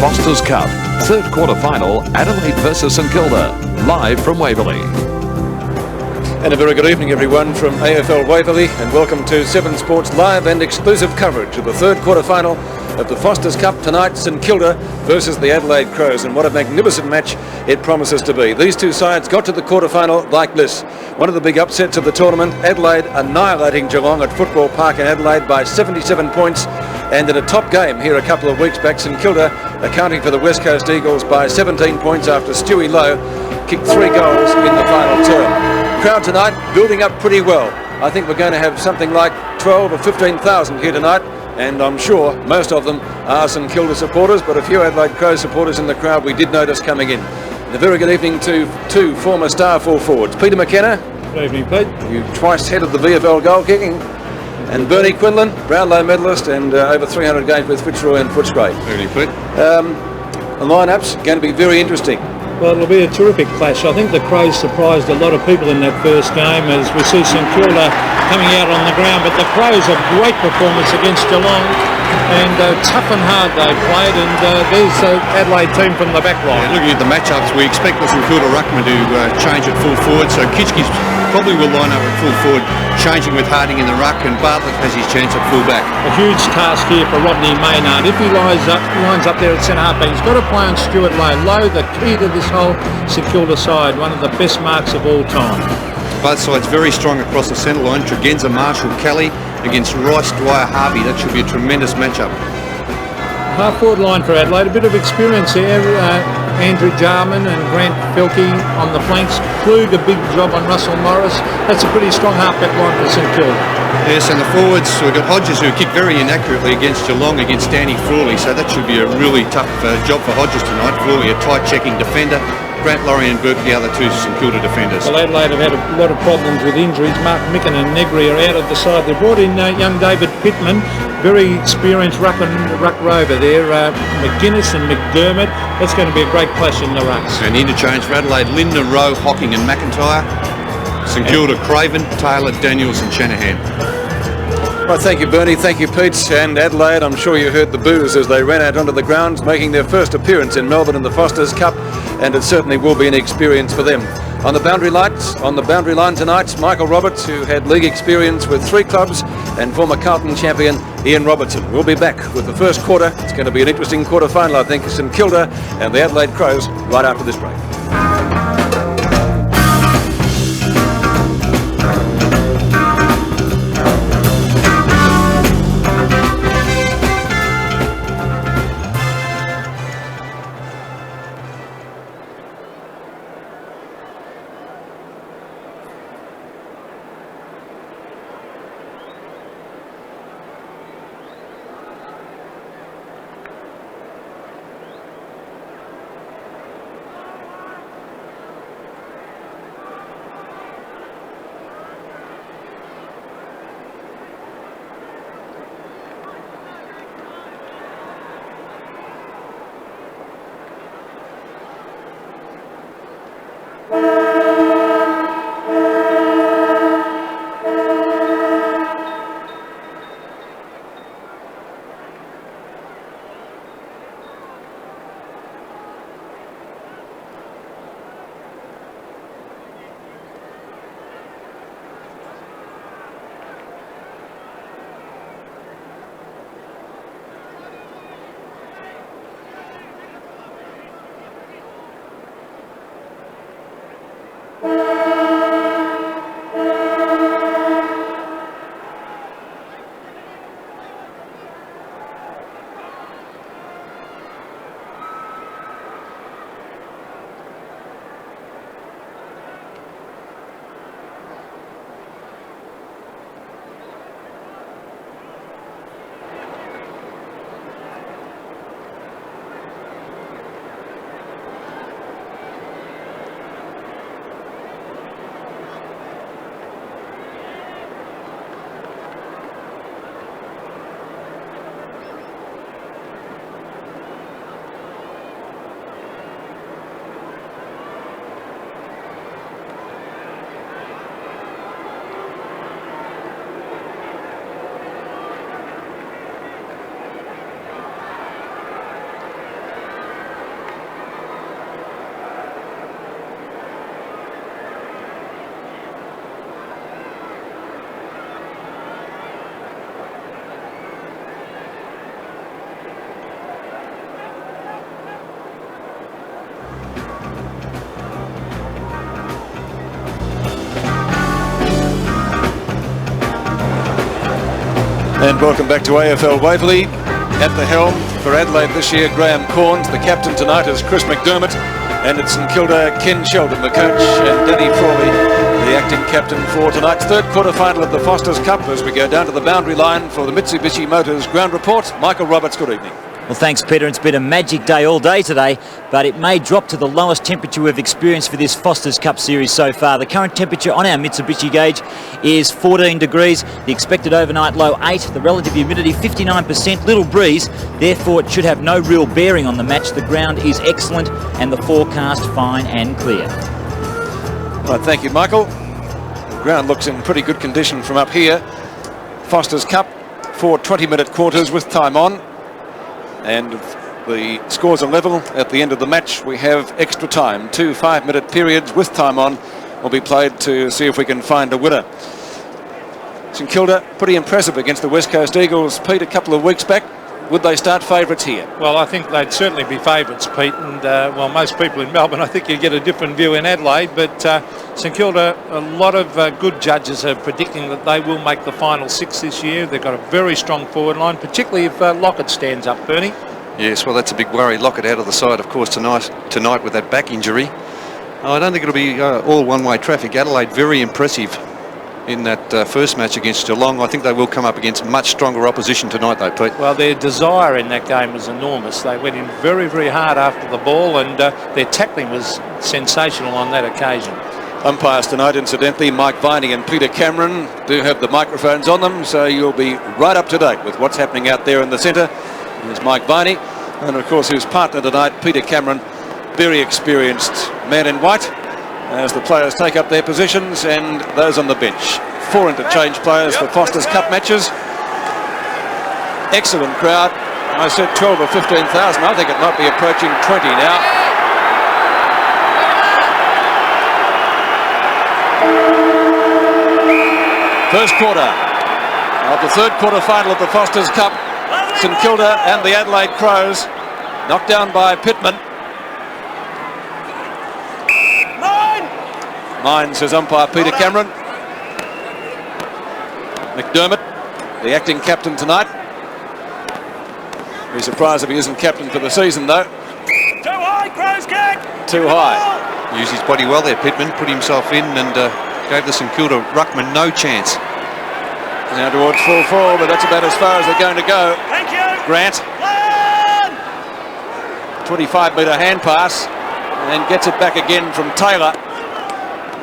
Foster's Cup, third quarter final, Adelaide versus St Kilda, live from Waverley. And a very good evening everyone from AFL Waverley, and welcome to 7 Sports live and exclusive coverage of the third quarter final of the Foster's Cup tonight, St Kilda versus the Adelaide Crows, and what a magnificent match it promises to be. These two sides got to the quarter final like this. One of the big upsets of the tournament, Adelaide annihilating Geelong at Football Park in Adelaide by 77 points, and in a top game here a couple of weeks back, St Kilda accounting for the West Coast Eagles by 17 points after Stewie Lowe kicked 3 goals in the final term. Crowd tonight building up pretty well. I think we're going to have something like 12 or 15,000 here tonight, and I'm sure most of them are St Kilda supporters, but a few Adelaide Crows supporters in the crowd we did notice coming in. And a very good evening to 2 former star full forwards. Peter McKenna. Good evening, Pete. You twice head of the VFL goal kicking. And Bernie Quinlan, Brownlow medalist and over 300 games with Fitzroy and Footscray. Good evening, Pete. The line-up's going to be very interesting. Well, it'll be a terrific clash. I think the Crows surprised a lot of people in that first game as we see St Kilda coming out on the ground, but the Crows a great performance against Geelong, and tough and hard they played, and there's the Adelaide team from the back line. Yeah, looking at the matchups, we expect the St Kilda ruckman to change at full forward, so Kitchkis probably will line up at full forward, changing with Harding in the ruck, and Bartlett has his chance at full back. A huge task here for Rodney Maynard. If he lines up there at centre half back, he's got to play on Stuart Lowe. Lowe, the key to this whole St Kilda side, one of the best marks of all time. Both sides very strong across the centre line. Tregenza, Marshall, Kelly against Rice, Dwyer, Harvey. That should be a tremendous matchup. Half forward line for Adelaide, a bit of experience here. Andrew Jarman and Grant Felke on the flanks. Klug, a big job on Russell Morris. That's a pretty strong half-back line for St Kilda. Yes, and the forwards, we've got Hodges who kicked very inaccurately against Geelong against Danny Frawley, so that should be a really tough job for Hodges tonight. Frawley, a tight checking defender. Grant Laurie and Burke, the other 2 St Kilda defenders. Well, Adelaide have had a lot of problems with injuries. Mark Micken and Negri are out of the side. They brought in young David Pittman, very experienced ruck rover there. McGuinness and McDermott. That's going to be a great clash in the rucks. And interchange for Adelaide, Lindner, Rowe, Hocking and McIntyre. St Kilda, Craven, Taylor, Daniels and Shanahan. Right, thank you Bernie, thank you Pete. And Adelaide, I'm sure you heard the boos as they ran out onto the grounds, making their first appearance in Melbourne in the Foster's Cup, and it certainly will be an experience for them. On the boundary line tonight, Michael Roberts, who had league experience with 3 clubs, and former Carlton champion Ian Robertson. We'll be back with the first quarter. It's going to be an interesting quarter final, I think, St Kilda and the Adelaide Crows right after this break. And welcome back to AFL Waverley. At the helm for Adelaide this year, Graham Corns. The captain tonight is Chris McDermott. And at St Kilda, Ken Sheldon, the coach, and Danny Frawley, the acting captain for tonight's third quarter final of the Foster's Cup, as we go down to the boundary line for the Mitsubishi Motors ground report. Michael Roberts, good evening. Well, thanks, Peter. It's been a magic day all day today, but it may drop to the lowest temperature we've experienced for this Foster's Cup series so far. The current temperature on our Mitsubishi gauge is 14 degrees. The expected overnight low 8. The relative humidity 59%. Little breeze. Therefore, it should have no real bearing on the match. The ground is excellent and the forecast fine and clear. Right, thank you, Michael. The ground looks in pretty good condition from up here. Foster's Cup, 4 20-minute quarters with time on. And if the scores are level at the end of the match, we have extra time. 2 5-minute periods with time on will be played to see if we can find a winner. St Kilda, pretty impressive against the West Coast Eagles, Pete, a couple of weeks back. Would they start favourites here? Well, I think they'd certainly be favourites, Pete, and well, most people in Melbourne, I think you get a different view in Adelaide, but St Kilda, a lot of good judges are predicting that they will make the final 6 this year. They've got a very strong forward line, particularly if Lockett stands up, Bernie. Yes, well, that's a big worry. Lockett out of the side, of course, tonight with that back injury. I don't think it'll be all one-way traffic. Adelaide very impressive in that first match against Geelong. I think they will come up against much stronger opposition tonight, though, Pete. Well, their desire in that game was enormous. They went in very, very hard after the ball, and their tackling was sensational on that occasion. Umpires tonight, incidentally, Mike Viney and Peter Cameron do have the microphones on them, so you'll be right up to date with what's happening out there in the centre. Here's Mike Viney, and of course his partner tonight, Peter Cameron, very experienced man in white, as the players take up their positions and those on the bench. 4 interchange players for Foster's Cup matches. Excellent crowd. I said 12 or 15,000. I think it might be approaching 20 now. First quarter of the third quarter final of the Foster's Cup. St Kilda and the Adelaide Crows knocked down by Pittman. Mine, says umpire Peter Cameron. McDermott, the acting captain tonight. Be surprised if he isn't captain for the season, though. Too high, Crows kick! Too high. Used his body well there, Pittman. Put himself in and gave the St Kilda ruckman no chance. Now towards full forward, but that's about as far as they're going to go. Thank you! Grant. 25-metre hand pass, and gets it back again from Taylor.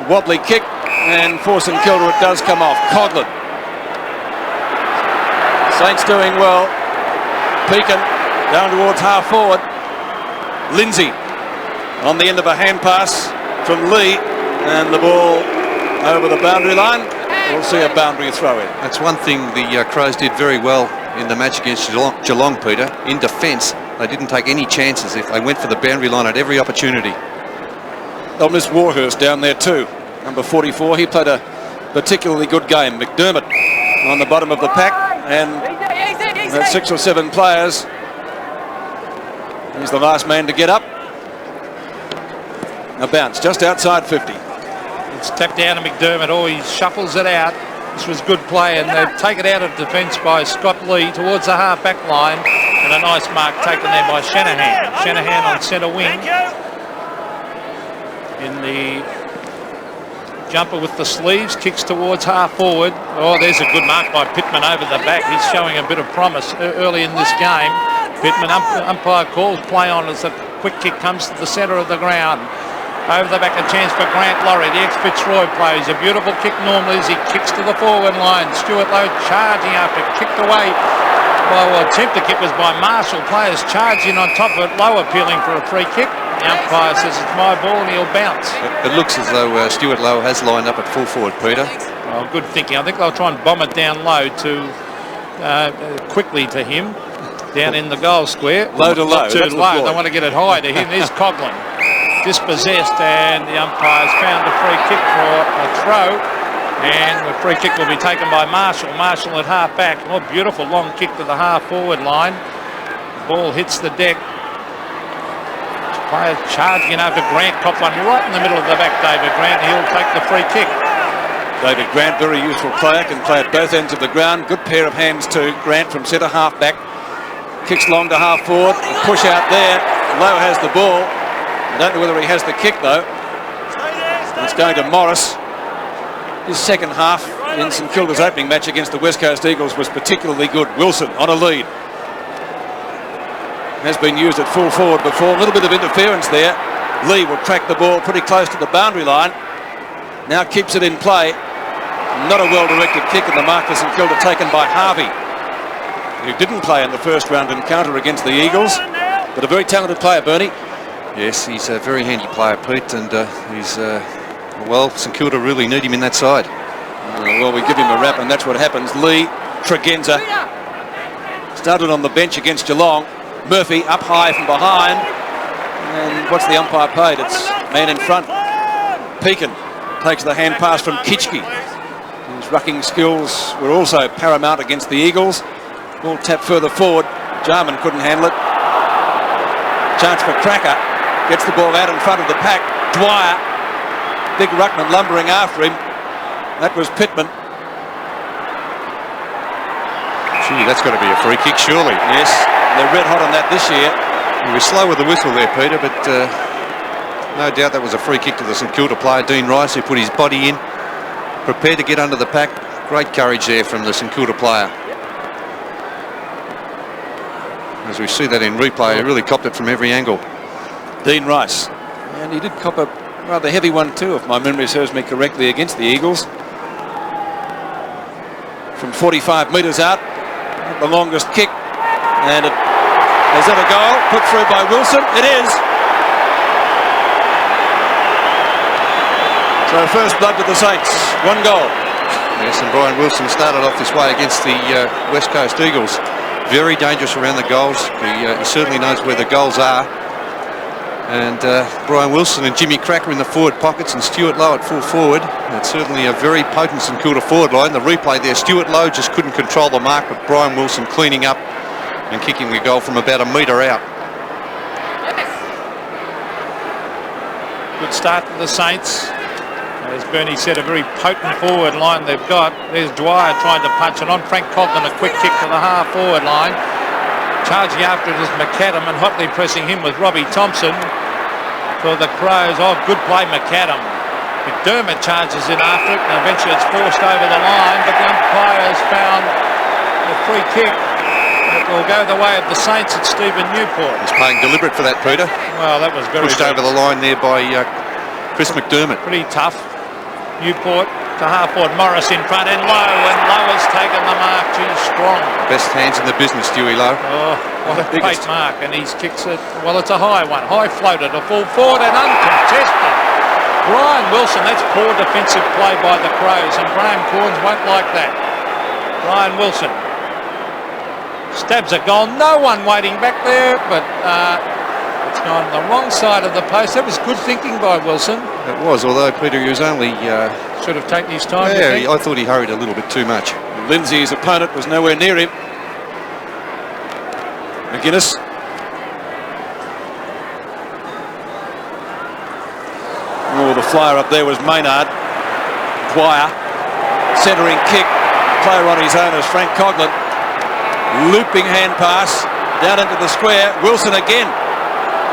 Wobbly kick, and for St Kilda it does come off. Coghlan. Saints doing well. Pekin down towards half forward. Lindsay on the end of a hand pass from Lee, and the ball over the boundary line. We'll see a boundary throw in. That's one thing the Crows did very well in the match against Geelong, Peter. In defence, they didn't take any chances. If they went for the boundary line at every opportunity. They'll miss Warhurst down there too. Number 44, he played a particularly good game. McDermott on the bottom of the pack, and that's 6 or 7 players. He's the last man to get up. A bounce just outside 50. It's tapped down to McDermott. Oh, he shuffles it out. This was good play, and they've taken it out of defence by Scott Lee towards the half-back line, and a nice mark taken there by Shanahan. Shanahan on centre wing. In the jumper with the sleeves, kicks towards half forward. Oh, there's a good mark by Pittman over the back. He's showing a bit of promise early in this game. Pittman, umpire calls play on as the quick kick comes to the centre of the ground. Over the back, a chance for Grant Laurie. The ex-Fitzroy plays a beautiful kick normally as he kicks to the forward line. Stuart Lowe charging after, kicked away. Well, attempted kick was by Marshall. Players charging on top of it. Lowe appealing for a free kick. The umpire says it's my ball and he'll bounce. It looks as though Stuart Lowe has lined up at full forward, Peter. Well, good thinking. I think they'll try and bomb it down low to quickly to him down in the goal square. Low to low. Not too low. They want to get it high to him. There's Coghlan. Dispossessed, and the umpire's found a free kick for a throw, and the free kick will be taken by Marshall. Marshall at half back. Oh, beautiful long kick to the half forward line. Ball hits the deck. Player charging over Grant. Cop one right in the middle of the back, David Grant. He'll take the free kick. David Grant, very useful player, can play at both ends of the ground. Good pair of hands too. Grant from centre half back. Kicks long to half forward. Push out there. Lowe has the ball. I don't know whether he has the kick though. It's going to Morris. His second half in St Kilda's opening match against the West Coast Eagles was particularly good. Wilson on a lead. Has been used at full forward before. A little bit of interference there. Lee will track the ball pretty close to the boundary line. Now keeps it in play. Not a well-directed kick, and the mark for St Kilda taken by Harvey, who didn't play in the first round encounter against the Eagles, but a very talented player, Bernie. Yes, he's a very handy player, Pete, and well, St Kilda really need him in that side. Well, we give him a rap, and that's what happens. Lee, Tregenza, started on the bench against Geelong. Murphy up high from behind, and what's the umpire paid? It's man in front. Pekin takes the hand pass from Kitchke. His rucking skills were also paramount against the Eagles. Ball tapped further forward. Jarman couldn't handle it. Chance for Cracker. Gets the ball out in front of the pack. Dwyer. Big ruckman lumbering after him. That was Pittman. Gee, that's got to be a free kick, surely. Yes, they're red hot on that this year. He was slow with the whistle there, Peter, but no doubt that was a free kick to the St Kilda player, Dean Rice, who put his body in, prepared to get under the pack. Great courage there from the St Kilda player. As we see that in replay, he really copped it from every angle. Dean Rice. And he did cop a rather heavy one too, if my memory serves me correctly, against the Eagles. From 45 metres out, the longest kick. And is that a goal? Put through by Wilson? It is. So first blood to the Saints. One goal. Yes, and Brian Wilson started off this way against the West Coast Eagles. Very dangerous around the goals. He certainly knows where the goals are. And Brian Wilson and Jimmy Cracker in the forward pockets and Stuart Lowe at full forward. It's certainly a very potent St Kilda forward line. The replay there, Stuart Lowe just couldn't control the mark, but Brian Wilson cleaning up and kicking the goal from about a metre out. Good start for the Saints. As Bernie said, a very potent forward line they've got. There's Dwyer trying to punch it on. Frank Coglan, a quick kick to the half forward line. Charging after it is McAdam and hotly pressing him with Robbie Thompson for the Crows. Oh, good play, McAdam. McDermott charges in after it, and eventually it's forced over the line, but the umpire has found a free kick. It will go the way of the Saints at Stephen Newport. He's playing deliberate for that, Peter. Well, that was very pushed over the line there by Chris McDermott. Pretty tough. Newport to half forward, Morris in front and Lowe, and Lowe has taken the mark. Geez, strong. Best hands in the business, Stewie Lowe. Oh, what a great mark, and he kicks it. Well, it's a high one, high floated, a full forward and uncontested. Brian Wilson, that's poor defensive play by the Crows, and Graham Corns won't like that. Brian Wilson stabs a goal, no one waiting back there, but it's gone the wrong side of the post. That was good thinking by Wilson. It was, although Peter, he was only... should have taken his time. Yeah, I thought he hurried a little bit too much. Lindsay's opponent was nowhere near him. McGuinness. Oh, the flyer up there was Maynard. Dwyer. Centering kick. Player on his own is Frank Coglan. Looping hand pass. Down into the square. Wilson again.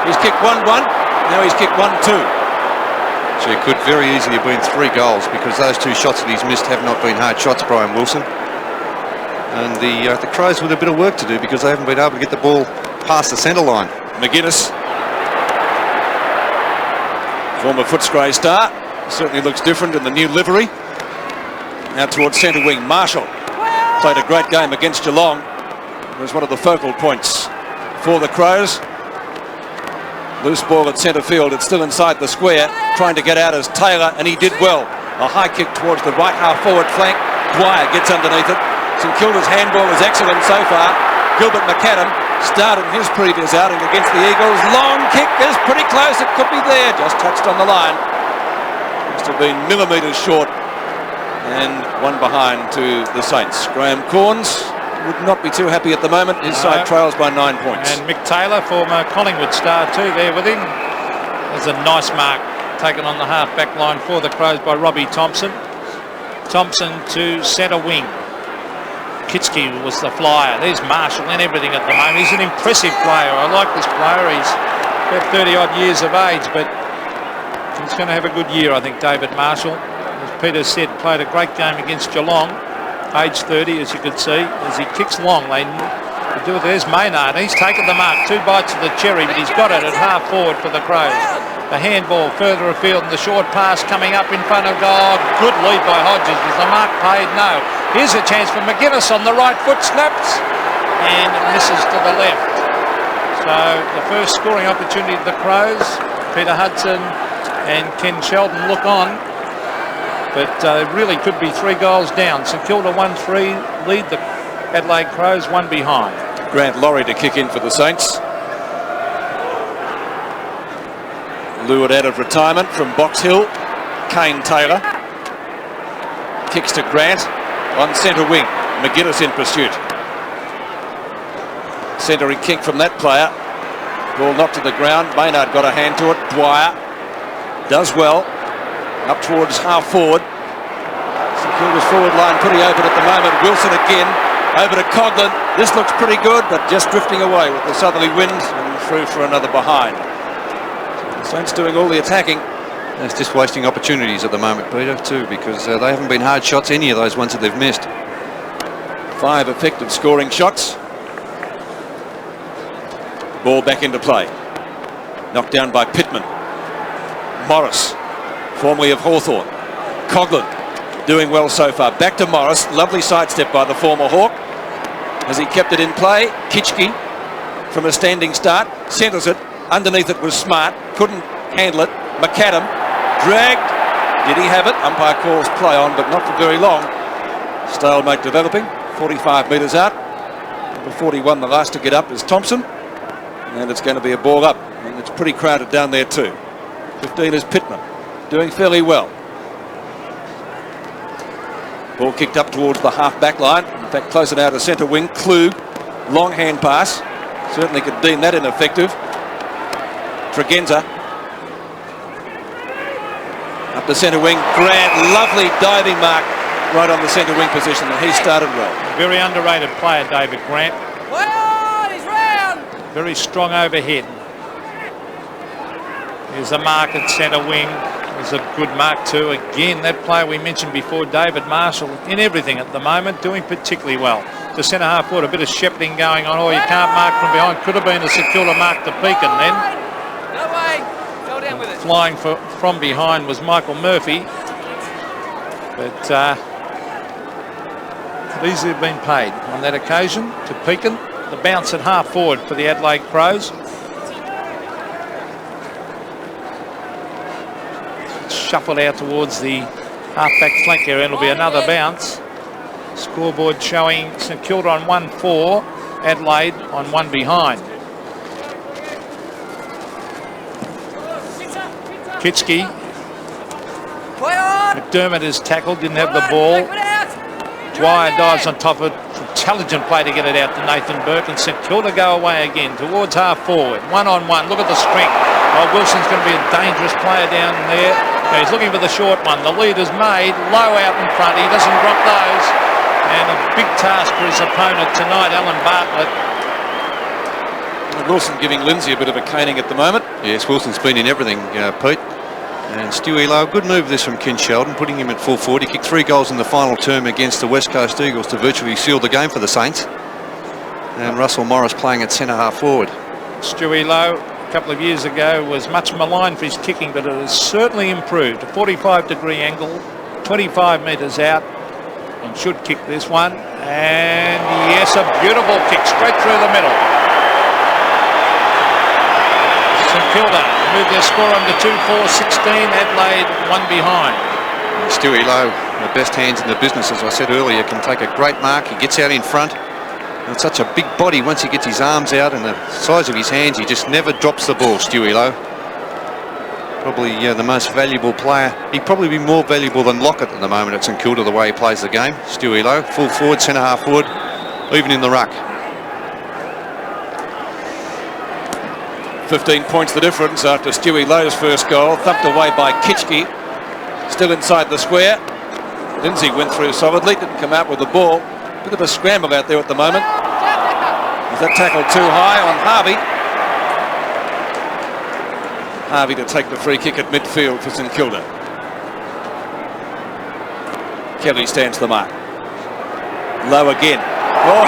He's kicked 1-1. Now he's kicked 1-2. So it could very easily have been 3 goals, because those 2 shots that he's missed have not been hard shots, Brian Wilson. And the Crows with a bit of work to do, because they haven't been able to get the ball past the centre line. McGuinness. Former Footscray star. Certainly looks different in the new livery. Now towards centre wing. Marshall played a great game against Geelong. It was one of the focal points for the Crows. Loose ball at centre field. It's still inside the square. Trying to get out as Taylor, and he did well. A high kick towards the right half forward flank. Dwyer gets underneath it. St Kilda's handball is excellent so far. Gilbert McAdam started his previous outing against the Eagles. Long kick is pretty close. It could be there. Just touched on the line. Must have been millimetres short. And one behind to the Saints. Graham Corns would not be too happy at the moment. His side trails by 9 points. And Mick Taylor, former Collingwood star too, there with him. There's a nice mark taken on the half-back line for the Crows by Robbie Thompson. Thompson to centre wing. Kitski was the flyer. There's Marshall and everything at the moment. He's an impressive player. I like this player. He's about 30-odd years of age, but he's going to have a good year, I think, David Marshall. As Peter said, played a great game against Geelong, age 30, as you could see. As he kicks long, they do it. There's Maynard. He's taken the mark. 2 bites of the cherry, but he's got it at half forward for the Crows. The handball further afield and the short pass coming up in front of goal. Good lead by Hodges. Was the mark paid? No. Here's a chance for McGuinness on the right foot. Snaps and misses to the left. So the first scoring opportunity of the Crows. Peter Hudson and Ken Sheldon look on. But really could be 3 goals down. St Kilda 1-3 lead the Adelaide Crows 1 behind. Grant Laurie to kick in for the Saints. Lured out of retirement from Box Hill. Kane Taylor kicks to Grant on centre wing. McGuinness in pursuit. Centering kick from that player. Ball knocked to the ground. Maynard got a hand to it. Dwyer does well. Up towards half forward. St Kilda's forward line pretty open at the moment. Wilson again over to Coghlan. This looks pretty good, but just drifting away with the southerly wind and through for another behind. Saints doing all the attacking. That's just wasting opportunities at the moment, Peter, too, because they haven't been hard shots, any of those ones that they've missed. 5 effective scoring shots. Ball back into play. Knocked down by Pittman. Morris, formerly of Hawthorn. Coghlan doing well so far. Back to Morris. Lovely sidestep by the former Hawk as he kept it in play. Kitschke from a standing start centres it. Underneath it was Smart. Couldn't handle it. McAdam dragged. Did he have it? Umpire calls play on, but not for very long. Stalemate developing. 45 metres out. Number 41, the last to get up, is Thompson. And it's going to be a ball up. And it's pretty crowded down there too. 15 is Pittman. Doing fairly well. Ball kicked up towards the half-back line. In fact, closer now to centre wing. Klug. Long hand pass. Certainly could deem that ineffective. Tregenza. Up the centre wing. Grant. Lovely diving mark right on the centre wing position. And he started well. Very underrated player, David Grant. He's round. Very strong overhead. Here's a mark at centre wing. There's a good mark too. Again, that player we mentioned before, David Marshall, in everything at the moment, doing particularly well. The centre half forward, a bit of shepherding going on. Oh, you can't mark from behind. Could have been a St Kilda mark to Pekin then. No way. Go down with it. Flying from behind was Michael Murphy. But these have been paid on that occasion to Pekin. The bounce at half forward for the Adelaide Crows. Shuffled out towards the half-back flank area, and it'll be another bounce. Scoreboard showing St Kilda on 1-4, Adelaide on 1 behind. Kitschke. McDermott is tackled, didn't have the ball. Dwyer dives on top of it. Intelligent play to get it out to Nathan Burke, and St Kilda go away again towards half forward. 1-on-1. Look at the strength. Oh, Wilson's going to be a dangerous player down there. Now he's looking for the short one. The lead is made. Low out in front. He doesn't drop those. And a big task for his opponent tonight, Alan Bartlett. Wilson giving Lindsay a bit of a caning at the moment. Yes, Wilson's been in everything, Pete. And Stewie Lowe, good move this from Ken Sheldon, putting him at full forward. He kicked 3 goals in the final term against the West Coast Eagles to virtually seal the game for the Saints. And Russell Morris playing at centre half forward. Stewie Lowe, a couple of years ago, was much maligned for his kicking, but it has certainly improved. A 45-degree angle, 25 metres out, and should kick this one. And yes, a beautiful kick straight through the middle. St Kilda move their score under 2-4-16. Adelaide 1 behind. And Stewie Lowe, the best hands in the business, as I said earlier, can take a great mark. He gets out in front. And it's such a big body. Once he gets his arms out and the size of his hands, he just never drops the ball, Stewie Lowe. Probably the most valuable player. He'd probably be more valuable than Lockett at the moment at St Kilda, the way he plays the game. Stewie Lowe, full forward, centre half forward, even in the ruck. 15 points the difference after Stewie Lowe's first goal. Thumped away by Kitschke. Still inside the square. Lindsay went through solidly, didn't come out with the ball. Bit of a scramble out there at the moment. Is that tackle too high on Harvey? Harvey to take the free kick at midfield for St Kilda. Kelly stands the mark. Low again. Oh.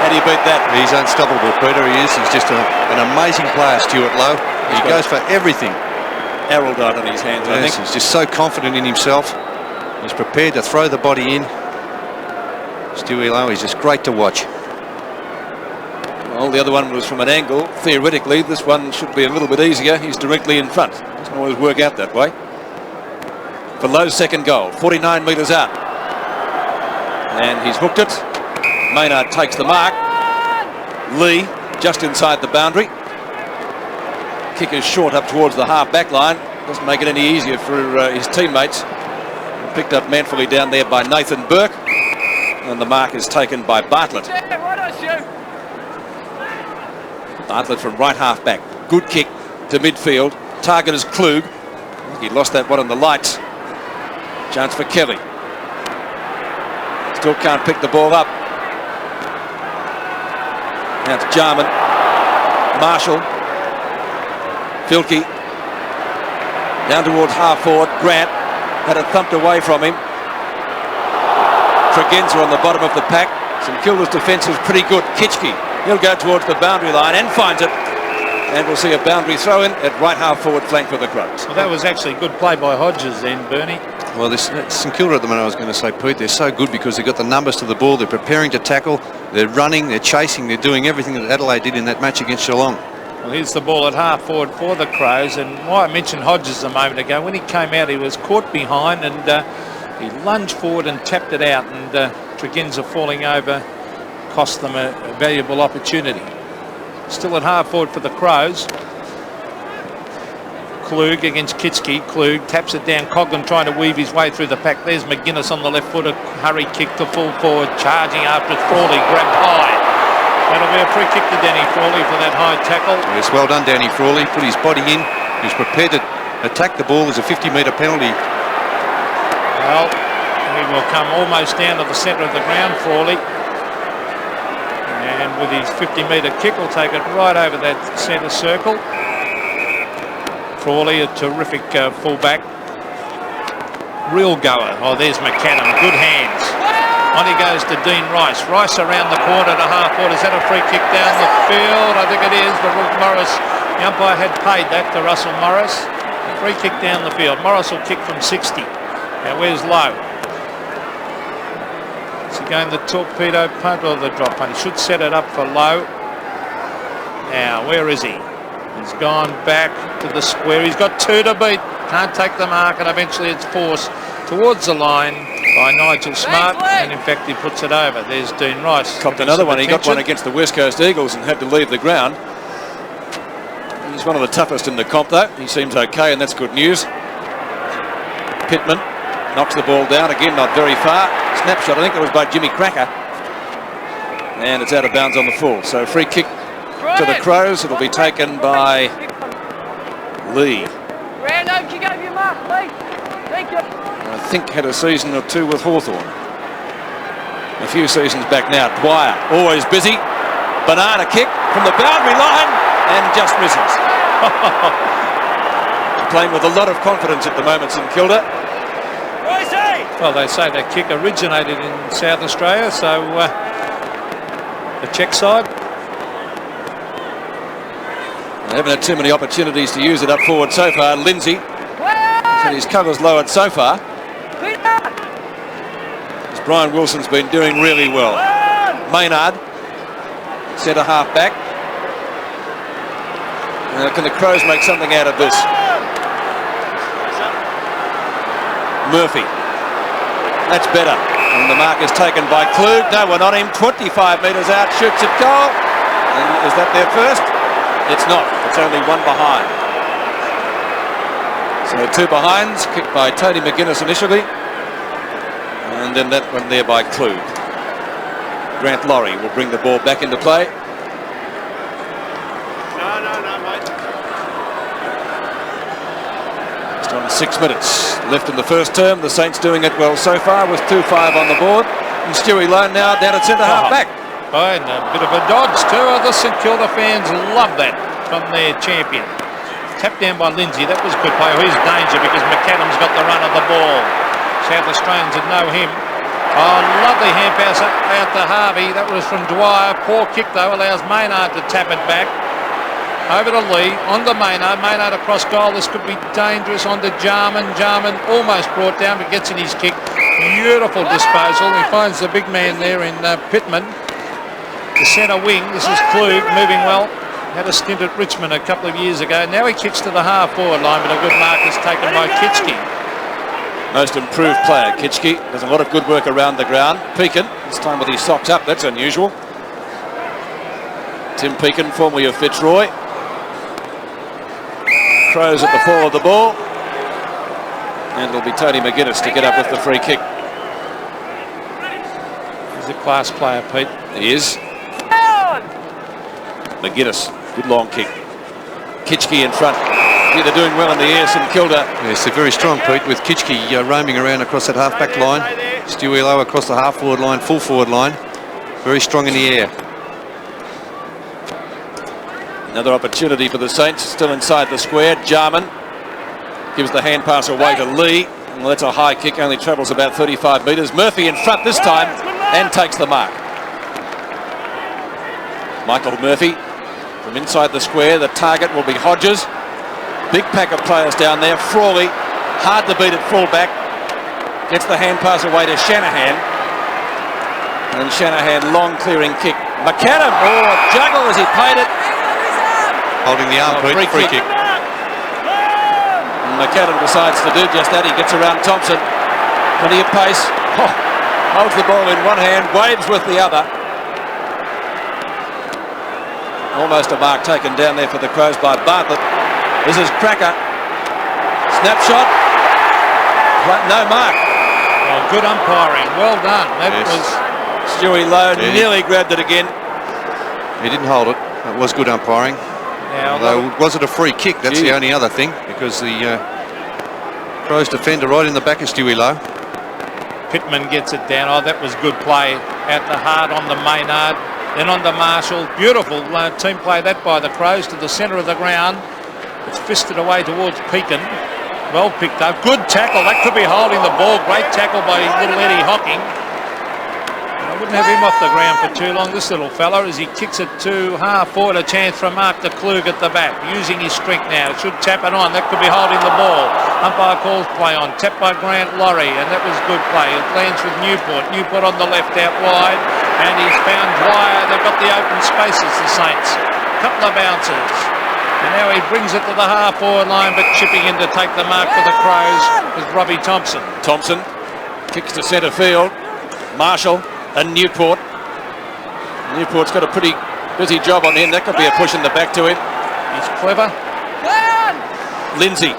How do you beat that? He's unstoppable, Peter. He is. He's just an amazing player, Stuart Lowe. He goes for everything. Arrow dart on his hands, I think. He's just so confident in himself. He's prepared to throw the body in. Stewie Lowe is just great to watch. Well, the other one was from an angle. Theoretically, this one should be a little bit easier. He's directly in front. Doesn't always work out that way. For Lowe's second goal, 49 metres out. And he's hooked it. Maynard takes the mark. Lee just inside the boundary. Kick is short up towards the half back line. Doesn't make it any easier for his teammates. Picked up manfully down there by Nathan Burke. And the mark is taken by Bartlett. Bartlett from right half back. Good kick to midfield. Target is Klug. He lost that one on the lights. Chance for Kelly. Still can't pick the ball up. Now it's Jarman. Marshall. Filkey. Down towards half forward. Grant had it thumped away from him. Tregenza on the bottom of the pack. St Kilda's defence is pretty good. Kitchke. He'll go towards the boundary line and finds it. And we'll see a boundary throw in at right half forward flank for the Crows. Well, that was actually good play by Hodges then, Bernie. Well, this St Kilda at the moment, I was going to say, Pete, they're so good because they've got the numbers to the ball. They're preparing to tackle. They're running. They're chasing. They're doing everything that Adelaide did in that match against Geelong. Well, here's the ball at half forward for the Crows. And why I mentioned Hodges a moment ago, when he came out, he was caught behind and he lunged forward and tapped it out. And Tregenza falling over cost them a valuable opportunity. Still at half forward for the Crows. Klug against Kitchke. Klug taps it down. Coghlan trying to weave his way through the pack. There's McGuinness on the left foot. A hurry kick to full forward. Charging after Frawley. Grabbed high. That'll be a free kick to Danny Frawley for that high tackle. Yes, well done, Danny Frawley. Put his body in. He's prepared to attack the ball. There's a 50-metre penalty. Well, he will come almost down to the centre of the ground, Frawley. And with his 50-metre kick, will take it right over that centre circle. Frawley, a terrific fullback. Real goer. Oh, there's McCannum. Good hands. On he goes to Dean Rice. Rice around the corner to half forward. Is that a free kick down the field? I think it is. But Morris, the umpire had paid that to Russell Morris. A free kick down the field. Morris will kick from 60. Now where's Lowe? Is he going the torpedo punt or the drop punt? He should set it up for Lowe. Now, where is he? He's gone back to the square. He's got two to beat. Can't take the mark, and eventually it's forced towards the line by Nigel Smart, and in fact he puts it over. There's Dean Rice. Copped another one. He got one against the West Coast Eagles and had to leave the ground. He's one of the toughest in the comp though. He seems okay, and that's good news. Pittman knocks the ball down again, not very far. Snapshot, I think it was by Jimmy Cracker. And it's out of bounds on the full. So free kick to the Crows. It'll be taken by Lee. Random, kick over your mark, Lee. Thank you. I think had a season or two with Hawthorn. A few seasons back now. Dwyer, always busy. Banana kick from the boundary line and just misses. Playing with a lot of confidence at the moment in Kilda. Well, they say that kick originated in South Australia, so the Czech side. They haven't had too many opportunities to use it up forward so far. Lindsay, and his cover's lowered so far. As Brian Wilson's been doing really well. Maynard, centre half back. Now can the Crows make something out of this? Murphy. That's better. And the mark is taken by Klug. No one on him. 25 metres out. Shoots at goal. And is that their first? It's not. It's only one behind. So two behinds. Kicked by Tony McGuinness initially. And then that one there by Klug. Grant Laurie will bring the ball back into play. Just on 6 minutes left in the first term. The Saints doing it well so far with 2-5 on the board. And Stewie Lowe now down at centre half back. Oh, and a bit of a dodge too. The St Kilda fans love that from their champion. Tapped down by Lindsay. That was good play. He's danger because McAdam's got the run of the ball. South Australians would know him. Oh, lovely hand pass out to Harvey. That was from Dwyer. Poor kick though. Allows Maynard to tap it back. Over to Lee. On to Maynard. Maynard across goal. This could be dangerous. On to Jarman. Jarman almost brought down but gets in his kick. Beautiful disposal. He finds the big man there in Pittman. The centre wing. This is Klug moving well. Had a stint at Richmond a couple of years ago. Now he kicks to the half-forward line, but a good mark is taken by Kitschke. Most improved player, Kitschke. Does a lot of good work around the ground. Pekin, this time with his socks up. That's unusual. Tim Pekin, formerly of Fitzroy. Crows at the fall of the ball. And it'll be Tony McGuinness to get up with the free kick. He's a class player, Pete. He is. McGuinness, good long kick. Kitschke in front. Yeah, they're doing well in the air, St Kilda. Yes, they're very strong, Pete, with Kitschke roaming around across that half-back line. Stewie Lowe across the half-forward line, full-forward line. Very strong in the air. Another opportunity for the Saints, still inside the square. Jarman gives the hand pass away to Lee. Well, that's a high kick, only travels about 35 metres. Murphy in front this time and takes the mark. Michael Murphy from inside the square. The target will be Hodges. Big pack of players down there. Frawley, hard to beat at full-back. Gets the hand pass away to Shanahan. And Shanahan, long clearing kick. McAdam, juggle as he played it. Holding the arm, Pete, free kick. And McAdam decides to do just that. He gets around Thompson. Plenty of pace. Holds the ball in one hand, waves with the other. Almost a mark taken down there for the Crows by Bartlett. This is Cracker. Snapshot. No mark. Oh, good umpiring. Well done. That was... Stewie Lowe nearly grabbed it again. He didn't hold it. It was good umpiring. Now, although, was it a free kick? That's the only other thing, because the Crows defender right in the back of Stewie Lowe. Pittman gets it down. Oh, that was good play. Out the hard on the Maynard. Then on to Marshall. Beautiful team play that by the Crows to the centre of the ground. It's fisted away towards Pekin. Well picked up. Good tackle. That could be holding the ball. Great tackle by little Eddie Hocking. I wouldn't have him off the ground for too long, this little fella, as he kicks it to half-forward. A chance for Mark de Klug at the back. Using his strength now. Should tap it on. That could be holding the ball. Umpire calls play on. Tapped by Grant Laurie, and that was good play. It lands with Newport. Newport on the left out wide. And he's found Dwyer. They've got the open spaces, the Saints. Couple of bounces. And now he brings it to the half-forward line, but chipping in to take the mark for the Crows is Robbie Thompson. Thompson kicks to centre field. Marshall and Newport. Newport's got a pretty busy job on him. That could be a push in the back to him. He's clever. Lindsay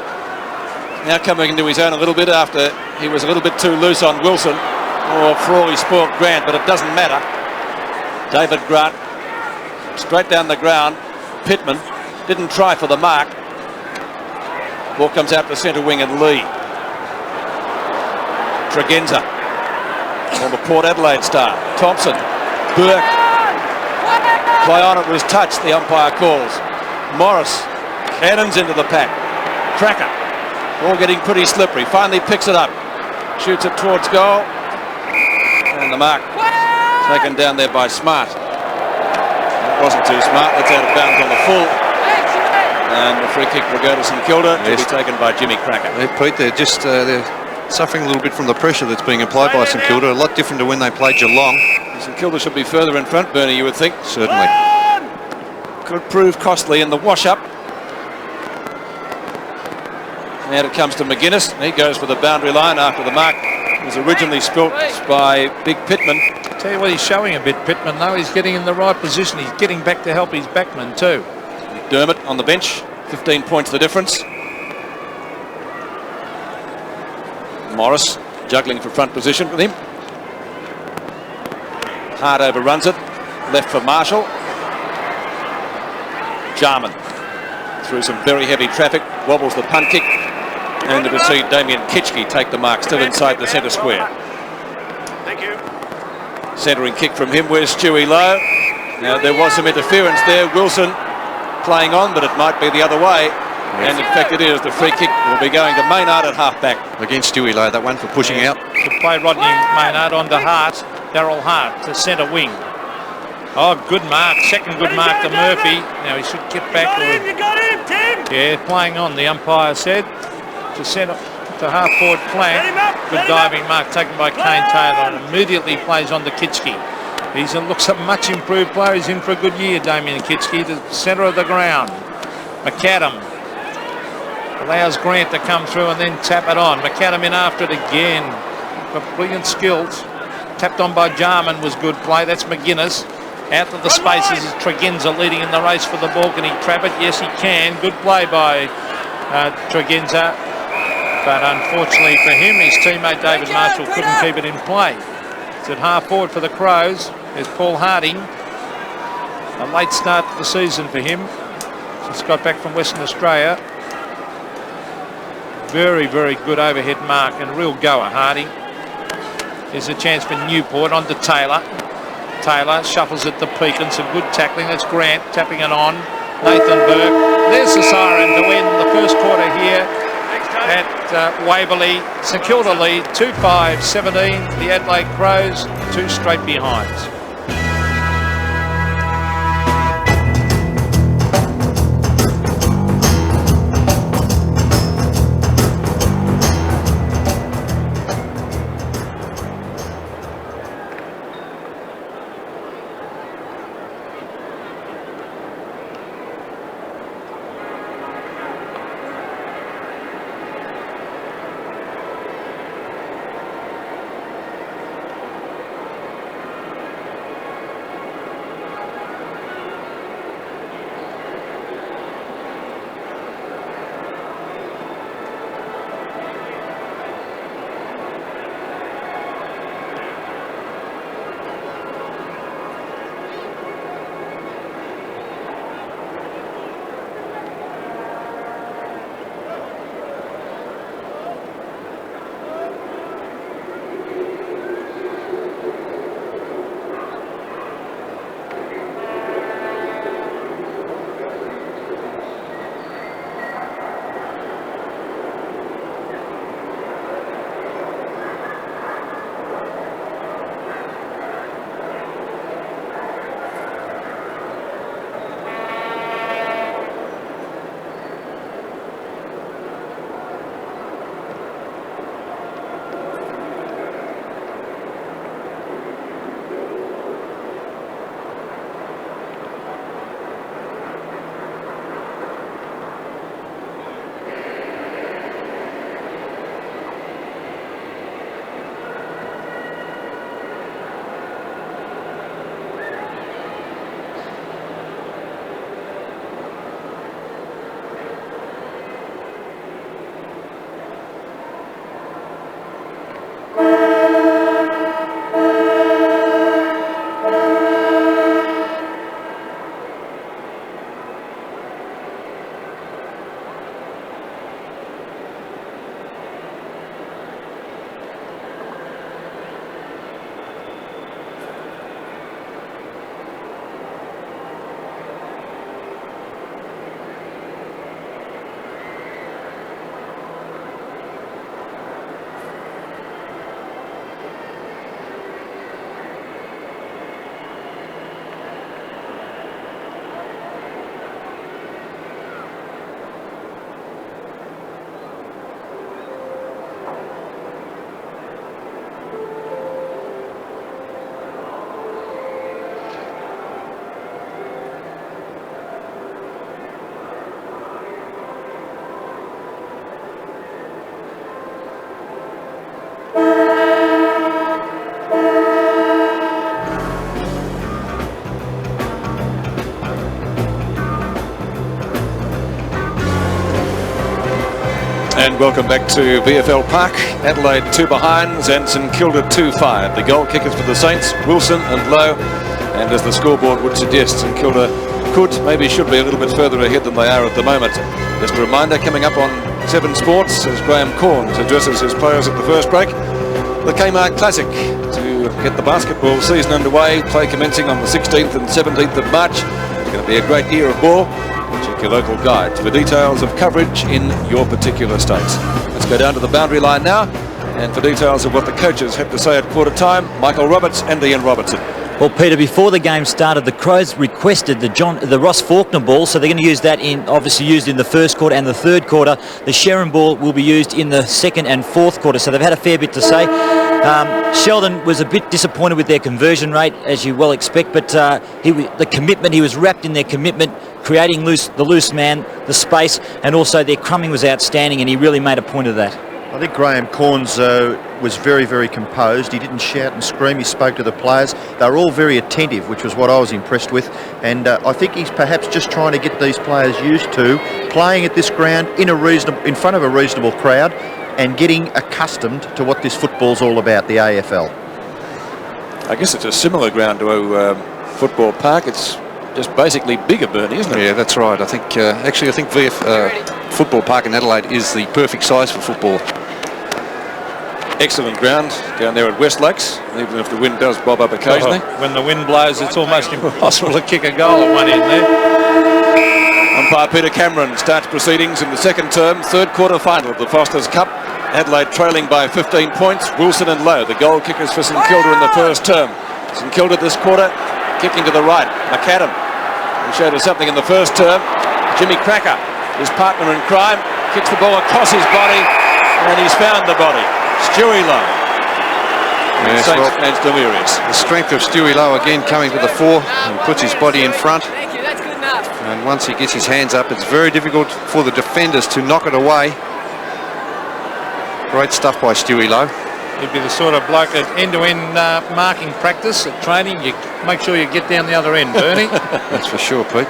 now coming into his own a little bit after he was a little bit too loose on Wilson. Frawley spoilt Grant, but it doesn't matter. David Grant straight down the ground. Pittman didn't try for the mark. Ball comes out to centre wing and Lee. Tregenza, former Port Adelaide star. Thompson, Burke. Play on, it was touched, the umpire calls. Morris cannons into the pack. Cracker, all getting pretty slippery. Finally picks it up. Shoots it towards goal. And the mark taken down there by Smart. It wasn't too smart. That's out of bounds on the full. And the free kick will go to St Kilda. To be taken by Jimmy Cracker. Pete, they're just they're suffering a little bit from the pressure that's being applied by St Kilda. A lot different to when they played Geelong. St Kilda should be further in front, Bernie, you would think. Certainly. Could prove costly in the wash-up. Now it comes to McGuinness. He goes for the boundary line after the mark was originally spilt by Big Pittman. I'll tell you what, he's showing a bit, Pittman, though. He's getting in the right position. He's getting back to help his backman too. Dermott on the bench. 15 points the difference. Morris juggling for front position with him. Hart overruns it. Left for Marshall. Jarman through some very heavy traffic. Wobbles the punt kick. And to see Damien Kitchke take the mark, still inside the centre square. Thank you. Centering kick from him. Where's Stewie Lowe? Now there was some interference there. Wilson playing on, but it might be the other way. And in fact it is. The free kick will be going to Maynard at half-back. Against Stewie Lowe, that one for pushing out. Good play, Rodney Maynard onto Hart. Darryl Hart to centre wing. Oh, good mark. Second good mark to Murphy. Now he should get back. You got him, Tim. Yeah, playing on, the umpire said. To centre, to half-forward flank. Good diving mark taken by Kane Taylor, and immediately plays on to Kitchke. He looks a much improved player. He's in for a good year, Damien Kitchke, to the centre of the ground. McAdam allows Grant to come through and then tap it on. McAdam in after it again. Got brilliant skills. Tapped on by Jarman was good play. That's McGuinness. Out to the spaces is Tregenza leading in the race for the ball. Can he trap it? Yes, he can. Good play by Tregenza. But unfortunately for him, his teammate David Marshall couldn't keep it in play. It's at half forward for the Crows. There's Paul Harding. A late start to the season for him. Just got back from Western Australia. Very, very good overhead mark and a real goer, Harding. There's a chance for Newport onto Taylor. Taylor shuffles it to Pekin. Some good tackling. That's Grant tapping it on. Nathan Burke. There's the siren to end the first quarter here at Waverley. St Kilda lead 2-5-17. The Adelaide Crows 2 straight behinds. And welcome back to VFL Park. Adelaide 2 behinds and St Kilda 2-5. The goal kickers for the Saints, Wilson and Lowe. And as the scoreboard would suggest, St Kilda could, maybe should be a little bit further ahead than they are at the moment. Just a reminder, coming up on Seven Sports as Graham Corns addresses his players at the first break. The Kmart Classic to get the basketball season underway, play commencing on the 16th and 17th of March. It's going to be a great year of ball. Check your local guide for details of coverage in your particular states. Let's go down to the boundary line now, and for details of what the coaches have to say at quarter time, Michael Roberts and Ian Robertson. Well, Peter, before the game started, the Crows requested the Ross Faulkner ball, so they're going to use that obviously used in the first quarter and the third quarter. The Sharon ball will be used in the second and fourth quarter, so they've had a fair bit to say. Sheldon was a bit disappointed with their conversion rate, as you well expect, but he was wrapped in their commitment, creating the loose man, the space, and also their crumbing was outstanding, and he really made a point of that. I think Graham Corns was very, very composed. He didn't shout and scream. He spoke to the players. They were all very attentive, which was what I was impressed with. And I think he's perhaps just trying to get these players used to playing at this ground in front of a reasonable crowd and getting accustomed to what this football's all about, the AFL. I guess it's a similar ground to a football park. It's just basically bigger, Bernie, isn't it? Yeah, that's right. I think actually, I think VF Football Park in Adelaide is the perfect size for football. Excellent ground down there at West Lakes, even if the wind does bob up occasionally. When the wind blows, it's almost impossible to kick a goal at one end there. Umpire Peter Cameron starts proceedings in the second term, third quarter final of the Foster's Cup. Adelaide trailing by 15 points. Wilson and Lowe, the goal kickers for St Kilda in the first term. St Kilda this quarter, kicking to the right. McAdam, who showed us something in the first term. Jimmy Cracker, his partner in crime, kicks the ball across his body, and he's found the body. Stewie Lowe. Yes, well, the strength of Stewie Lowe again coming to the fore and puts his body in front. Thank you, that's good enough. And once he gets his hands up, it's very difficult for the defenders to knock it away. Great stuff by Stewie Lowe. He'd be the sort of bloke at end-to-end marking practice at training. You make sure you get down the other end, Bernie. That's for sure, Pete.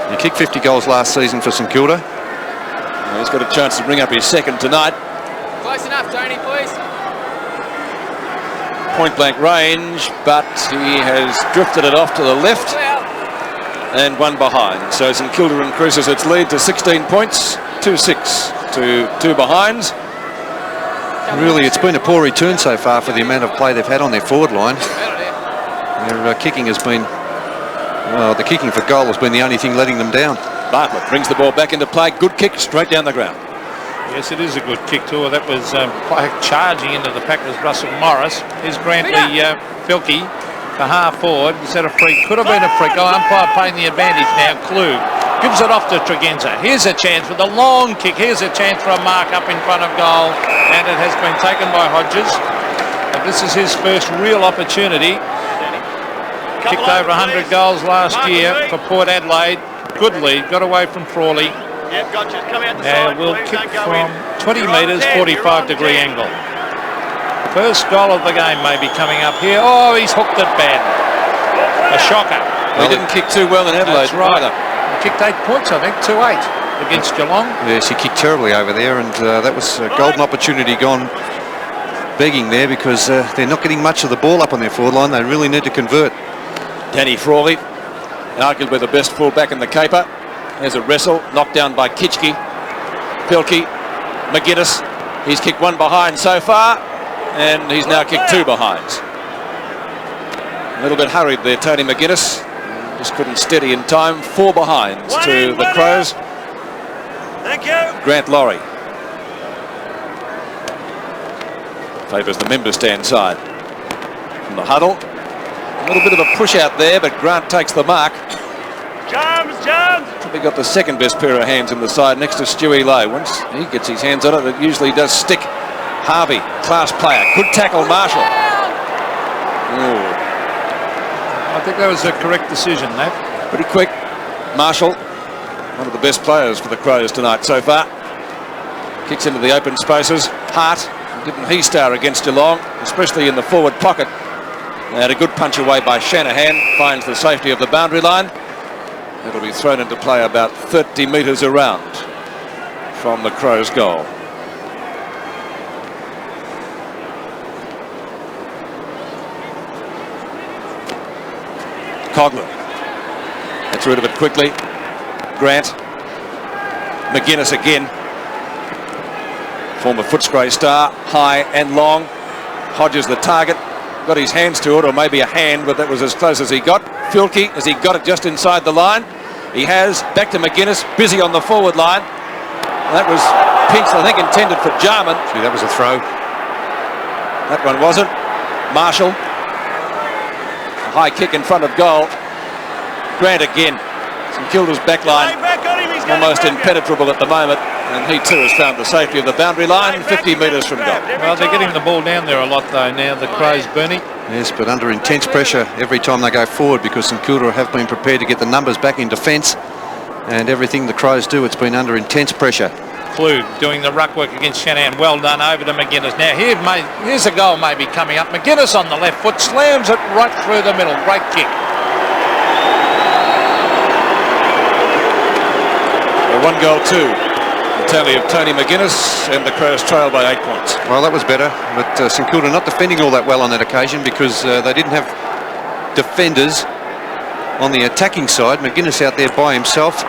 He kicked 50 goals last season for St Kilda. Well, he's got a chance to bring up his second tonight. Close enough, Tony, please. Point blank range, but he has drifted it off to the left and one behind. So St Kilda increases its lead to 16 points, 2-6 to 2 behinds. Really, it's been a poor return so far for the amount of play they've had on their forward line. Their kicking has been, well, the kicking for goal has been the only thing letting them down. Bartlett brings the ball back into play. Good kick straight down the ground. Yes, it is a good kick too. That was charging into the pack was Russell Morris. Here's Grantley Filkey, the half forward. Is that a free? Could have been a free. Umpire playing the advantage now. Klug gives it off to Tregenza. Here's a chance with a long kick. Here's a chance for a mark up in front of goal, and it has been taken by Hodges. And this is his first real opportunity. Kicked over 100 goals last year for Port Adelaide. Good lead. Got away from Frawley. Yep, gotcha. Come out the And side, we'll please. kick Don't go from in. 20 metres, 45-degree angle. First goal of the game may be coming up here. Oh, he's hooked it bad. A shocker. He didn't kick too well in Adelaide. That's right. Either. He kicked 8 points, I think, 2-8 against Geelong. Yes, he kicked terribly over there, and that was a golden opportunity gone begging there because they're not getting much of the ball up on their forward line. They really need to convert. Danny Frawley, arguably the best fullback in the caper. There's a wrestle, knocked down by Kitchke. Pilkey, McGuinness. He's kicked one behind so far, and he's now kicked 2 behinds. A little bit hurried there, Tony McGuinness. Just couldn't steady in time. 4 behinds to the Crows. Thank you. Grant Laurie favours the member stand side. From the huddle. A little bit of a push out there, but Grant takes the mark. Jams. Probably got the second best pair of hands in the side next to Stewie Lowe. Once he gets his hands on it, it usually does stick. Harvey, class player. Good tackle, Marshall. Ooh. I think that was a correct decision, that. Pretty quick. Marshall, one of the best players for the Crows tonight so far. Kicks into the open spaces. Hart, didn't he star against Geelong, especially in the forward pocket. And a good punch away by Shanahan. Finds the safety of the boundary line. It'll be thrown into play about 30 metres around from the Crows' goal. Coughlin gets rid of it quickly. Grant McGuinness again. Former Footscray star, high and long. Hodges the target. Got his hands to it, or maybe a hand, but that was as close as he got. Filkey, as he got it just inside the line. He has, back to McGuinness, busy on the forward line. That was Pinks, I think, intended for Jarman. Gee, that was a throw. That one wasn't. Marshall. A high kick in front of goal. Grant again. St Kilda's back line almost impenetrable at the moment, and he too has found the safety of the boundary line, 50 metres from goal. Well, they're getting the ball down there a lot though now, the Crows, Bernie. Yes, but under intense pressure every time they go forward, because St Kilda have been prepared to get the numbers back in defence, and everything the Crows do, it's been under intense pressure. Klug doing the ruck work against Shanahan. Well done, over to McGuinness. Now here's a goal maybe coming up. McGuinness on the left foot, slams it right through the middle. Great kick. A 1-2. The tally of Tony McGuinness, and the Crows trail by 8 points. Well, that was better, but St Kilda not defending all that well on that occasion, because they didn't have defenders on the attacking side. McGuinness out there by himself.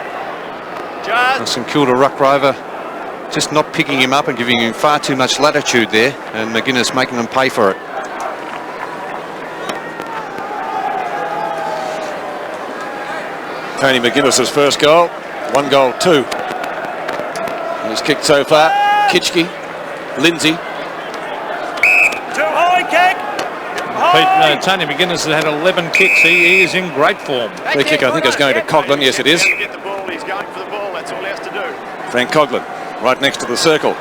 St Kilda ruck rover just not picking him up and giving him far too much latitude there, and McGuinness making them pay for it. Tony McGuinness's first goal, 1-2. He's kicked so far. Kitchke, Lindsay. Too high kick. Pete, Tony McGuinness has had 11 kicks. He is in great form. Free kick, I think, is going to Coughlin. Yes, it is. Get the ball. He's going for the ball. That's all he has to do. Frank Coughlin, right next to the circle.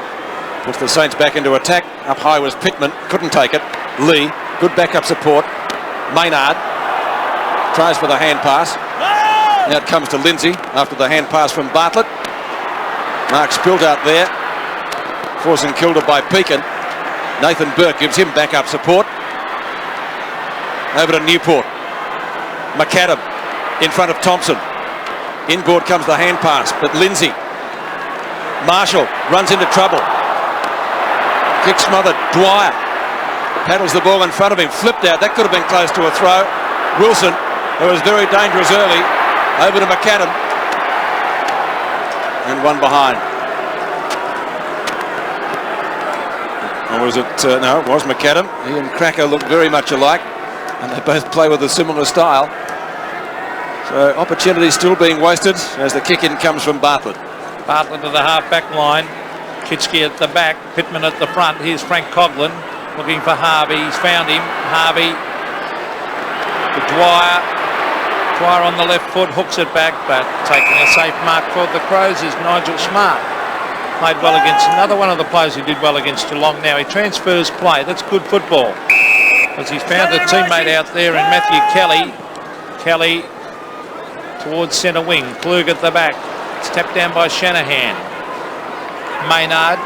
Puts the Saints back into attack. Up high was Pittman. Couldn't take it. Lee, good backup support. Maynard tries for the hand pass. Now it comes to Lindsay after the hand pass from Bartlett. Mark Spilt out there for St Kilda by Pekin. Nathan Burke gives him backup support. Over to Newport. McAdam in front of Thompson. Inboard comes the hand pass, but Lindsay. Marshall runs into trouble. Kick smothered. Dwyer paddles the ball in front of him. Flipped out. That could have been close to a throw. Wilson, who was very dangerous early, over to McAdam. And one behind. Or was it? No, it was McAdam. He and Cracker look very much alike, and they both play with a similar style. So opportunity still being wasted as the kick in comes from Bartlett. Bartlett to the half-back line. Kitchke at the back. Pittman at the front. Here's Frank Coughlin looking for Harvey. He's found him. Harvey to Dwyer. Dwyer on the left foot, hooks it back, but taking a safe mark for the Crows is Nigel Smart. Played well against another one of the players who did well against Geelong. Now he transfers play. That's good football, because he's found a teammate out there in Matthew Kelly. Kelly towards centre wing. Klug at the back. It's tapped down by Shanahan. Maynard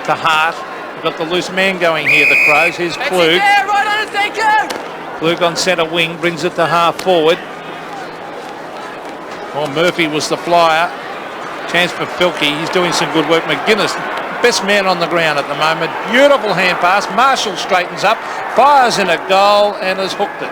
to Hart. We've got the loose man going here, the Crows. Here's Klug. Klug on centre wing, brings it to half forward. Well, Murphy was the flyer. Chance for Filkey. He's doing some good work. McGuinness, best man on the ground at the moment. Beautiful hand pass. Marshall straightens up, fires in a goal, and has hooked it.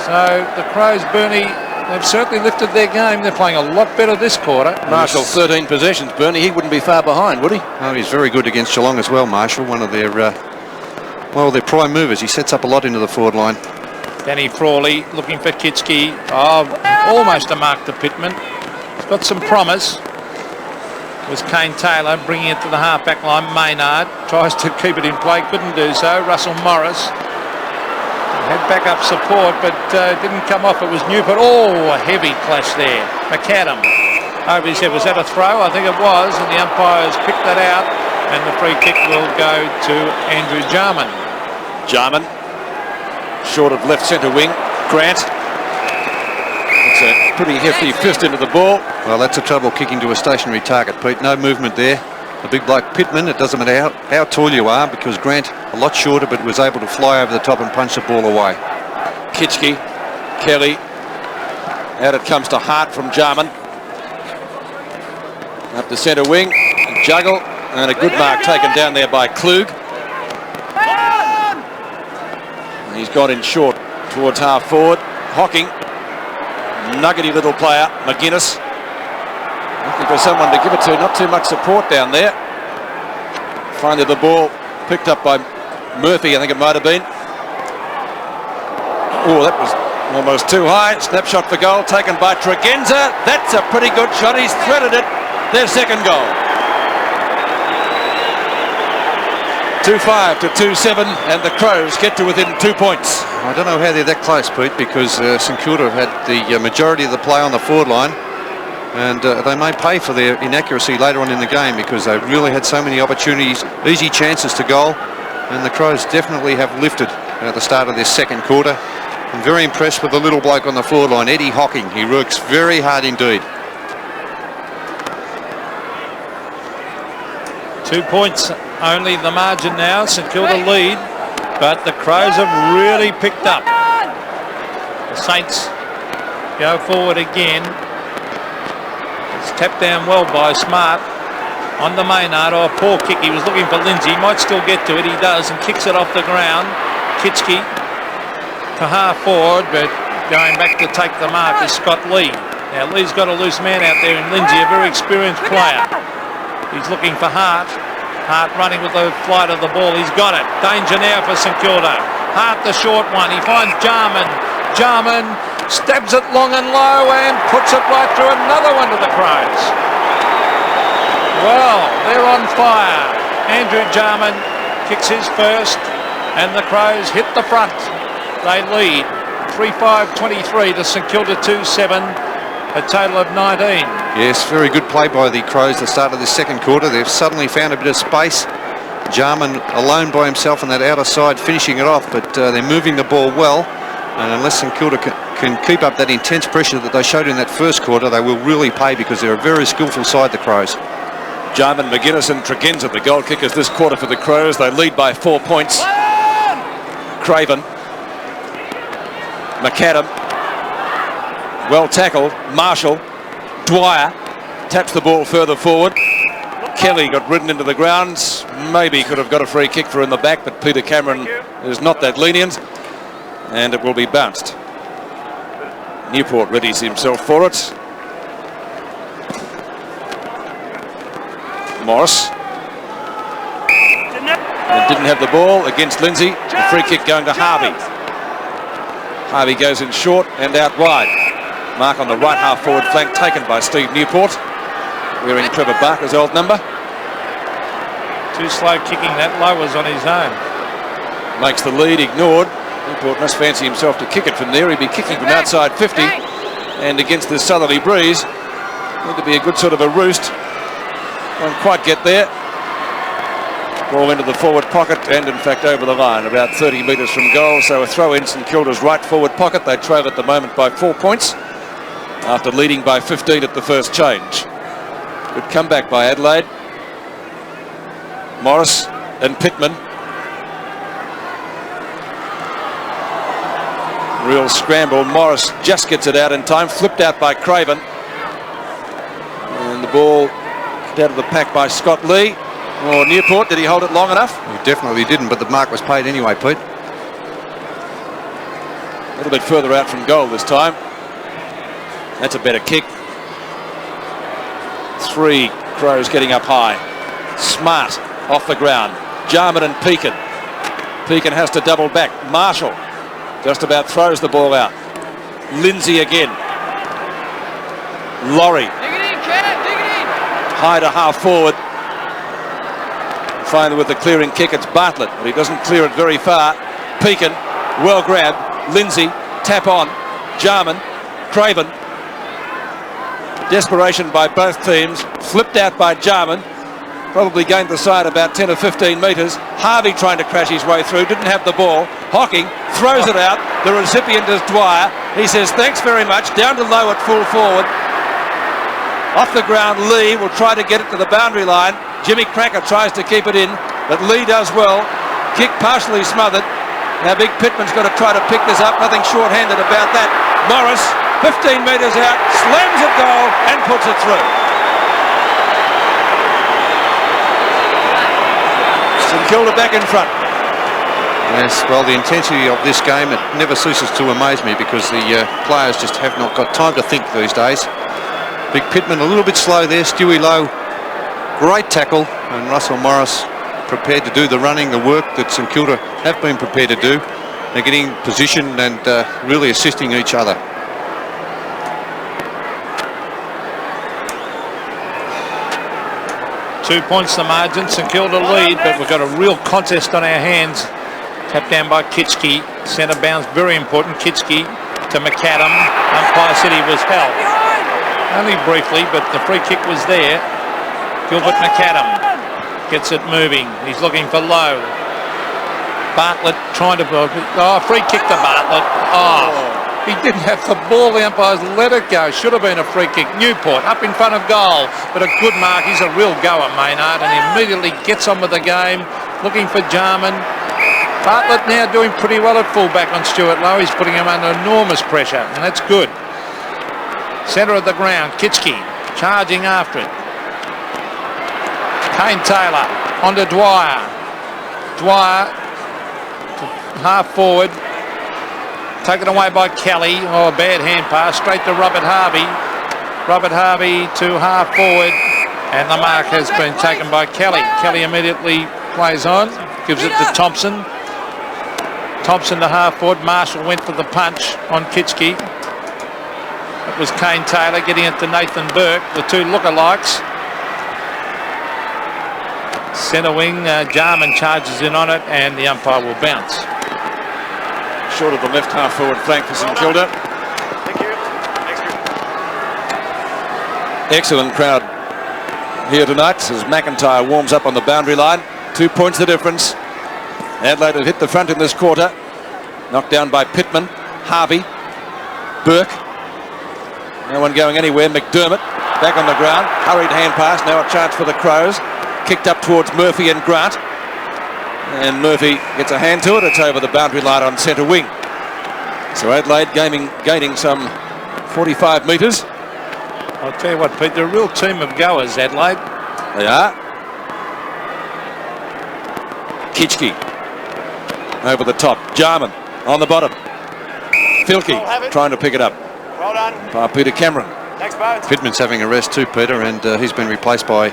So the Crows, Bernie, they've certainly lifted their game. They're playing a lot better this quarter. Marshall, 13 possessions. Bernie, he wouldn't be far behind, would he? Oh, he's very good against Geelong as well, Marshall. One of their, their prime movers. He sets up a lot into the forward line. Danny Frawley looking for Kitchke. Oh, almost a mark to Pittman. He's got some promise. It was Kane Taylor bringing it to the half-back line. Maynard tries to keep it in play. Couldn't do so. Russell Morris had backup support, but didn't come off. It was Newport. Oh, a heavy clash there. McAdam over his head. Was that a throw? I think it was, and the umpires picked that out, and the free kick will go to Andrew Jarman. Jarman, short of left centre wing. Grant. It's a pretty hefty fist into the ball. Well, that's a trouble kicking to a stationary target, Pete. No movement there. A big bloke Pittman, it doesn't matter how tall you are, because Grant, a lot shorter, but was able to fly over the top and punch the ball away. Kitchke, Kelly. Out it comes to Hart from Jarman. Up the centre wing. Juggle. And a good mark taken down there by Klug. He's got in short towards half forward. Hocking. Nuggety little player. McGuinness. for someone to give it to. Not too much support down there. Finally the ball picked up by Murphy, I think it might have been. Oh, that was almost too high. Snapshot for goal taken by Tregenza. That's a pretty good shot. He's threaded it. Their second goal. 2-5 to 2-7, and the Crows get to within 2 points. I don't know how they're that close, Pete, because St Kilda have had the majority of the play on the forward line, and they may pay for their inaccuracy later on in the game because they really had so many opportunities, easy chances to goal, and the Crows definitely have lifted at the start of this second quarter. I'm very impressed with the little bloke on the forward line, Eddie Hocking. He works very hard indeed. 2 points only the margin now. St Kilda lead, but the Crows have really picked up. The Saints go forward again. It's tapped down well by Smart on the Maynard. Oh, poor kick. He was looking for Lindsay. Might still get to it. He does, and kicks it off the ground. Kitschke to half forward, but going back to take the mark is Scott Lee. Now Lee's got a loose man out there in Lindsay, a very experienced player. He's looking for Hart. Hart running with the flight of the ball. He's got it. Danger now for St Kilda. Hart the short one. He finds Jarman. Jarman stabs it long and low and puts it right through. Another one to the Crows. Well, they're on fire. Andrew Jarman kicks his first, and the Crows hit the front. They lead 3-5-23 to St Kilda 2-7. A total of 19. Yes, very good play by the Crows at the start of this second quarter. They've suddenly found a bit of space. Jarman alone by himself on that outer side finishing it off, but they're moving the ball well, and unless St Kilda can keep up that intense pressure that they showed in that first quarter, they will really pay because they're a very skillful side, the Crows. Jarman, McGuinness and Tregenza, the goal kickers this quarter for the Crows. They lead by 4 points. Craven, McAdam, well tackled. Marshall, Dwyer taps the ball further forward. Kelly got ridden into the ground. Maybe could have got a free kick for in the back, but Peter Cameron is not that lenient, and it will be bounced. Newport readies himself for it. Morris. And didn't have the ball against Lindsay. The free kick going to Harvey. Harvey goes in short and out wide. Mark on the right half forward flank taken by Steve Newport, wearing Trevor Barker's old number. Too slow kicking, that low was on his own. Makes the lead ignored. Newport must fancy himself to kick it from there. He'd be kicking from outside 50, and against this southerly breeze, need to be a good sort of a roost. Won't quite get there. Ball into the forward pocket and in fact over the line, about 30 metres from goal. So a throw in St Kilda's right forward pocket. They trail at the moment by 4 points after leading by 15 at the first change. Good comeback by Adelaide. Morris and Pittman. Real scramble. Morris just gets it out in time. Flipped out by Craven. And the ball out of the pack by Scott Lee. Or Newport, did he hold it long enough? He definitely didn't, but the mark was paid anyway, Pete. A little bit further out from goal this time. That's a better kick. 3 Crows getting up high. Smart off the ground. Jarman and Pekin. Pekin has to double back. Marshall just about throws the ball out. Lindsay again. Laurie. High to half forward. Finally with the clearing kick, it's Bartlett, but he doesn't clear it very far. Pekin, well grabbed. Lindsay, tap on. Jarman, Craven. Desperation by both teams. Flipped out by Jarman. Probably gained the side about 10 or 15 metres. Harvey trying to crash his way through. Didn't have the ball. Hocking throws it out. The recipient is Dwyer. He says thanks very much. Down to low at full forward. Off the ground, Lee will try to get it to the boundary line. Jimmy Cracker tries to keep it in, but Lee does well. Kick partially smothered. Now Big Pittman's got to try to pick this up. Nothing short-handed about that. Morris, 15 metres out, slams it goal and puts it through. St Kilda back in front. Yes, well, the intensity of this game, it never ceases to amaze me because the players just have not got time to think these days. Big Pittman a little bit slow there. Stewie Lowe, great tackle, and Russell Morris prepared to do the running, the work that St Kilda have been prepared to do. They're getting positioned and really assisting each other. Two points the margin. St Kilda lead, but we've got a real contest on our hands. Tapped down by Kitschke. Centre bounce, very important. Kitschke to McAdam. Umpire said he was held. Only briefly, but the free kick was there. Gilbert McAdam gets it moving. He's looking for Lowe. Bartlett trying to... Oh, free kick to Bartlett. Oh, he didn't have the ball. The umpires let it go. Should have been a free kick. Newport up in front of goal. But a good mark. He's a real goer, Maynard, and he immediately gets on with the game. Looking for Jarman. Bartlett now doing pretty well at fullback on Stuart Lowe. He's putting him under enormous pressure, and that's good. Centre of the ground. Kitschke charging after it. Kane Taylor onto Dwyer. Dwyer half forward, taken away by Kelly. Oh, bad hand pass straight to Robert Harvey. Robert Harvey to half forward, and the mark has been taken by Kelly. Kelly immediately plays on, gives it to Thompson. Thompson to half forward. Marshall went for the punch on Kitschke. It was Kane Taylor getting it to Nathan Burke, the two lookalikes. Centre wing, Jarman charges in on it, and the umpire will bounce. Short of the left half forward flank for St Kilda. Thank you. Next group. Excellent crowd here tonight as McIntyre warms up on the boundary line. 2 points the difference. Adelaide have hit the front in this quarter. Knocked down by Pittman, Harvey, Burke. No one going anywhere. McDermott back on the ground. Hurried hand pass. Now a chance for the Crows. Kicked up towards Murphy and Grant. And Murphy gets a hand to it. It's over the boundary line on centre wing. So Adelaide gaining some 45 metres. I'll tell you what, Pete, they're a real team of goers, Adelaide. They are. Kitschke over the top. Jarman on the bottom. Filkey trying to pick it up. Well done. By Peter Cameron. Thanks, Bones. Pittman's having a rest too, Peter, and he's been replaced by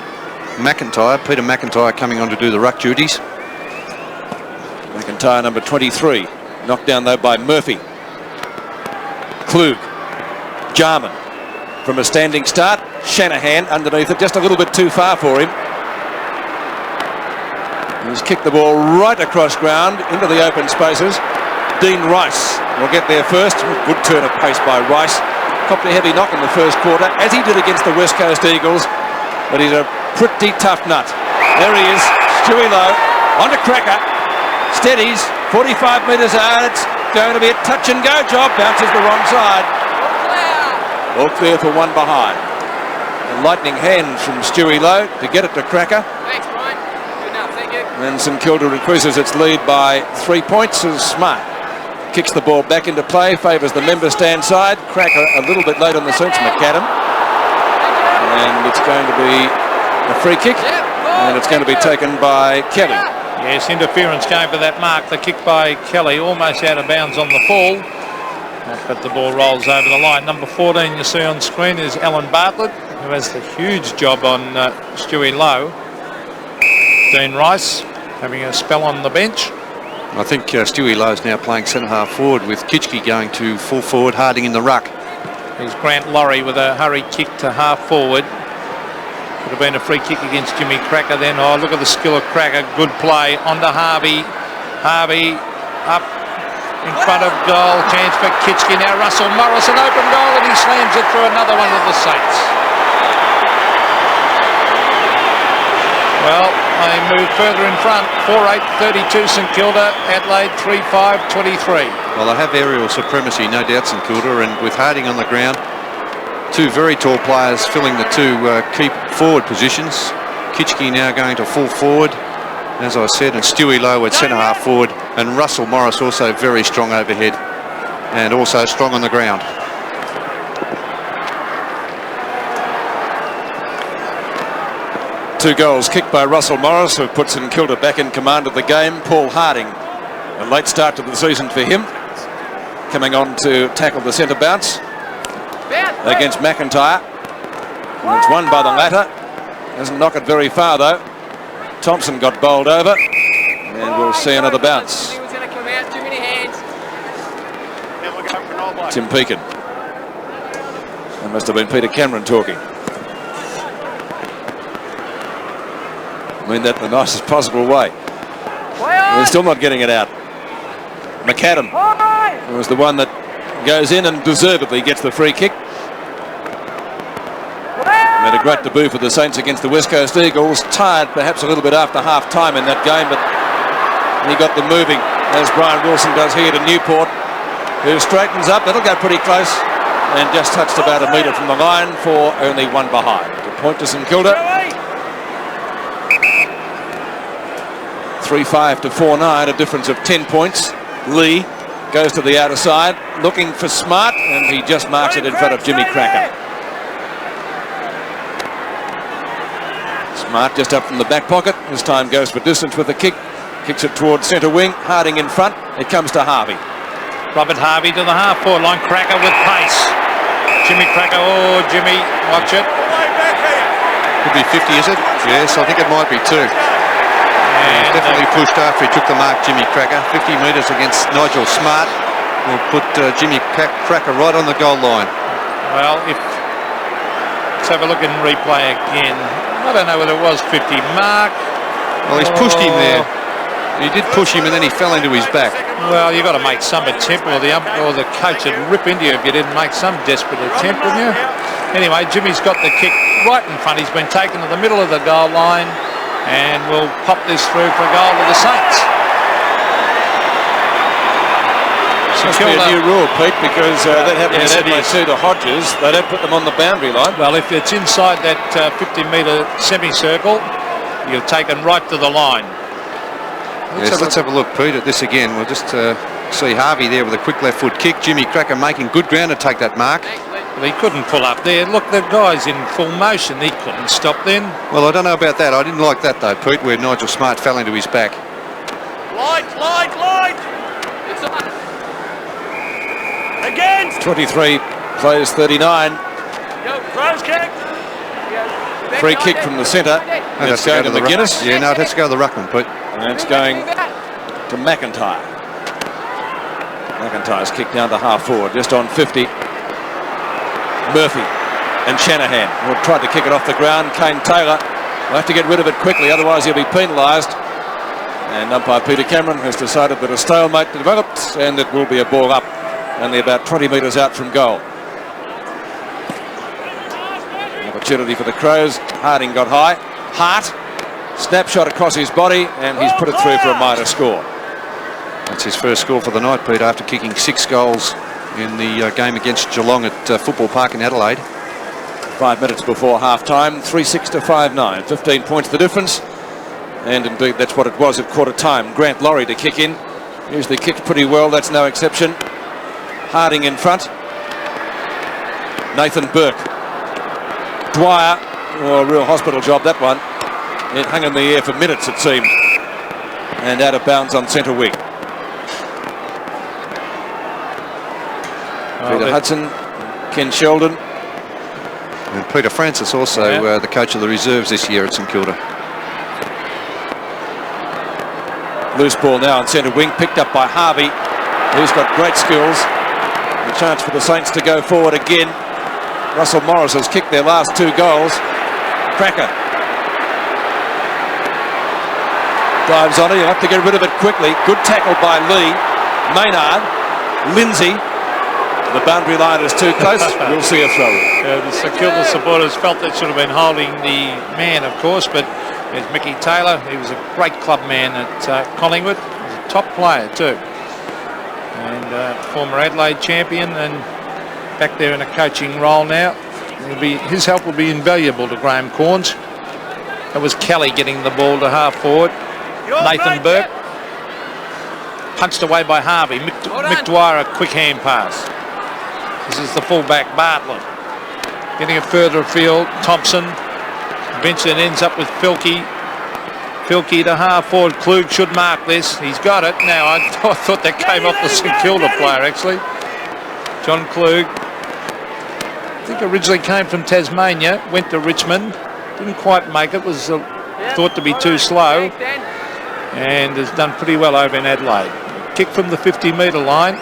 McIntyre. Peter McIntyre coming on to do the ruck duties. McIntyre number 23. Knocked down though by Murphy. Klug. Jarman from a standing start. Shanahan underneath it, just a little bit too far for him. He's kicked the ball right across ground into the open spaces. Dean Rice will get there first. Good turn of pace by Rice. Copped a heavy knock in the first quarter, as he did against the West Coast Eagles. But he's a pretty tough nut. There he is. Stewie Lowe onto Cracker. Steadies. 45 metres out. It's going to be a touch and go job. Bounces the wrong side. All clear for one behind. A lightning hand from Stewie Lowe to get it to Cracker. Thanks, Brian. Good enough, thank you. And St Kilda increases its lead by 3 points as Smart kicks the ball back into play, favours the member stand side. Cracker a little bit late on the sense, McAdam. And it's going to be a free kick, and it's going to be taken by Kelly. Yes, interference came for that mark. The kick by Kelly, almost out of bounds on the fall. But the ball rolls over the line. Number 14 you see on screen is Alan Bartlett, who has the huge job on Stewie Lowe. Dean Rice having a spell on the bench. I think Stewie Lowe's now playing centre half forward with Kitschke going to full forward, Harding in the ruck. Here's Grant Laurie with a hurried kick to half forward. Could have been a free kick against Jimmy Cracker then. Oh, look at the skill of Cracker. Good play. On to Harvey. Harvey up in front of goal. Chance for Kitschke. Now Russell Morris, an open goal, and he slams it through another one of the Saints. Well, they move further in front. 4-8, 32 St Kilda. Adelaide 3-5, 23. Well, they have aerial supremacy, no doubt, St Kilda, and with Harding on the ground, two very tall players filling the two key forward positions. Kitschke now going to full forward, as I said, and Stewie Lowe at centre half forward, and Russell Morris also very strong overhead and also strong on the ground. Two goals kicked by Russell Morris, who puts St Kilda back in command of the game. Paul Harding, a late start to the season for him, coming on to tackle the centre bounce against McIntyre. And it's won by the latter. Doesn't knock it very far though. Thompson got bowled over, and we'll see another bounce. Jimmy was going to come out, too many hands. Then we'll go for an all block. Tim Pekin. That must have been Peter Cameron talking. I mean that in the nicest possible way. They're still not getting it out. McAdam was the one that goes in and deservedly gets the free kick. Made a great debut for the Saints against the West Coast Eagles. Tired perhaps a little bit after half time in that game, but he got them moving, as Brian Wilson does here to Newport, who straightens up. It'll go pretty close and just touched about a metre from the line for only one behind. A point to St Kilda. 3-5 to 4-9, a difference of 10 points. Lee goes to the outer side, looking for Smart, and he just marks it in front of Jimmy Cracker. Smart just up from the back pocket. This time goes for distance with the kick. Kicks it towards centre wing. Harding in front. It comes to Harvey. Robert Harvey to the half-forward line. Cracker with pace. Jimmy Cracker. Oh, Jimmy, watch it. Could be 50, is it? Yes, I think it might be too. And Definitely pushed after he took the mark, Jimmy Cracker. 50 metres against Nigel Smart will put Jimmy Cracker right on the goal line. well, let's have a look in replay again. I don't know whether it was 50 mark. Well, he's pushed him there. He did push him and then he fell into his back. Well, you've got to make some attempt, or the coach would rip into you if you didn't make some desperate attempt, wouldn't you? Anyway, Jimmy's got the kick right in front. He's been taken to the middle of the goal line, and we'll pop this through for a goal to the Saints. Must be a new rule, Pete, because that happened to Sydney too to Hodges. They don't put them on the boundary line. Well, if it's inside that 50-metre semicircle, you're taken right to the line. Let's have a look, Pete, at this again. We'll just see Harvey there with a quick left foot kick. Jimmy Cracker making good ground to take that mark. Well, he couldn't pull up there. Look, the guy's in full motion. He couldn't stop then. Well, I don't know about that. I didn't like that though, Pete, where Nigel Smart fell into his back. Light. It's on. Against. 23 plays 39. Go, Rose kick. Free kick from the centre. And It's going to McGuinness. Yeah, no, it has to go to the ruckman, Pete. And it's going to McIntyre. McIntyre's kicked down to half forward, just on 50. Murphy and Shanahan will try to kick it off the ground. Kane Taylor will have to get rid of it quickly, otherwise he'll be penalised. And umpire Peter Cameron has decided that a stalemate developed and it will be a ball up, only about 20 metres out from goal. Opportunity for the Crows. Harding got high. Hart, snapshot across his body, and he's put it through for a minor score. That's his first score for the night, Pete, after kicking 6 goals in the game against Geelong at Football Park in Adelaide. 5 minutes before half-time, 3-6 to 5-9. 15 points the difference. And indeed, that's what it was at quarter-time. Grant Laurie to kick in. Usually kicks pretty well, that's no exception. Harding in front. Nathan Burke. Dwyer, oh, a real hospital job, that one. It hung in the air for minutes, it seemed. And out of bounds on centre wing. Peter Hudson, Ken Sheldon. And Peter Francis also the coach of the reserves this year at St Kilda. Loose ball now on centre wing, picked up by Harvey, who's got great skills. A chance for the Saints to go forward again. Russell Morris has kicked their last 2 goals. Cracker dives on it. You'll have to get rid of it quickly. Good tackle by Lee. Maynard, Lindsay. The boundary line is too close. We'll see a throw. The St Kilda supporters felt they should have been holding the man, of course, but there's Mickey Taylor. He was a great club man at Collingwood. He was a top player too. And former Adelaide champion, and back there in a coaching role now. His help will be invaluable to Graham Corns. That was Kelly getting the ball to half forward. Nathan Burke. Punched away by Harvey. Mick Dwyer, a quick hand pass. This is the fullback, Bartlett. Getting it further afield. Thompson. Eventually it ends up with Filkey. Filkey to half forward. Klug should mark this. He's got it. Now, I thought that came off the St Kilda player, actually. John Klug. think originally came from Tasmania, went to Richmond, didn't quite make it, was thought to be too slow, and has done pretty well over in Adelaide. Kick from the 50-metre line.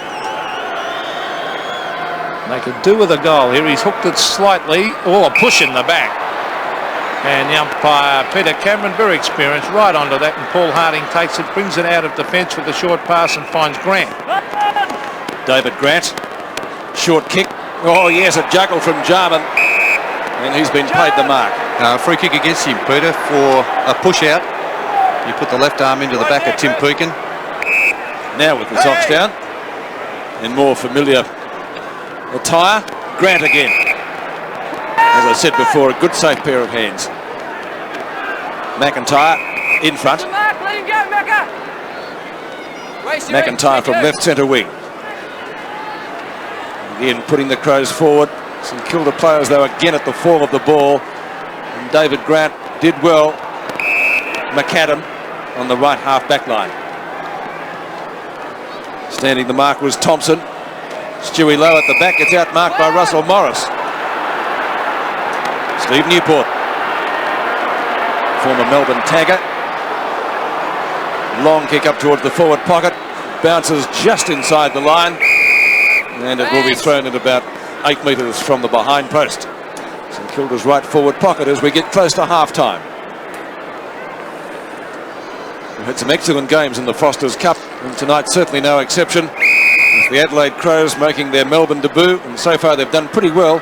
They could do with a goal here. He's hooked it slightly. Oh, a push in the back. And the umpire, Peter Cameron, very experienced, right onto that, and Paul Harding takes it, brings it out of defence with a short pass and finds Grant. David Grant, short kick. Oh yes, a juggle from Jarman, and he's been paid the mark. Free kick against him, Peter, for a push out. You put the left arm into the back of Tim Pekin. Now with the socks down, in more familiar attire, Grant again. As I said before, a good safe pair of hands. McIntyre in front. McIntyre from left centre wing. Again putting the Crows forward. St Kilda players though again at the form of the ball. And David Grant did well. McAdam on the right half back line. Standing the mark was Thompson. Stewie Lowe at the back, gets outmarked by Russell Morris. Steve Newport, former Melbourne Tagger. Long kick up towards the forward pocket. Bounces just inside the line. And it will be thrown at about 8 metres from the behind post. St Kilda's right forward pocket as we get close to half-time. We've had some excellent games in the Foster's Cup, and tonight certainly no exception. With the Adelaide Crows making their Melbourne debut, and so far they've done pretty well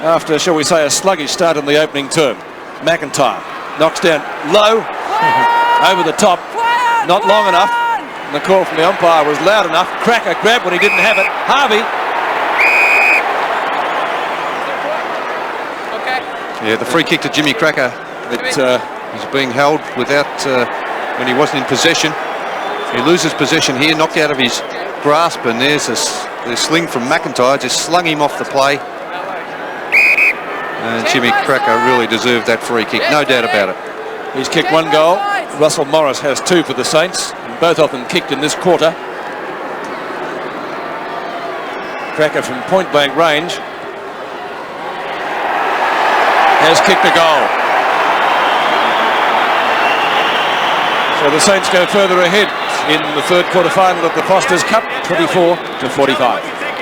after, shall we say, a sluggish start in the opening term. McIntyre knocks down low, over the top, not long enough. And the call from the umpire was loud enough. Cracker grabbed when he didn't have it. Harvey. Yeah, the free kick to Jimmy Cracker. He's being held without, when he wasn't in possession. He loses possession here, knocked out of his grasp, and there's the sling from McIntyre, just slung him off the play. And Jimmy Cracker really deserved that free kick, no doubt about it. He's kicked 1 goal. Russell Morris has 2 for the Saints, and both of them kicked in this quarter. Cracker from point blank range has kicked a goal. So the Saints go further ahead in the third quarter final of the Foster's Cup, 24-45.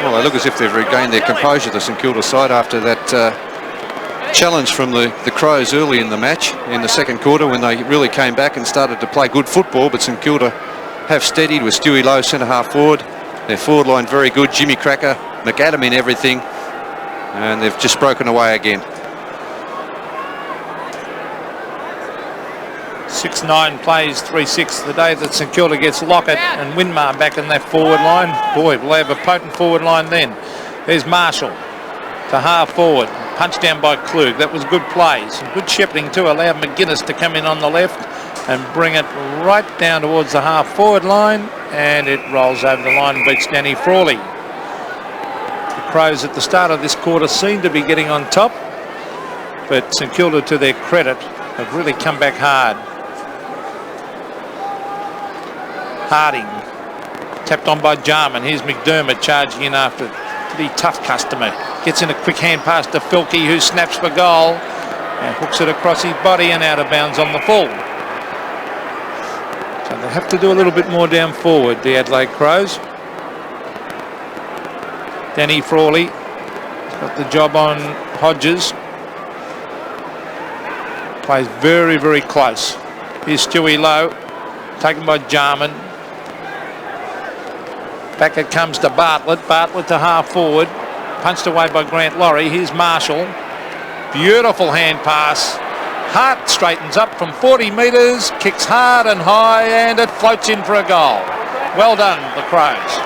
Well, they look as if they've regained their composure, the St Kilda side, after that challenge from the Crows early in the match in the second quarter, when they really came back and started to play good football. But St Kilda have steadied with Stewie Lowe centre half forward. Their forward line very good, Jimmy Cracker, McAdam in everything, and they've just broken away again. 6-9 plays 3-6 the day that St Kilda gets Lockett and Winmar back in that forward line. Boy, we'll have a potent forward line then. There's Marshall to half forward, punched down by Klug. That was good play. Some good shepherding too, allowed McGuinness to come in on the left and bring it right down towards the half forward line, and it rolls over the line and beats Danny Frawley. The Crows at the start of this quarter seem to be getting on top, but St Kilda, to their credit, have really come back hard. Harding, tapped on by Jarman. Here's McDermott charging in after pretty tough customer. Gets in a quick hand pass to Filkey, who snaps for goal and hooks it across his body and out of bounds on the full. So they have to do a little bit more down forward, the Adelaide Crows. Danny Frawley has got the job on Hodges. Plays very, very close. Here's Stewie Lowe, taken by Jarman. Back it comes to Bartlett. Bartlett to half forward. Punched away by Grant Laurie. Here's Marshall. Beautiful hand pass. Hart straightens up from 40 metres. Kicks hard and high, and it floats in for a goal. Well done, the Crows.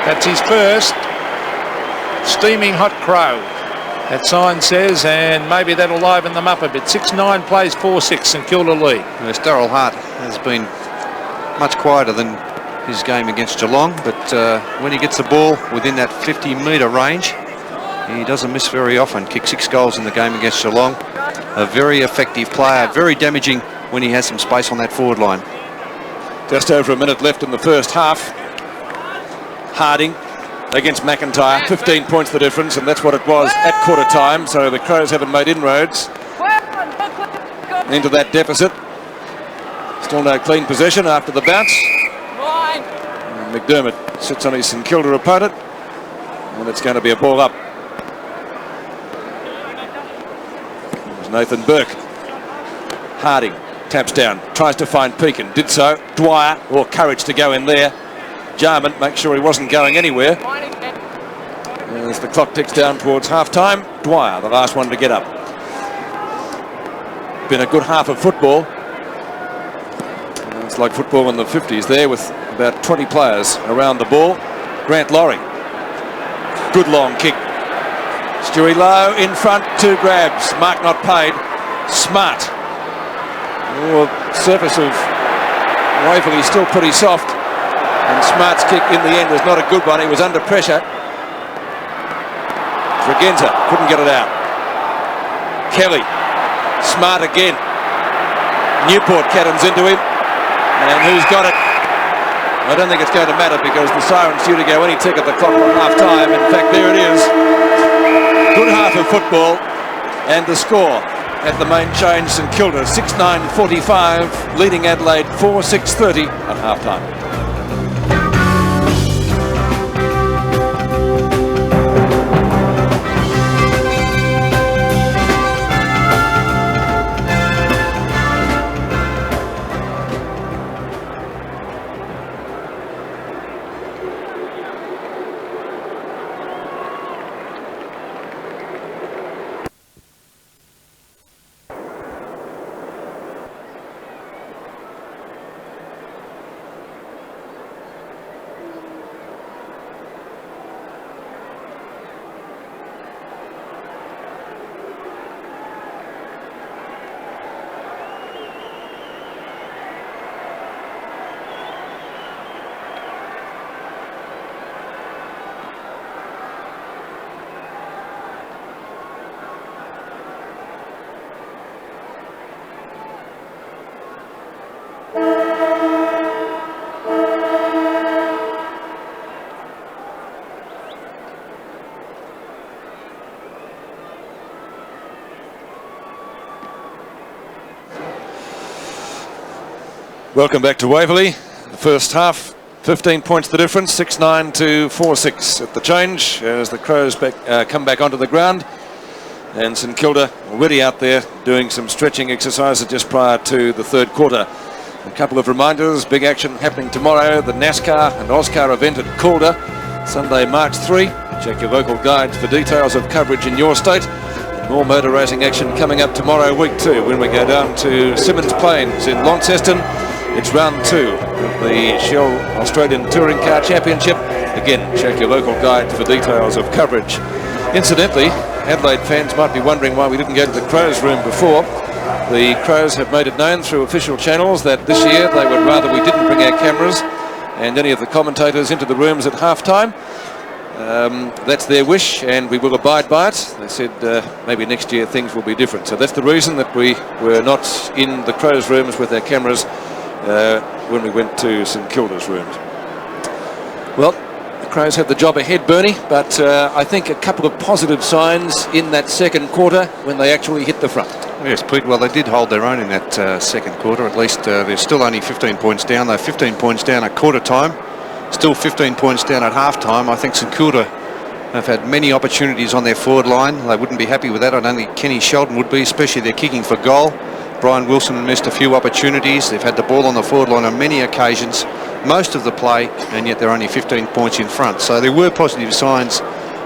That's his first. Steaming hot Crow, that sign says, and maybe that'll liven them up a bit. 6-9 plays 4-6, St Kilda lead. Yes, Darryl Hart has been much quieter than his game against Geelong, but when he gets the ball within that 50-metre range, he doesn't miss very often. Kicked 6 goals in the game against Geelong. A very effective player, very damaging when he has some space on that forward line. Just over a minute left in the first half. Harding against McIntyre. 15 points the difference, and that's what it was at quarter time. So the Crows haven't made inroads into that deficit. Still no clean possession after the bounce. And McDermott sits on his St Kilda opponent, and it's going to be a ball up. There's Nathan Burke. Harding taps down, tries to find Pekin, did so. Dwyer, or courage to go in there. Jarman, make sure he wasn't going anywhere. As the clock ticks down towards half-time, Dwyer, the last one to get up. Been a good half of football. It's like football in the 50s there, with about 20 players around the ball. Grant Laurie. Good long kick. Stewie Lowe in front, 2 grabs. Mark not paid. Smart. Oh, surface of Waverley still pretty soft. And Smart's kick in the end was not a good one. He was under pressure. Regenza couldn't get it out. Kelly. Smart again. Newport cattons into him. And who's got it? I don't think it's going to matter because the siren's due to go any tick at the clock on half-time. In fact, there it is. Good half of football. And the score at the main change, St Kilda 6-9-45, leading Adelaide 4-6-30 at half-time. Welcome back to Waverley. The first half, 15 points the difference, 6-9 to 4-6 at the change as the Crows come back onto the ground. And St Kilda already out there doing some stretching exercises just prior to the third quarter. A couple of reminders, big action happening tomorrow, the NASCAR and Oscar event at Kilda, Sunday, March 3. Check your local guides for details of coverage in your state. More motor racing action coming up tomorrow week too when we go down to Symonds Plains in Launceston. It's round 2 of the Shell Australian Touring Car Championship. Again, check your local guide for details of coverage. Incidentally, Adelaide fans might be wondering why we didn't go to the Crows room before. The Crows have made it known through official channels that this year they would rather we didn't bring our cameras and any of the commentators into the rooms at half-time. That's their wish and we will abide by it. They said maybe next year things will be different. So that's the reason that we were not in the Crows rooms with our cameras when we went to St Kilda's rooms. Well, the Crows have the job ahead, Bernie, but I think a couple of positive signs in that second quarter when they actually hit the front. Yes, Pete, well, they did hold their own in that second quarter. At least they're still only 15 points down. They're 15 points down at quarter time, still 15 points down at half time. I think St Kilda have had many opportunities on their forward line. They wouldn't be happy with that. I don't think Kenny Sheldon would be, especially they're kicking for goal. Brian Wilson missed a few opportunities. They've had the ball on the forward line on many occasions, most of the play, and yet they're only 15 points in front. So there were positive signs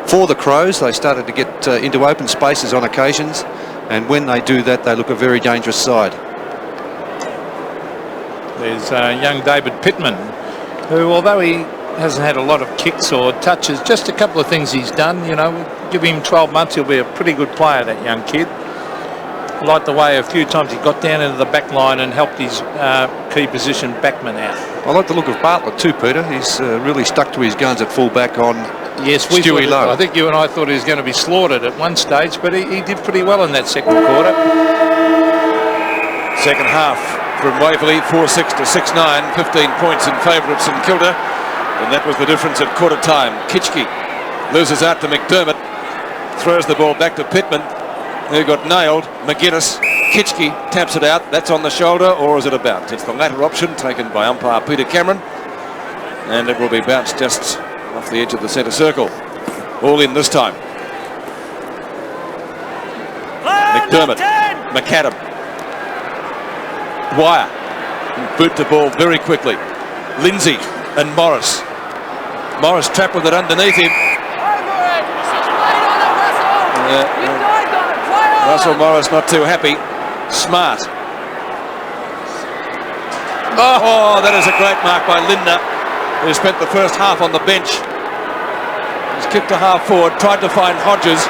for the Crows. They started to get into open spaces on occasions, and when they do that, they look a very dangerous side. There's young David Pittman, who, although he hasn't had a lot of kicks or touches, just a couple of things he's done, you know, give him 12 months, he'll be a pretty good player, that young kid. I like the way a few times he got down into the back line and helped his key position backman out. I like the look of Bartlett too, Peter. He's really stuck to his guns at full-back on Stewie Lowe. I think you and I thought he was going to be slaughtered at one stage, but he did pretty well in that second quarter. Second half from Waverley, 4-6 to 6-9, 15 points in favour of St Kilda. And that was the difference at quarter time. Kitchke loses out to McDermott. Throws the ball back to Pittman, who got nailed. McGuinness. Kitchke taps it out. That's on the shoulder, or is it a bounce? It's the latter option taken by umpire Peter Cameron. And it will be bounced just off the edge of the centre circle. All in this time. McDermott, McAdam, Dwyer, boot the ball very quickly. Lindsay and Morris. Morris trapped with it underneath him. Russell Morris not too happy. Smart. Oh, that is a great mark by Lindner, who spent the first half on the bench. He's kicked a half forward, tried to find Hodges,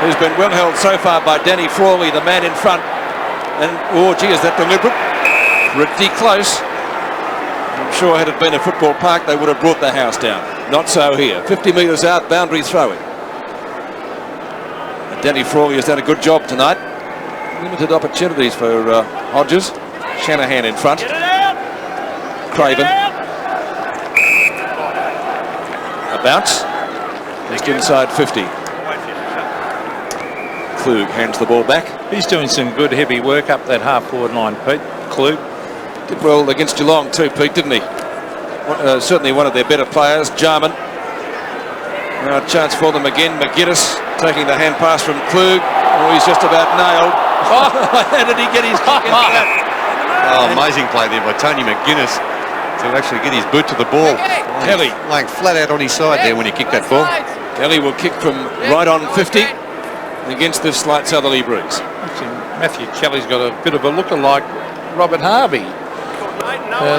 who's been well held so far by Danny Frawley, the man in front. And, oh gee, is that deliberate? Pretty close. I'm sure had it been a football park, they would have brought the house down. Not so here. 50 metres out, boundary throwing. And Danny Frawley has done a good job tonight. Limited opportunities for Hodges. Shanahan in front. Craven. A bounce. Just inside 50. Klug hands the ball back. He's doing some good heavy work up that half-forward line, Pete. Klug did well against Geelong too, Pete, didn't he? Certainly one of their better players. Jarman. Now a chance for them again. McGuinness taking the hand pass from Klug. Oh, he's just about nailed. Oh, how did he get his kick into that? Oh, amazing play there by Tony McGuinness to actually get his boot to the ball. Kelly laying flat out on his side there when he kicked that ball. Kelly will kick from right on 50 against this slight southerly breeze. Matthew Kelly's got a bit of a look-alike Robert Harvey,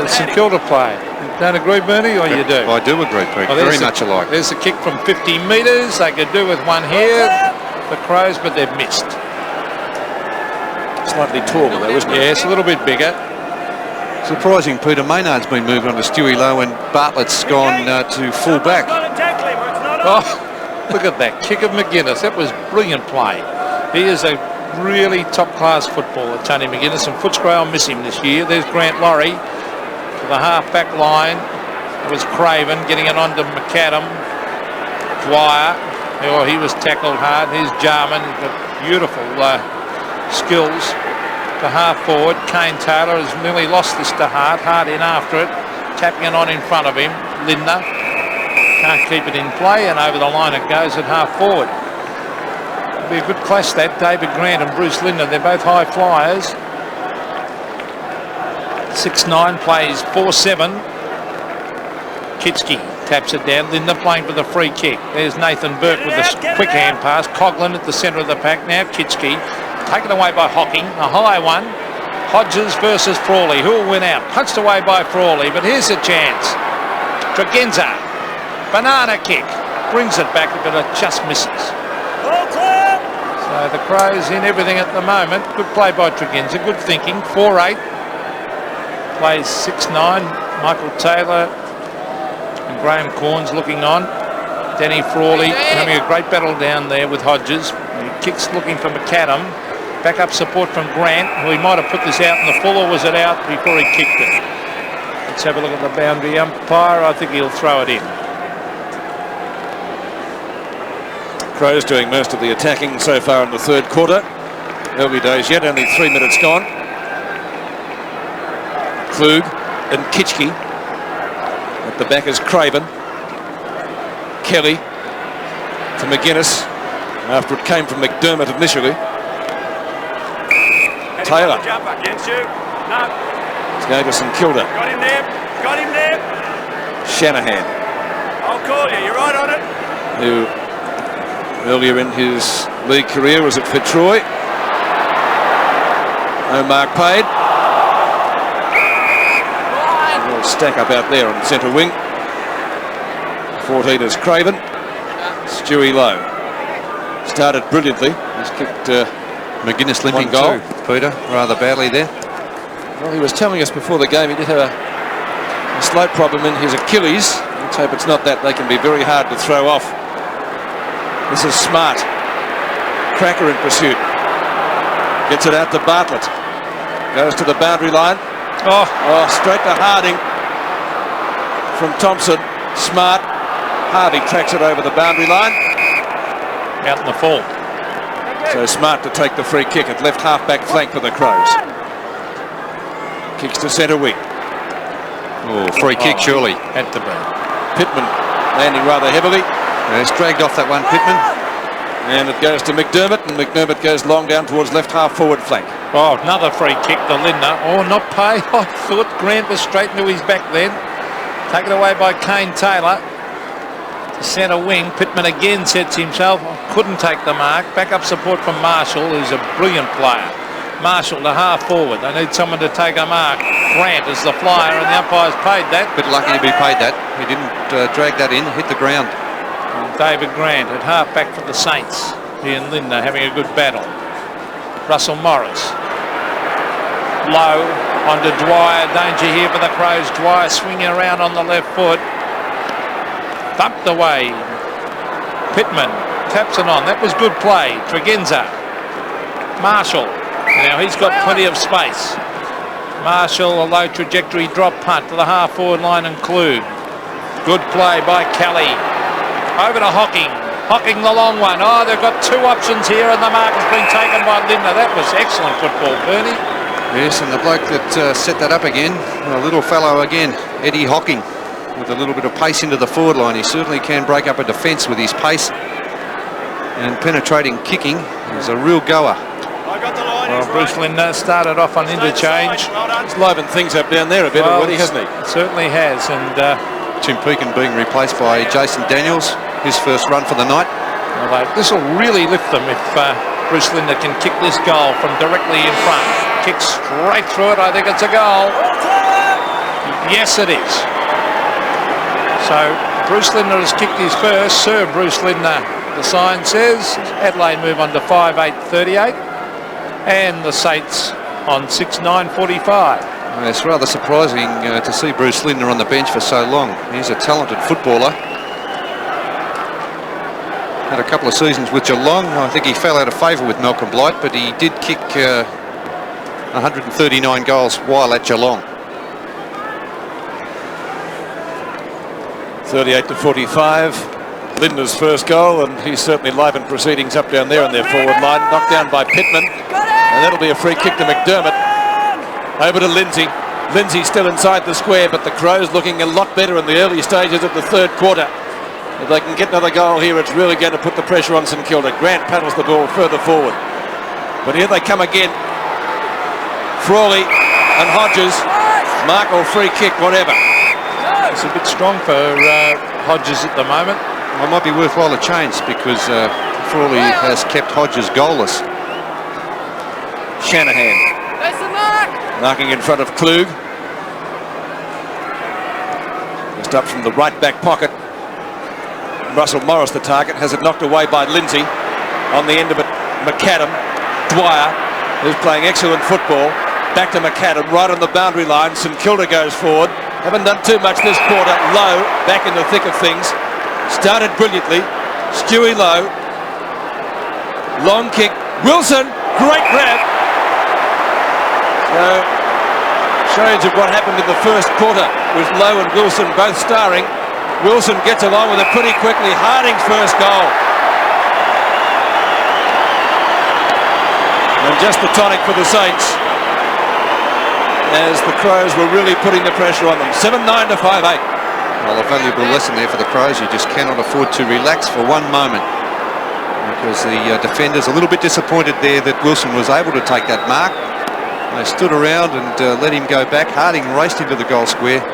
St Kilda player. Don't agree, Bernie, or you do? I do agree, Pete. Well, very much alike. There's a kick from 50 metres. They could do with one here, the Crows, but they've missed. Slightly taller though, isn't it? Yeah, it's a little bit bigger. Surprising, Peter Maynard's been moved on to Stewie Lowe and Bartlett's gone to full back. Oh, look at that kick of McGuinness. That was brilliant play. He is a really top-class footballer, Tony McGuinness, and Footscray will miss him this year. There's Grant Laurie to the half-back line. It was Craven getting it on to McAdam. Dwyer, oh, he was tackled hard. Here's Jarman, beautiful skills to half-forward. Kane Taylor has nearly lost this to Hart. Hart in after it, tapping it on in front of him. Lindner can't keep it in play, and over the line it goes at half-forward. Be a good clash that. David Grant and Bruce Lindner, they're both high flyers. 6'9", plays 4'7". Kitchke taps it down. Lindner playing for the free kick. There's Nathan Burke with a quick hand pass. Coughlin at the centre of the pack now. Kitchke taken away by Hocking, a high one. Hodges versus Frawley. Who will win out? Punched away by Frawley, but here's a chance. Tregenza, banana kick, brings it back, but it just misses. So the Crows in everything at the moment. Good play by Tregenza, good thinking. 4'8", plays 6'9". Michael Taylor and Graham Corns looking on. Danny Frawley having a great battle down there with Hodges. He kicks looking for McAdam. Backup support from Grant, who he might have put this out in the full, or was it out before he kicked it? Let's have a look at the boundary umpire. I think he'll throw it in. Crows doing most of the attacking so far in the third quarter. Early days yet, only 3 minutes gone. Klug and Kitchke. At the back is Craven. Kelly to McGuinness after it came from McDermott initially. Taylor. Jump against you. No. It's going to St Kilda. Got him there. Got him there. Shanahan, I'll call you. You're right on it. who earlier in his league career was at Fitzroy. No mark paid. A little stack up out there on centre wing. 14 is Craven. Stewie Lowe started brilliantly. He's kicked McGuinness limping goal. too, Peter, rather badly there. Well, he was telling us before the game he did have a slight problem in his Achilles. Let's hope it's not that. They can be very hard to throw off. This is Smart. Cracker in pursuit. Gets it out to Bartlett. Goes to the boundary line. Oh, straight to Harding from Thompson. Smart. Harvey tracks it over the boundary line. Out in the full. So Smart to take the free kick at left half-back flank for the Crows. Kicks to centre wing. Oh, free kick surely. At the back. Pittman landing rather heavily. It's dragged off that one, Pittman. And it goes to McDermott, and McDermott goes long down towards left half forward flank. Oh, another free kick to Lindner. Oh, not paid. I thought Grant was straight into his back then. Taken away by Kane Taylor. To centre wing. Pittman again sets himself. Couldn't take the mark. Backup support from Marshall, who's a brilliant player. Marshall to half forward. They need someone to take a mark. Grant is the flyer, and the umpire's paid that. Bit lucky to be paid that. He didn't drag that in, hit the ground. David Grant at half-back for the Saints. He and Lindner having a good battle. Russell Morris. Low onto Dwyer. Danger here for the Crows. Dwyer swinging around on the left foot. Bumped away. Pittman taps it on. That was good play. Tregenza. Marshall. Now he's got plenty of space. Marshall, a low trajectory drop punt to the half-forward line and Klug. Good play by Kelly. Over to Hocking. Hocking the long one. Oh, they've got two options here, and the mark has been taken by Lindner. That was excellent football, Bernie. Yes, and the bloke that set that up again, a little fellow again, Eddie Hocking, with a little bit of pace into the forward line. He certainly can break up a defence with his pace. And penetrating kicking is a real goer. Well, Bruce Lindner started off on interchange. He's livened things up down there a bit already, hasn't he? Certainly has, and Tim Pekin being replaced by Jason Daniels, his first run for the night. well, this will really lift them if Bruce Lindner can kick this goal from directly in front. Kick straight through it. I think it's a goal. Yes, it is. So Bruce Lindner has kicked his first. Sir Bruce Lindner, the sign says. Adelaide move on to 5-8-38. And the Saints on 6-9-45. It's rather surprising to see Bruce Lindner on the bench for so long. He's a talented footballer. Had a couple of seasons with Geelong. I think he fell out of favour with Malcolm Blight, but he did kick 139 goals while at Geelong. 38-45. Lindner's first goal, and he's certainly livened proceedings up down there on their forward line. Knocked down by Pittman, and that'll be a free kick to McDermott. Over to Lindsay. Lindsay still inside the square, but the Crows looking a lot better in the early stages of the third quarter. If they can get another goal here, it's really going to put the pressure on St Kilda. Grant paddles the ball further forward. But here they come again. Frawley and Hodges. Mark or free kick, whatever. It's a bit strong for Hodges at the moment. Well, it might be worthwhile a change because Frawley has kept Hodges goalless. Shanahan. That's the mark. Marking in front of Klug. Just up from the right back pocket. Russell Morris, the target, has it knocked away by Lindsay. On the end of it, McAdam. Dwyer, who's playing excellent football. Back to McAdam, right on the boundary line. St Kilda goes forward. Haven't done too much this quarter. Lowe, back in the thick of things. Started brilliantly. Stewie Lowe. Long kick. Wilson, great grab. So, shows of what happened in the first quarter with Lowe and Wilson both starring. Wilson gets along with it pretty quickly. Harding's first goal. And just the tonic for the Saints, as the Crows were really putting the pressure on them. 7-9 to 5-8. Well, a valuable lesson there for the Crows. You just cannot afford to relax for one moment, because the defenders a little bit disappointed there that Wilson was able to take that mark. They stood around and let him go back. Harding raced into the goal square.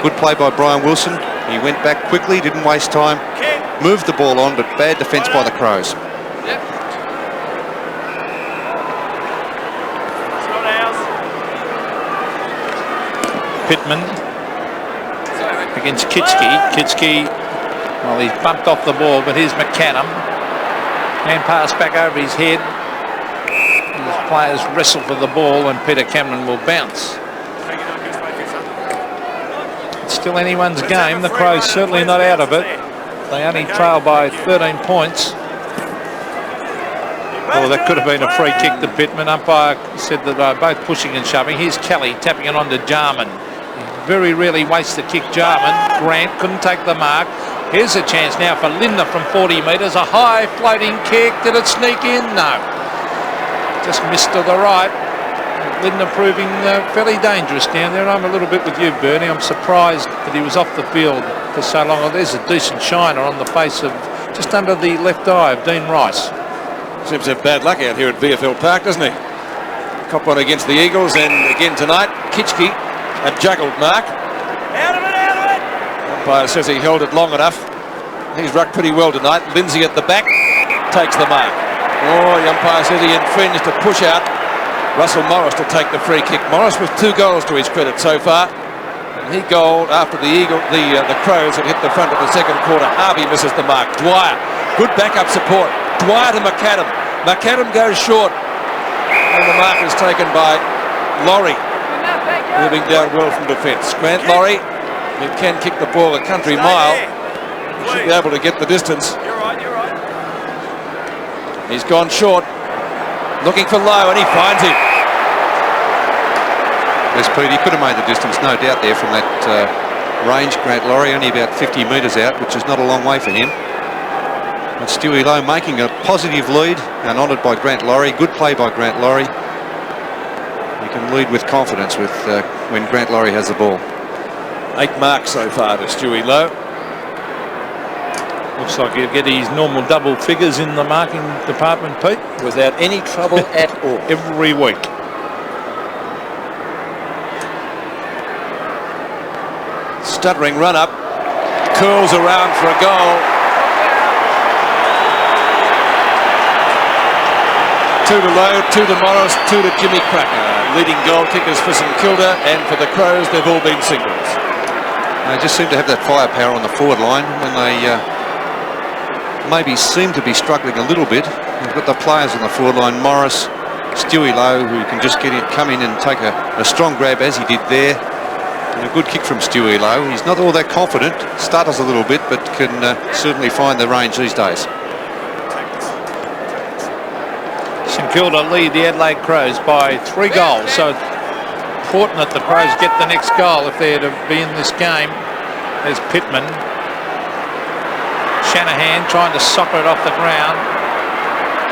Good play by Brian Wilson. He went back quickly, didn't waste time, moved the ball on, but bad defence by the Crows. Pittman against Kitski. Kitski, well, he's bumped off the ball, but here's McAdam. Hand pass back over his head. His players wrestle for the ball, and Peter Cameron will bounce. It's still anyone's game. The Crows certainly not out of it. They only trail by 13 points. Oh, that could have been a free kick to Pittman. Umpire said that they're both pushing and shoving. Here's Kelly tapping it on to Jarman. very rarely wastes the kick, Jarman. Grant couldn't take the mark. Here's a chance now for Linda from 40 metres. A high floating kick. Did it sneak in? No. Just missed to the right. Linda proving fairly dangerous down there. I'm a little bit with you, Bernie. I'm surprised that he was off the field for so long. Oh, there's a decent shiner on the face of just under the left eye of Dean Rice. Seems to have bad luck out here at VFL Park, doesn't he? Cop one against the Eagles, and again tonight, Kitchke, a juggled mark. Out of it, out of it! Umpire says he held it long enough. He's rucked pretty well tonight. Lindsay at the back takes the mark. Oh, the umpire says he infringed a push out. Russell Morris to take the free kick. Morris with 2 goals to his credit so far. And he goaled after the Crows had hit the front of the second quarter. Harvey misses the mark. Dwyer, good backup support. Dwyer to McAdam. McAdam goes short. And the mark is taken by Laurie. Moving down well from defence. Grant Laurie, who can kick the ball a country mile. Should be able to get the distance. You're right, you're right. He's gone short. Looking for Lowe, and he finds him. Yes, Pete, he could have made the distance, no doubt, there from that range. Grant Laurie only about 50 metres out, which is not a long way for him. But Stewie Lowe making a positive lead and honoured by Grant Laurie. Good play by Grant Laurie. He can lead with confidence with when Grant Laurie has the ball. 8 marks so far to Stewie Lowe. Looks like he'll get his normal double figures in the marking department, Pete. Without any trouble at all. Every week. Stuttering run up. Curls around for a goal. 2 to Lowe, 2 to Morris, 2 to Jimmy Cracker. Leading goal kickers for St Kilda, and for the Crows they've all been singles. They just seem to have that firepower on the forward line when they maybe seem to be struggling a little bit. You've got the players on the forward line, Morris, Stewie Lowe, who can just come in and take a strong grab as he did there. And a good kick from Stewie Lowe. He's not all that confident, stutters a little bit, but can certainly find the range these days. St Kilda lead the Adelaide Crows by 3 goals, so important that the Crows get the next goal if they're to be in this game. There's Pittman. Shanahan trying to soccer it off the ground.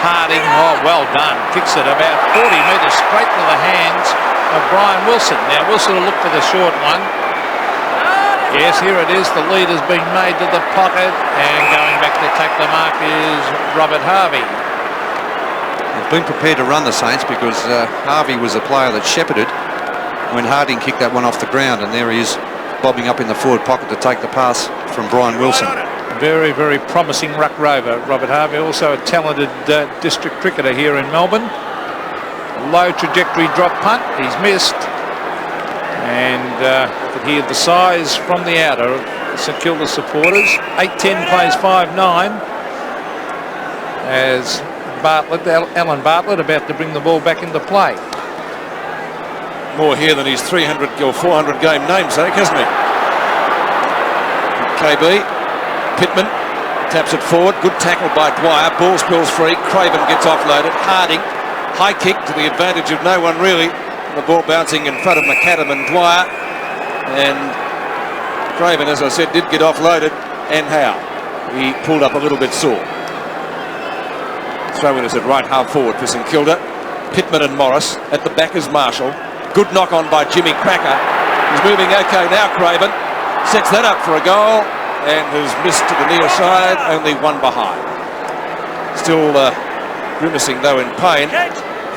Harding, oh, well done. Kicks it about 40 metres straight to the hands of Brian Wilson. Now Wilson will look for the short one. Yes, here it is. The lead has been made to the pocket, and going back to take the mark is Robert Harvey. They've been prepared to run the Saints because Harvey was the player that shepherded when Harding kicked that one off the ground, and there he is bobbing up in the forward pocket to take the pass from Brian Wilson. Very, very promising ruck rover. Robert Harvey, also a talented district cricketer here in Melbourne. Low trajectory drop punt. He's missed. And you could hear the sighs from the outer of St Kilda supporters. 8-10 plays 5-9. As Alan Bartlett about to bring the ball back into play. More here than his 300 or 400 game namesake, hasn't he? KB. Pittman taps it forward. Good tackle by Dwyer. Ball spills free. Craven gets offloaded. Harding. High kick to the advantage of no one really. The ball bouncing in front of McAdam and Dwyer. And Craven, as I said, did get offloaded. And how? He pulled up a little bit sore. Throw in is at right half forward for St Kilda. Pittman and Morris. At the back is Marshall. Good knock on by Jimmy Cracker. He's moving okay now, Craven. Sets that up for a goal. And has missed to the near side, only 1 behind. Still grimacing though in pain.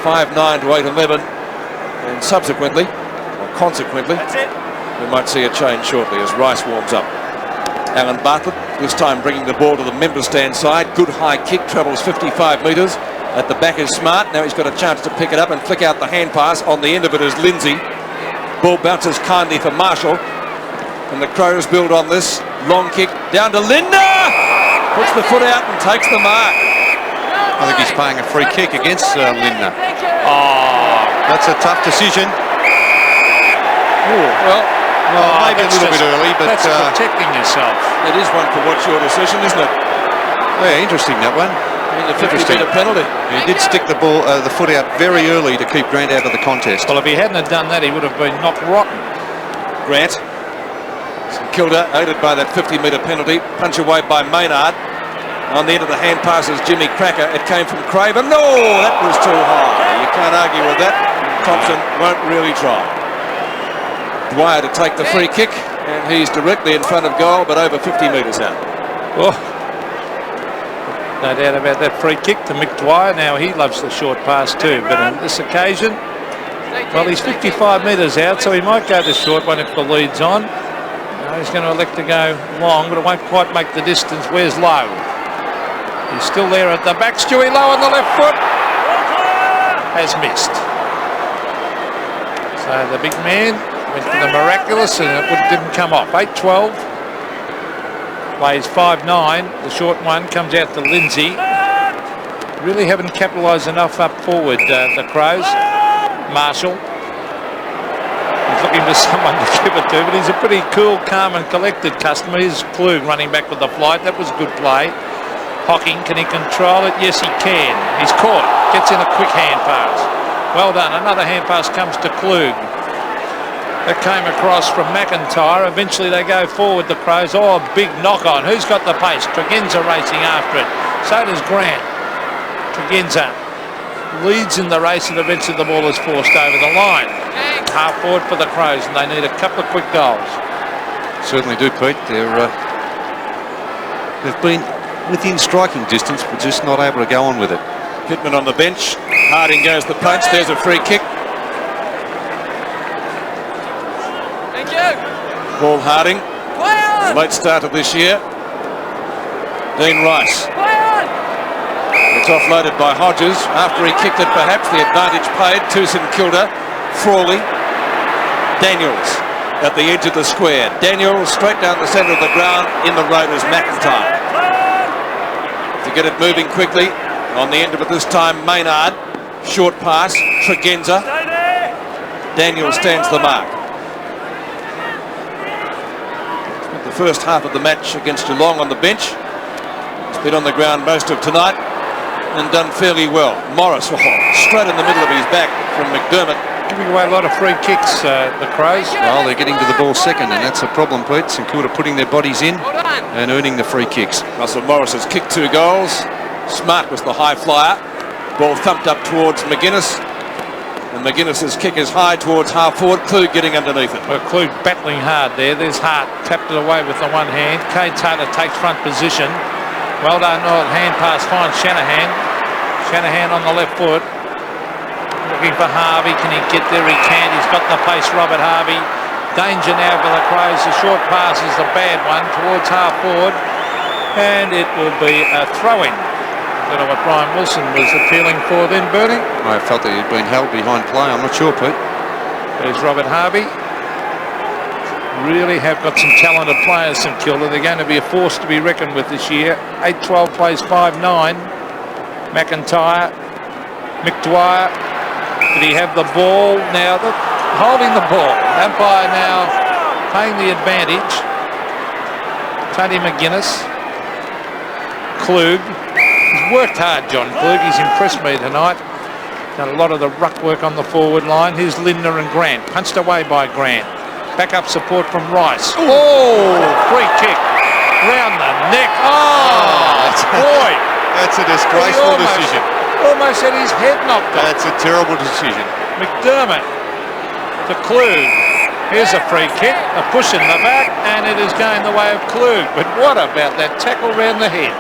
5-9 to 8-11, and subsequently, or consequently, we might see a change shortly as Rice warms up. Alan Bartlett, this time bringing the ball to the member stand side. Good high kick, travels 55 metres. At the back is Smart. Now he's got a chance to pick it up and flick out the hand pass. On the end of it is Lindsay. Ball bounces kindly for Marshall. And the Crows build on this. Long kick down to Linda. Puts the foot out and takes the mark. I think he's paying a free kick against Linda. Oh, that's a tough decision. Ooh, well, maybe a little bit early, but that's protecting yourself. It is one for what's your decision, isn't it? Yeah, interesting that one. I mean, a 50-metre penalty. He did stick the ball, the foot out very early to keep Grant out of the contest. Well, if he hadn't have done that, he would have been knocked rotten. Grant. St Kilda aided by that 50-metre penalty. Punch away by Maynard. On the end of the hand passes Jimmy Cracker. It came from Craven. No, that was too high. You can't argue with that. Thompson won't really try. Dwyer to take the free kick, and he's directly in front of goal, but over 50 metres out. Oh, no doubt about that free kick to Mick Dwyer. Now he loves the short pass too, but on this occasion, well, he's 55 metres out, so he might go the short one if the lead's on. No, he's going to elect to go long, but it won't quite make the distance. Where's Lowe? He's still there at the back. Stewie Lowe on the left foot has missed. So the big man went for the miraculous and it didn't come off. 8-12. Plays 5-9. The short one comes out to Lindsay. Really haven't capitalised enough up forward, the Crows. Marshall. He's looking for someone to give it to, but he's a pretty cool, calm and collected customer. Here's Klug running back with the flight. That was good play. Hocking, can he control it? Yes, he can. He's caught. Gets in a quick hand pass. Well done. Another hand pass comes to Klug. That came across from McIntyre. Eventually they go forward, the Crows. Oh, a big knock on. Who's got the pace? Tregenza racing after it. So does Grant. Tregenza leads in the race and eventually the ball is forced over the line. Half forward for the Crows and they need a couple of quick goals. Certainly do, Pete. They've been within striking distance, but just not able to go on with it. Pittman on the bench. Harding goes the punch. There's a free kick. Thank you. Paul Harding. Late start of this year. Dean Rice. It's offloaded by Hodges. After he kicked it, perhaps the advantage paid to St Kilda. Frawley. Daniels at the edge of the square. Daniels straight down the centre of the ground. In the road is McIntyre. To get it moving quickly. On the end of it this time, Maynard. Short pass. Tregenza. Daniels stands the mark. Spent the first half of the match against Geelong on the bench. He's been on the ground most of tonight and done fairly well. Morris, straight in the middle of his back from McDermott. Giving away a lot of free kicks, the Crows. Well, they're getting to the ball second, and that's a problem, Pete. St Kilda putting their bodies in and earning the free kicks. Russell Morris has kicked 2 goals. Smart was the high flyer. Ball thumped up towards McGuinness. And McGuinness's kick is high towards half forward. Klug getting underneath it. Well, Klug battling hard there. There's Hart. Tapped it away with the one hand. Kay Taylor takes front position. Well done. Oh, hand pass finds Shanahan. Shanahan on the left foot. Looking for Harvey. Can he get there? He can. He's got the pace, Robert Harvey. Danger now for the Crows. The short pass is the bad one towards half forward. And it will be a throw-in. I don't know what Brian Wilson was appealing for then, Bernie. I felt that he'd been held behind play. I'm not sure, Pete. There's Robert Harvey. Really have got some talented players, St Kilda. They're going to be a force to be reckoned with this year. 8-12 plays 5-9. McIntyre. Mick Dwyer. Did he have the ball? Now, holding the ball. Umpire now paying the advantage. Tony McGuinness. Klug. He's worked hard, John Klug. He's impressed me tonight. Done a lot of the ruck work on the forward line. Here's Lindner and Grant. Punched away by Grant. Backup support from Rice. Oh, free kick. Round the neck. Oh, boy. That's a disgraceful decision. Almost had his head knocked off. That's a terrible decision. McDermott to Klug. Here's a free kick. A push in the back, and it is going the way of Klug. But what about that tackle round the head?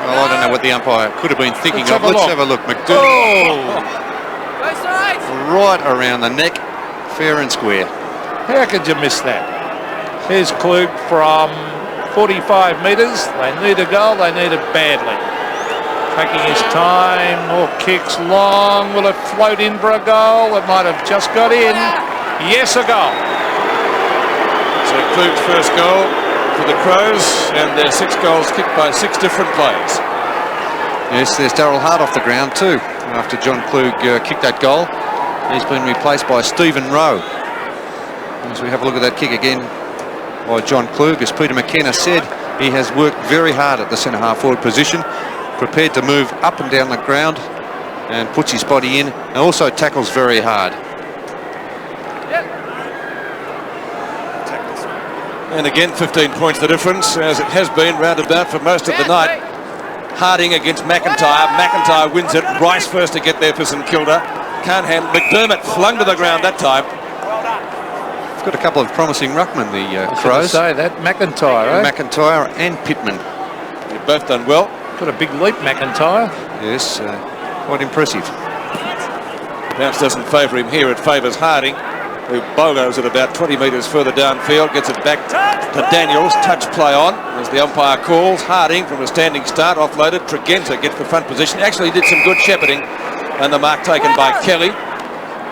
Well, I don't know what the umpire could have been thinking of. Let's have a look. McDermott. Right around the neck. Fair and square. How could you miss that? Here's Klug from 45 metres. They need a goal. They need it badly. Taking his time. More kicks long. Will it float in for a goal? It might have just got in. Yes, a goal. So Klug's first goal for the Crows, and their 6 goals kicked by 6 different players. Yes, there's Darryl Hart off the ground too. After John Klug kicked that goal, he's been replaced by Stephen Rowe. As we have a look at that kick again by John Klug, as Peter McKenna said, he has worked very hard at the centre half forward position, prepared to move up and down the ground and puts his body in, and also tackles very hard. And again, 15 points the difference, as it has been roundabout for most of the night. Harding against McIntyre. McIntyre wins it. Rice first to get there for St Kilda. Can't handle. McDermott flung to the ground that time. It's got a couple of promising ruckmen, the Crows. Say that McIntyre, eh? McIntyre and Pittman. They've both done well. Got a big leap, McIntyre. Yes, quite impressive. Bounce doesn't favour him here. It favours Harding, who bolos it about 20 metres further downfield. Gets it back to Daniels. Touch play on as the umpire calls. Harding from a standing start, offloaded. Tregenza gets the front position. Actually did some good shepherding, and the mark taken by Kelly.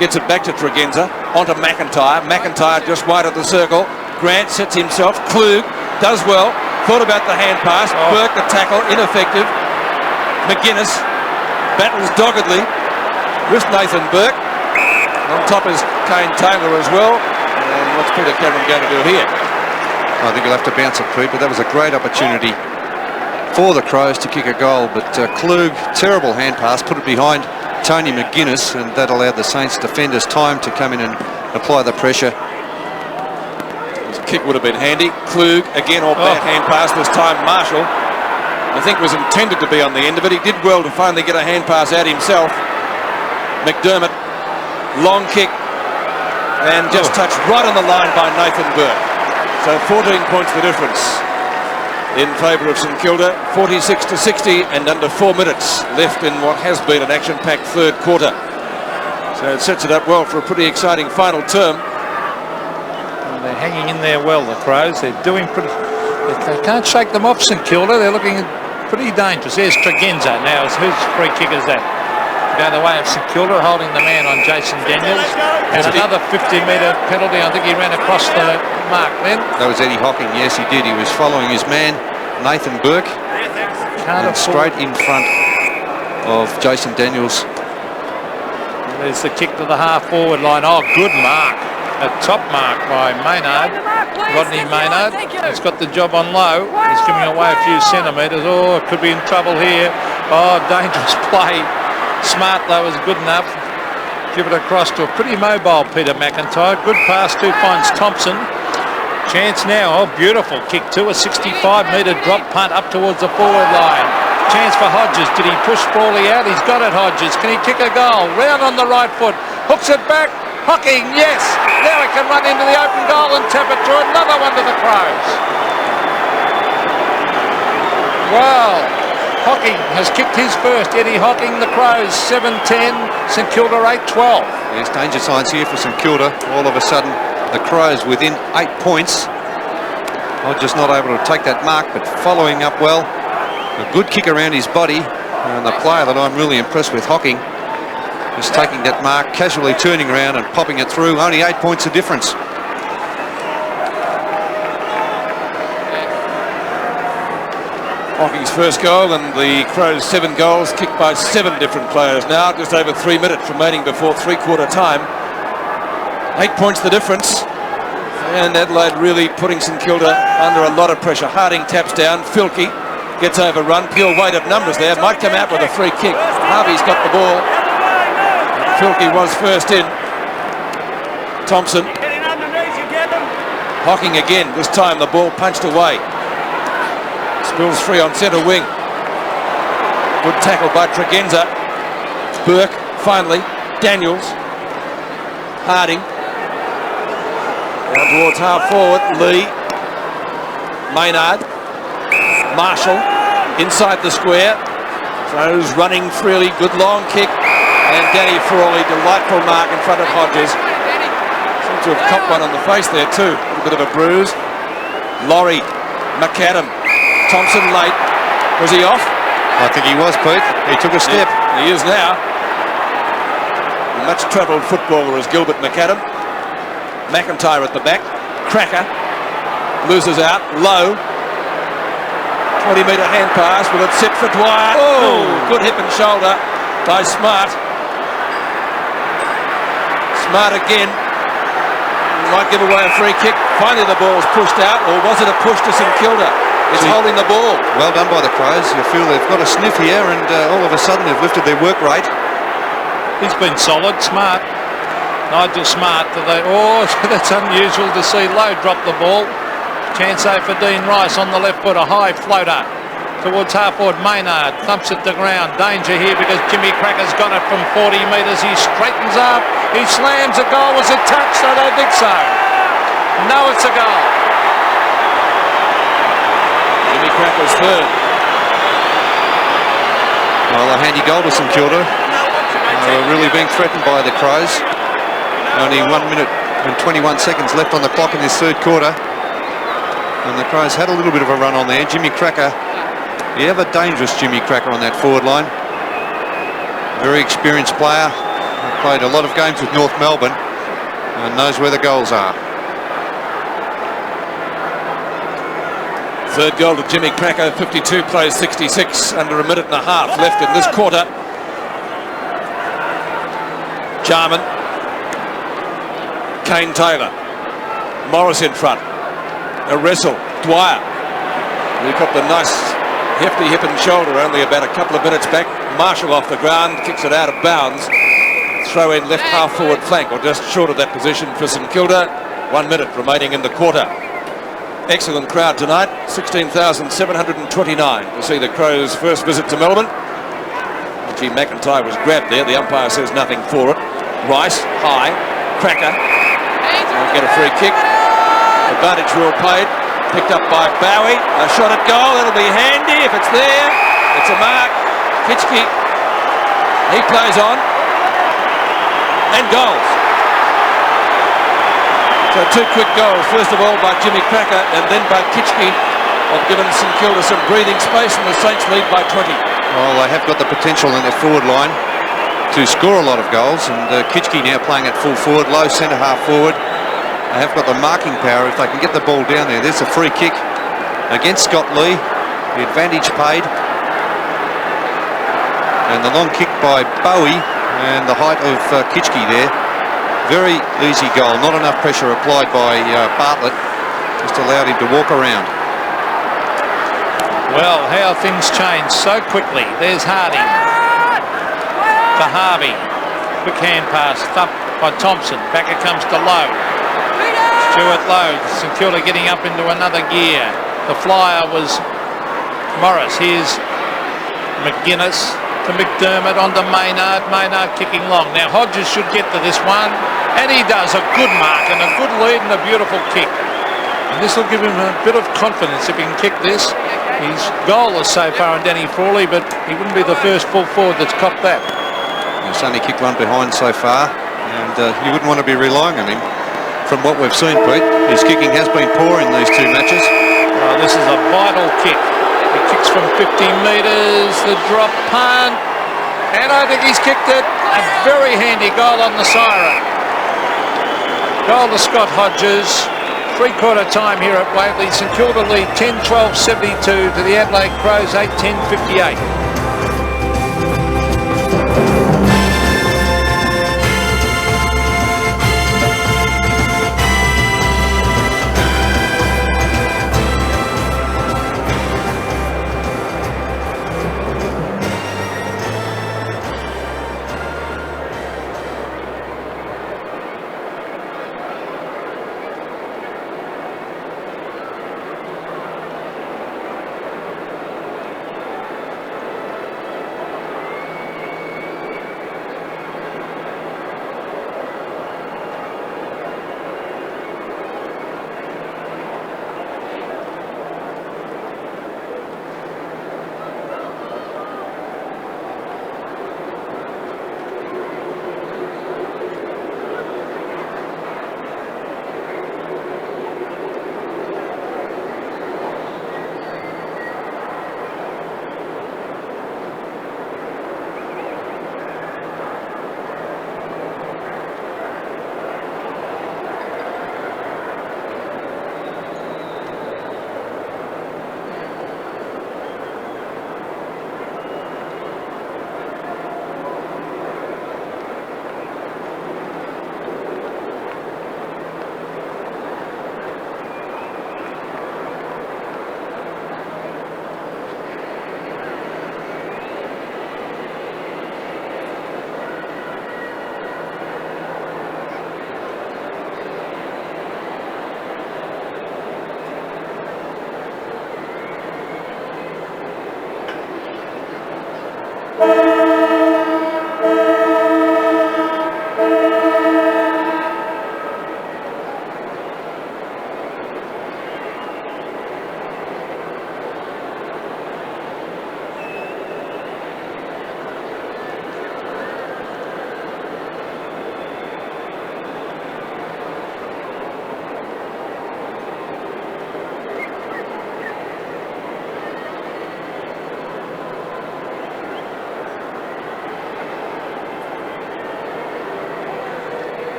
Gets it back to Tregenza, onto McIntyre. McIntyre just wide of the circle. Grant sets himself. Klug does well. Thought about the hand pass. Burke the tackle, ineffective. McGuinness battles doggedly with Nathan Burke. On top is Kane Taylor as well. And what's Peter Cameron going to do here? I think he'll have to bounce it, Pete, but that was a great opportunity for the Crows to kick a goal. But Klug, terrible hand pass, put it behind Tony McGuinness, and that allowed the Saints defenders time to come in and apply the pressure. His kick would have been handy. Klug again off that hand pass, this time Marshall. I think was intended to be on the end of it. He did well to finally get a hand pass out himself. McDermott, long kick, and just touched right on the line by Nathan Burke. So 14 points the difference in favour of St Kilda, 46-60, and under 4 minutes left in what has been an action-packed third quarter. So it sets it up well for a pretty exciting final term. Well, they're hanging in there well, the Crows. They're doing pretty... They can't shake them off, St Kilda. They're looking pretty dangerous. There's Tregenza now. Whose free kick is that? Go the way of St Kilda, holding the man on Jason Daniels. And another 50-metre penalty. I think he ran across the mark then. That was Eddie Hocking. Yes, he did. He was following his man, Nathan Burke, and straight in front of Jason Daniels. There's the kick to the half-forward line. Oh, good mark. A top mark by Maynard. Rodney Maynard. He's got the job on low. He's giving away a few centimetres. Oh, could be in trouble here. Oh, dangerous play. Smart, though, is good enough. Give it across to a pretty mobile Peter McIntyre. Good pass to finds Thompson. Chance now. Oh, beautiful kick too. A 65-metre drop punt up towards the forward line. Chance for Hodges. Did he push Frawley out? He's got it, Hodges. Can he kick a goal? Round on the right foot. Hooks it back. Hocking, yes. Now he can run into the open goal and tap it to another one to the Crows. Wow. Hocking has kicked his first. Eddie Hocking, the Crows, 7-10. St Kilda 8-12. Yes, danger signs here for St Kilda. All of a sudden, the Crows within 8 points. Hodges not able to take that mark, but following up well. A good kick around his body. And the player that I'm really impressed with, Hocking, is taking that mark, casually turning around and popping it through. Only 8 points of difference. Hocking's first goal, and the Crows 7 goals kicked by 7 different players now. Just over 3 minutes remaining before three-quarter time. 8 points the difference, and Adelaide really putting St Kilda under a lot of pressure. Harding taps down. Filkey gets overrun. Pure weight of numbers there. Might come out with a free kick. Harvey's got the ball. Filkey was first in. Thompson. Hocking again. This time the ball punched away. Spills free on centre wing. Good tackle by Tregenza. Burke, finally. Daniels. Harding. Down towards half forward. Lee. Maynard. Marshall. Inside the square. Throws running freely. Good long kick. And Danny Frawley, delightful mark in front of Hodges. Seems to have copped one on the face there too. A little bit of a bruise. Laurie. McAdam. Thompson late. Was he off? I think he was, Pete. He took a step. He is now. A much-travelled footballer is Gilbert McAdam. McIntyre at the back. Cracker. Loses out. Low. 20-metre hand pass. Will it sit for Dwyer? Oh, good hip and shoulder by Smart. Smart again. Might give away a free kick. Finally the ball's pushed out. Or was it a push to St Kilda? It's holding the ball. Well done by the Crows. You feel they've got a sniff here, and all of a sudden they've lifted their work rate. He's been solid. Smart. Nigel Smart. Oh, that's unusual to see Lowe drop the ball. Chance though for Dean Rice on the left foot, a high floater towards half-forward Maynard, thumps it to ground. Danger here because Jimmy Cracker's got it from 40 metres. He straightens up, he slams a goal. Was it touched? I don't think so. No, it's a goal. Jimmy Cracker's third. Well, a handy goal to St Kilda. They were really being threatened by the Crows. Only 1 minute and 21 seconds left on the clock in this third quarter. And the Crows had a little bit of a run on there. Jimmy Cracker, the ever dangerous Jimmy Cracker on that forward line. Very experienced player. Played a lot of games with North Melbourne and knows where the goals are. Third goal to Jimmy Cracker, 52 plays 66, under a minute and a half left in this quarter. Jarman, Kane Taylor, Morris in front, a wrestle, Dwyer. He got the nice hefty hip and shoulder only about a couple of minutes back. Marshall off the ground, kicks it out of bounds. Throw in left half forward flank, or just short of that position for St Kilda. 1 minute remaining in the quarter. Excellent crowd tonight, 16,729 to see the Crows' first visit to Melbourne. G. McIntyre was grabbed there, the umpire says nothing for it. Rice, high, Cracker, won't get a free kick. Advantage well played, picked up by Bowie, a shot at goal, it'll be handy if it's there. It's a mark. Kitchke, he plays on, and goals. So two quick goals, first of all by Jimmy Cracker and then by Kitchke, have given St Kilda some breathing space, and the Saints lead by 20. Well, they have got the potential in their forward line to score a lot of goals, and Kitchke now playing at full forward, low centre half forward. They have got the marking power if they can get the ball down there. There's a free kick against Scott Lee, the advantage paid, and the long kick by Bowie and the height of Kitchke there. Very easy goal, not enough pressure applied by Bartlett, just allowed him to walk around. Well, how things change so quickly. There's Harding for Harvey. Quick hand pass, thumped by Thompson. Back it comes to Lowe. Stuart Lowe, St Kilda getting up into another gear. The flyer was Morris. Here's McGuinness to McDermott, onto Maynard. Maynard kicking long. Now Hodges should get to this one, and he does. A good mark and a good lead and a beautiful kick. And this will give him a bit of confidence if he can kick this. He's goalless so far on Danny Frawley, but he wouldn't be the first full forward that's copped that. He's only kicked one behind so far, and you wouldn't want to be relying on him. From what we've seen, Pete, his kicking has been poor in these two matches. Oh, this is a vital kick. He kicks from 50 metres, the drop punt, and I think he's kicked it. A very handy goal on the siren. Goal to Scott Hodges. Three-quarter time here at Waverley. St Kilda lead 10-12-72 to the Adelaide Crows 8-10-58.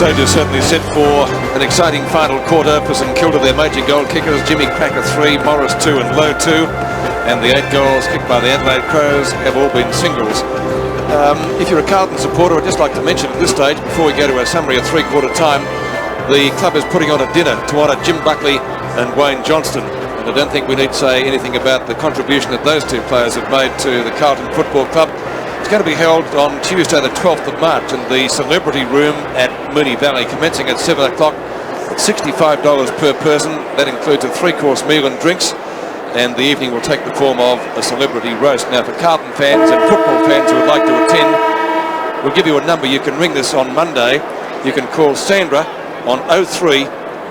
Stage is certainly set for an exciting final quarter for St Kilda. Their major goal kickers, Jimmy Cracker 3, Morris 2 and Lowe 2. And the 8 goals kicked by the Adelaide Crows have all been singles. If you're a Carlton supporter, I'd just like to mention at this stage, before we go to our summary of three-quarter time, the club is putting on a dinner to honour Jim Buckley and Wayne Johnston. And I don't think we need to say anything about the contribution that those two players have made to the Carlton Football Club. It's going to be held on Tuesday the 12th of March in the Celebrity Room at Moonee Valley, commencing at 7 o'clock at $65 per person. That includes a 3-course meal and drinks, and the evening will take the form of a celebrity roast. Now, for Carlton fans and football fans who would like to attend, we'll give you a number. You can ring this on Monday. You can call Sandra on 03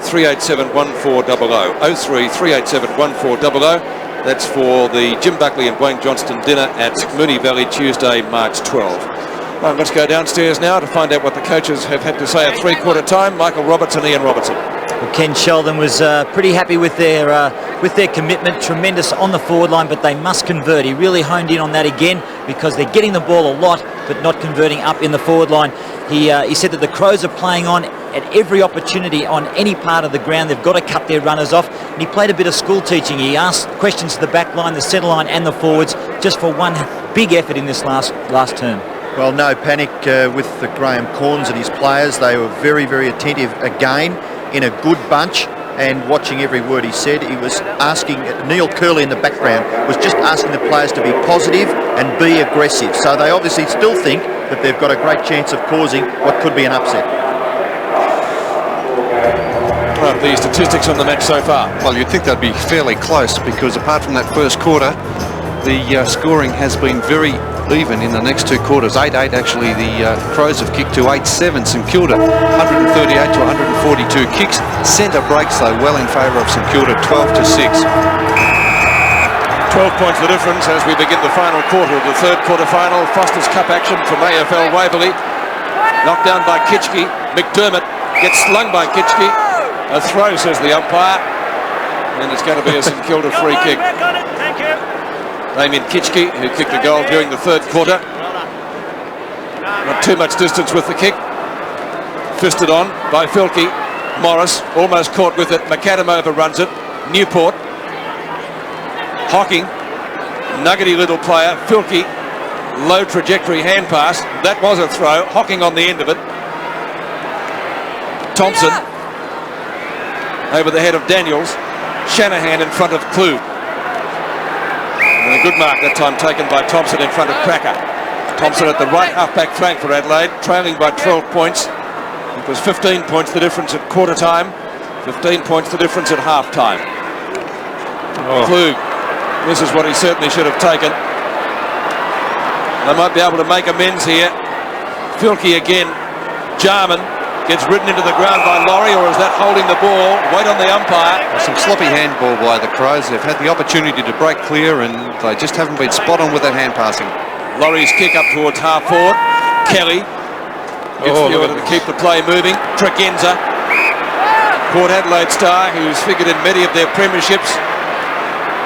387 1400. 03 387 1400. That's for the Jim Buckley and Wayne Johnston dinner at Moonee Valley, Tuesday, March 12. Right, let's go downstairs now to find out what the coaches have had to say at three-quarter time. Michael Robertson, Ian Robertson. Well, Ken Sheldon was pretty happy with their commitment, tremendous on the forward line, but they must convert. He really honed in on that again because they're getting the ball a lot, but not converting up in the forward line. He said that the Crows are playing on at every opportunity on any part of the ground. They've got to cut their runners off. And he played a bit of school teaching. He asked questions to the back line, the centre line and the forwards, just for one big effort in this last term. Well, no panic with the Graham Corns and his players. They were very, very attentive again in a good bunch and watching every word he said. He was asking, Neil Curley in the background was just asking the players to be positive and be aggressive. So they obviously still think that they've got a great chance of causing what could be an upset. Right, the statistics on the match so far. Well, you'd think they'd be fairly close because apart from that first quarter, the scoring has been very even in the next two quarters. 8-8 actually. The Crows have kicked to 8-7. St Kilda 138 to 142 kicks. Centre breaks though well in favour of St Kilda, 12-6. 12 points the difference as we begin the final quarter of the third quarter final. Foster's Cup action from AFL Waverley. Knocked down by Kitchke. McDermott gets slung by Kitchke. A throw, says the umpire. And it's going to be a St Kilda free kick. Thank you. Damien Kitchke, who kicked a goal during the third quarter. Not too much distance with the kick. Fisted on by Filkey. Morris almost caught with it. McAdam overruns it. Newport. Hocking. Nuggety little player. Filkey. Low trajectory hand pass. That was a throw. Hocking on the end of it. Thompson. Over the head of Daniels. Shanahan in front of Klug. And a good mark that time taken by Thompson in front of Cracker. Thompson at the right half-back flank for Adelaide, trailing by 12 points. It was 15 points the difference at quarter time, 15 points the difference at half time. Klug, this is what he certainly should have taken. They might be able to make amends here. Filkey again. Jarman gets ridden into the ground by Laurie, or is that holding the ball? Wait on the umpire. Some sloppy handball by the Crows. They've had the opportunity to break clear and they just haven't been spot on with that hand passing. Laurie's kick up towards half forward. Kelly gets the order to keep the play moving. Tregenza, Port Adelaide star, who's figured in many of their premierships.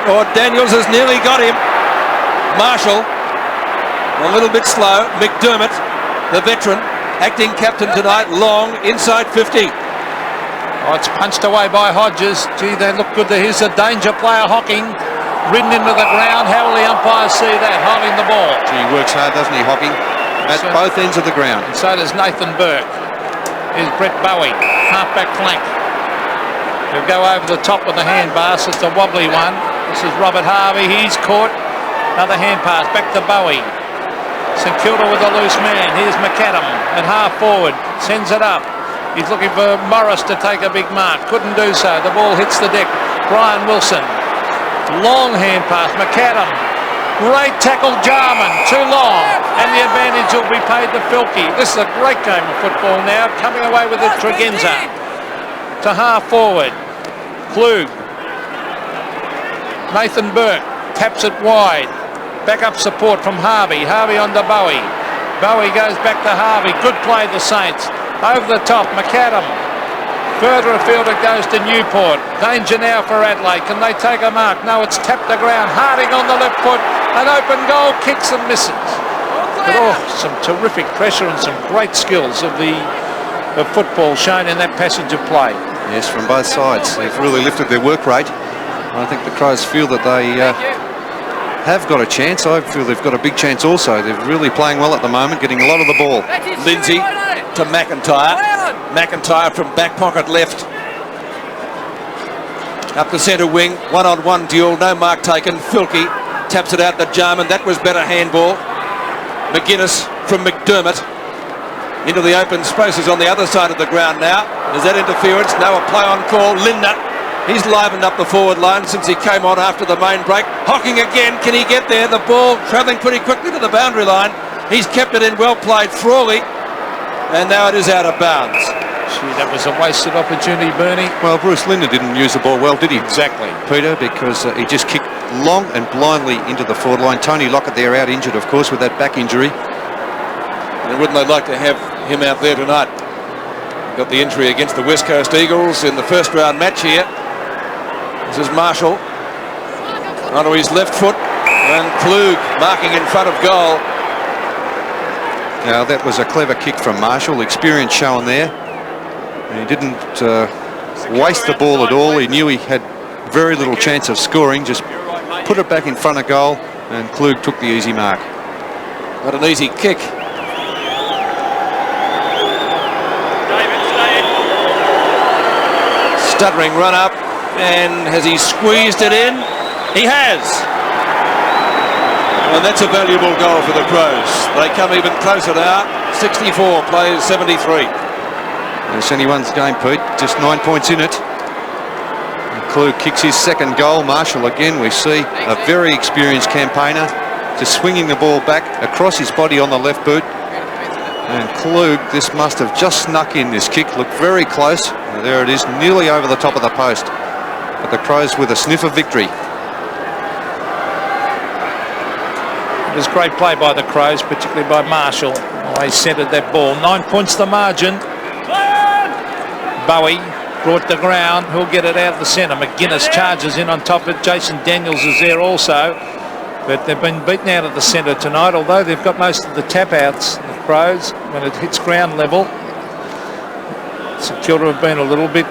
Oh, Daniels has nearly got him. Marshall, a little bit slow. McDermott, the veteran, acting captain tonight, long, inside 50. Oh, it's punched away by Hodges. Gee, they look good there. Here's a danger player, Hocking, ridden into the ground. How will the umpires see that, holding the ball? Gee, he works hard, doesn't he, Hocking? At both ends of the ground. And so does Nathan Burke. Here's Brett Bowie, half-back flank. He'll go over the top with the hand pass. It's a wobbly one. This is Robert Harvey. He's caught. Another hand pass. Back to Bowie. St Kilda with a loose man. Here's McAdam at half forward. Sends it up. He's looking for Morris to take a big mark. Couldn't do so. The ball hits the deck. Brian Wilson. Long hand pass. McAdam. Great tackle. Jarman. Too long. And the advantage will be paid to Filkey. This is a great game of football now. Coming away with it. Tregenza. To half forward. Klug. Nathan Burke. Taps it wide. Back-up support from Harvey. Harvey on to Bowie. Bowie goes back to Harvey. Good play, the Saints. Over the top, McAdam. Further afield it goes to Newport. Danger now for Adelaide. Can they take a mark? No, it's tapped the ground. Harding on the left foot. An open goal. Kicks and misses. But some terrific pressure and some great skills of the of football shown in that passage of play. Yes, from both sides. They've really lifted their work rate. I think the Crows feel that they have got a chance. I feel they've got a big chance also. They're really playing well at the moment, getting a lot of the ball. Lindsay to McIntyre. McIntyre from back pocket left. Up the centre wing, one-on-one duel, no mark taken. Filkey taps it out to Jarman. That was better handball. McGuinness from McDermott into the open spaces on the other side of the ground now. Is that interference? No, a play on call. Lindner, he's livened up the forward line since he came on after the main break. Hocking again, can he get there? The ball travelling pretty quickly to the boundary line. He's kept it in, well played, Frawley. And now it is out of bounds. Gee, that was a wasted opportunity, Bernie. Well, Bruce Lindner didn't use the ball well, did he? Exactly. Peter, because he just kicked long and blindly into the forward line. Tony Lockett there out injured, of course, with that back injury. And wouldn't they like to have him out there tonight? Got the injury against the West Coast Eagles in the first round match here. This is Marshall onto his left foot, and Klug marking in front of goal. Now that was a clever kick from Marshall, experience shown there. And he didn't waste the ball at all. He knew he had very little chance of scoring, just put it back in front of goal, and Klug took the easy mark. What an easy kick. Stuttering run up, and has he squeezed it in? He has. And that's a valuable goal for the Crows. They come even closer now. 64 plays 73. It's anyone's game, Pete. Just 9 points in it. And Klug kicks his second goal. Marshall again, we see a very experienced campaigner, just swinging the ball back across his body on the left boot. And Klug, this must have just snuck in, this kick. Looked very close. And there it is, nearly over the top of the post. But the Crows with a sniff of victory. It was great play by the Crows, particularly by Marshall. They centred that ball. 9 points the margin. Bowie brought the ground. He'll get it out of the centre. McGuinness charges in on top of it. Jason Daniels is there also. But they've been beaten out of the centre tonight, although they've got most of the tap-outs, the Crows, when it hits ground level. St Kilda have been a little bit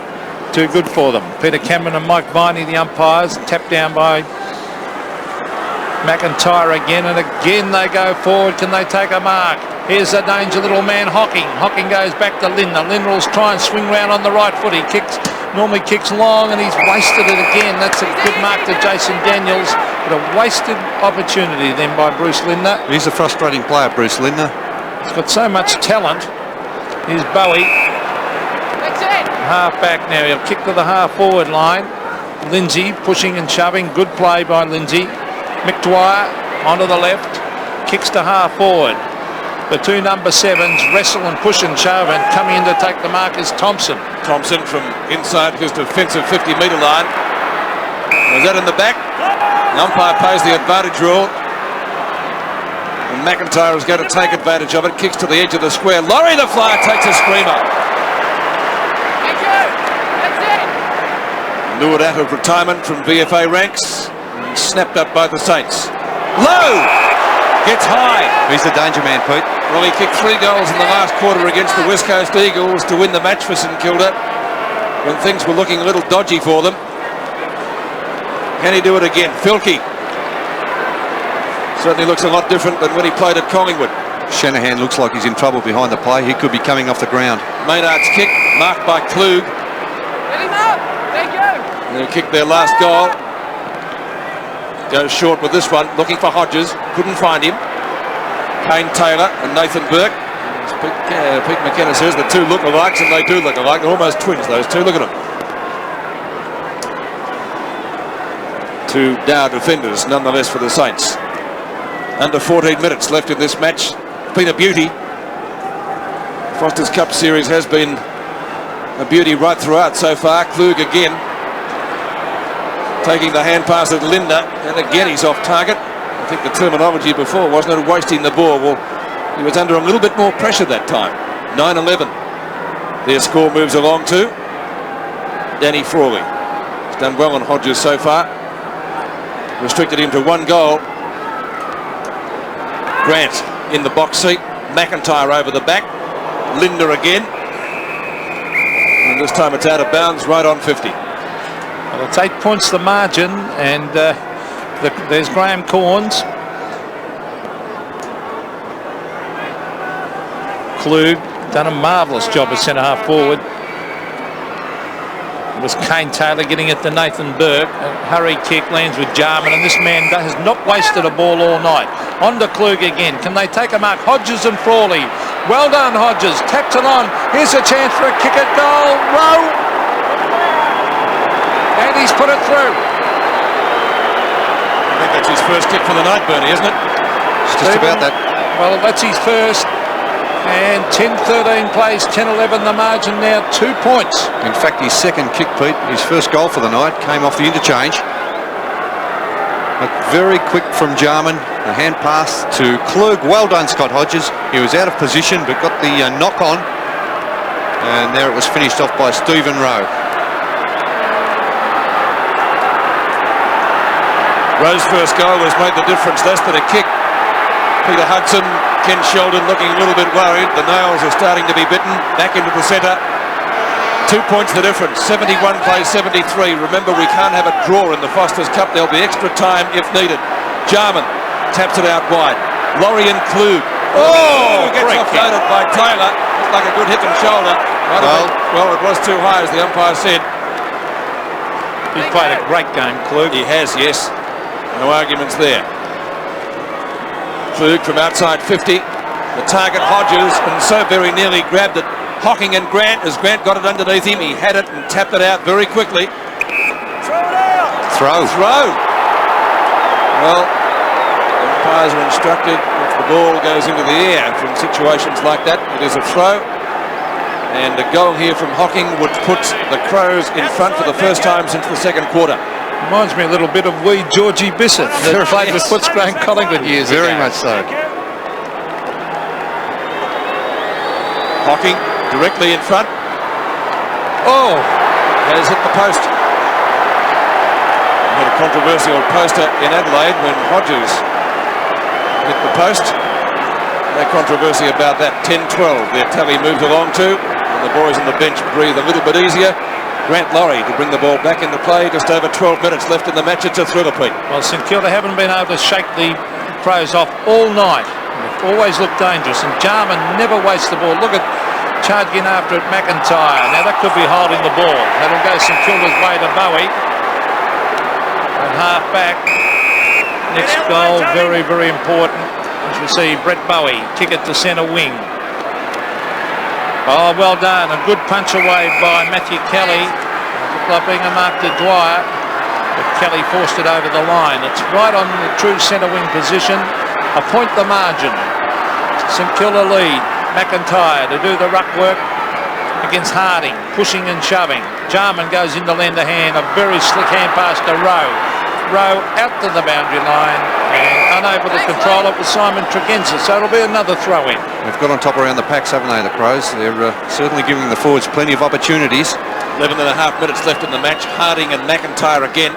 too good for them. Peter Cameron and Mike Viney, the umpires, tapped down by McIntyre again, and again they go forward. Can they take a mark? Here's a danger little man, Hocking. Hocking goes back to Lindner. Lindner will try and swing round on the right foot. He normally kicks long, and he's wasted it again. That's a good mark to Jason Daniels, but a wasted opportunity then by Bruce Lindner. He's a frustrating player, Bruce Lindner. He's got so much talent. Here's Bowie. That's it. Half back now. He'll kick to the half forward line. Lindsay pushing and shoving. Good play by Lindsay. McDwyer onto the left. Kicks to half forward. The two number 7s wrestle and push and shove, and coming in to take the mark is Thompson. Thompson from inside his defensive 50-metre line. Was that in the back? The umpire plays the advantage rule. And McIntyre is going to take advantage of it. Kicks to the edge of the square. Laurie the flyer takes a screamer. Thank you. That's it. Lured out of retirement from VFA ranks. And snapped up by the Saints. Low! Gets high. He's the danger man, Pete. Well, he kicked 3 goals in the last quarter against the West Coast Eagles to win the match for St Kilda when things were looking a little dodgy for them. Can he do it again? Filkey certainly looks a lot different than when he played at Collingwood. Shanahan looks like he's in trouble behind the play. He could be coming off the ground. Maynard's kick marked by Klug. Let him up. Thank you. They kicked their last goal. Goes short with this one, looking for Hodges. Couldn't find him. Kane Taylor and Nathan Burke. Pete McKenna says the two look-alikes, and they do look alike. They're almost twins, those two. Look at them. Two dour defenders, nonetheless, for the Saints. Under 14 minutes left in this match. It's been a beauty. Foster's Cup Series has been a beauty right throughout so far. Klug again. Taking the hand pass at Lindner, and again he's off target. I think the terminology before wasn't it wasting the ball. Well, he was under a little bit more pressure that time. 9-11. Their score moves along to Danny Frawley. He's done well on Hodges so far. Restricted him to 1 goal. Grant in the box seat. McIntyre over the back. Lindner again. And this time it's out of bounds, right on 50. Well, it's 8 points the margin, and there's Graham Corns. Klug done a marvellous job as centre half forward. It was Kane Taylor getting it to Nathan Burke. A hurry kick lands with Jarman, and this man has not wasted a ball all night. On to Klug again. Can they take a mark? Hodges and Frawley. Well done, Hodges. Taps it on. Here's a chance for a kick at goal. Rowe. And he's put it through. I think that's his first kick for the night, Bernie, isn't it? It's just about that. Well, that's his first. And 10-13 plays, 10-11 the margin now, 2 points. In fact, his second kick, Pete, his first goal for the night, came off the interchange. But very quick from Jarman, a hand pass to Klug. Well done, Scott Hodges. He was out of position but got the knock on. And there it was finished off by Stephen Rowe. Rowe's first goal has made the difference, less than a kick. Peter Hudson, Ken Sheldon looking a little bit worried. The nails are starting to be bitten. Back into the centre. 2 points the difference. 71 plays 73. Remember, we can't have a draw in the Foster's Cup. There'll be extra time if needed. Jarman taps it out wide. Laurie and Klug. Oh, gets offloaded by Taylor. Looks like a good hip and shoulder. Well, it was too high, as the umpire said. He's played a great game, Klug. He has, yes. No arguments there. Klug from outside 50. The target Hodges, and so very nearly grabbed it. Hocking and Grant, as Grant got it underneath him, he had it and tapped it out very quickly. Throw it out. Throw. Well, umpires are instructed if the ball goes into the air from situations like that, it is a throw. And a goal here from Hocking would put the Crows in front for the first time since the second quarter. Reminds me a little bit of wee Georgie Bissett that played with Footscray and Collingwood years ago. Very much so. Hocking directly in front. Oh, has hit the post. We had a controversial poster in Adelaide when Hodges hit the post. No controversy about that. 10-12 their tally moved along to, and the boys on the bench breathe a little bit easier. Grant Laurie to bring the ball back into play. Just over 12 minutes left in the match. It's a thriller, Pete. Well, St Kilda haven't been able to shake the Crows off all night. They've always looked dangerous, and Jarman never wastes the ball. Look at charging after it, McIntyre. Now that could be holding the ball. That'll go St Kilda's way to Bowie. And half back. Next goal, very, very important. As we see, Brett Bowie kick it to centre wing. Oh, well done. A good punch away by Matthew Kelly. Looked like being a mark to Dwyer, but Kelly forced it over the line. It's right on the true centre wing position. A point the margin. St Kilda lead. McIntyre to do the ruck work against Harding, pushing and shoving. Jarman goes in to lend a hand. A very slick hand pass to Rowe. Rowe out to the boundary line and unable to control it with Simon Tregenza, so it'll be another throw-in. They've got on top around the packs, haven't they, the Crows? They're certainly giving the forwards plenty of opportunities. 11 and a half minutes left in the match. Harding and McIntyre again.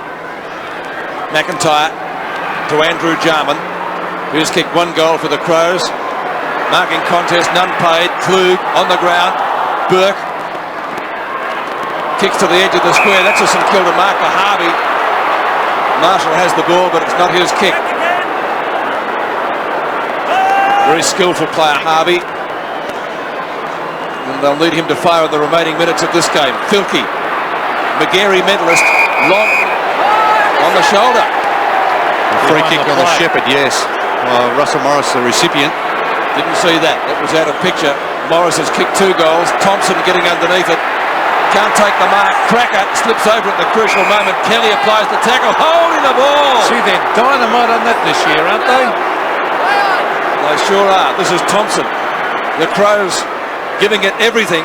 McIntyre to Andrew Jarman, who's kicked 1 goal for the Crows. Marking contest, none paid. Klug on the ground. Burke kicks to the edge of the square. That's a St Kilda marker. Harvey. Marshall has the ball, but it's not his kick. Very skillful player, Harvey. And they'll need him to fire in the remaining minutes of this game. Filkey, McGarry medalist, long on the shoulder. A free kick on the Shepherd, yes. Russell Morris, the recipient. Didn't see that. That was out of picture. Morris has kicked 2 goals. Thompson getting underneath it. Can't take the mark. Cracker slips over at the crucial moment. Kelly applies the tackle, holding the ball. See, they're dynamite on that this year, aren't they? They sure are. This is Thompson. The Crows giving it everything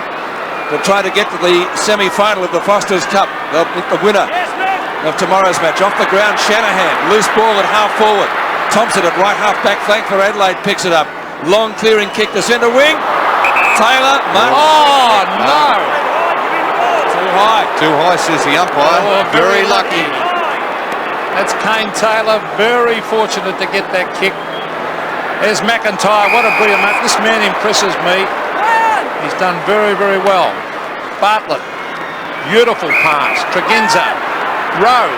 to try to get to the semi-final of the Foster's Cup. They'll pick the winner of tomorrow's match. Off the ground, Shanahan. Loose ball at half forward. Thompson at right half back flank for Adelaide picks it up. Long clearing kick to centre wing. Taylor. Oh, no. Too high, says the umpire. Oh, very lucky. That's Kane Taylor, very fortunate to get that kick. There's McIntyre, what a brilliant match. This man impresses me. He's done very, very well. Bartlett Beautiful pass. Tregenza. Rowe.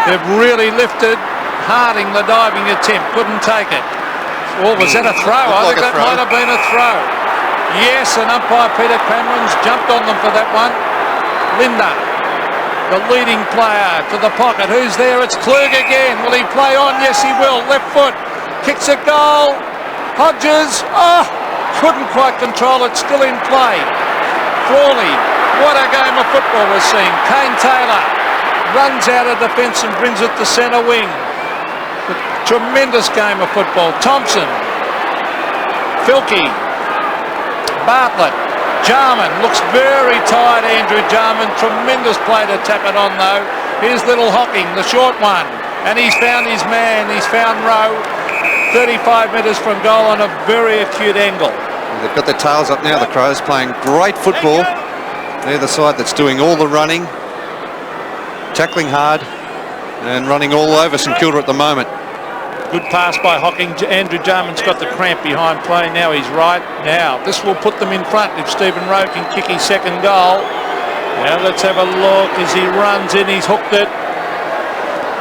They've really lifted. Harding, the diving attempt, couldn't take it. Or was that a throw? I think that might have been a throw. Yes, and umpire Peter Cameron's jumped on them for that one. Linda, the leading player, to the pocket. Who's there? It's Klug again. Will he play on? Yes, he will. Left foot. Kicks a goal. Hodges. Oh, couldn't quite control it. Still in play. Crawley. What a game of football we're seeing. Kane Taylor runs out of defence and brings it to centre wing. Tremendous game of football. Thompson, Filkey, Bartlett, Jarman looks very tired. Andrew Jarman, tremendous play to tap it on though. Here's little Hocking, the short one, and he's found his man. He's found Rowe, 35 metres from goal on a very acute angle. They've got their tails up now. The Crows playing great football. They're the side that's doing all the running, tackling hard, and running all over St Kilda at the moment. Good pass by Hocking. Andrew Jarman's got the cramp behind play. Now he's right. Now this will put them in front if Stephen Rowe can kick his second goal. Now let's have a look as he runs in. He's hooked it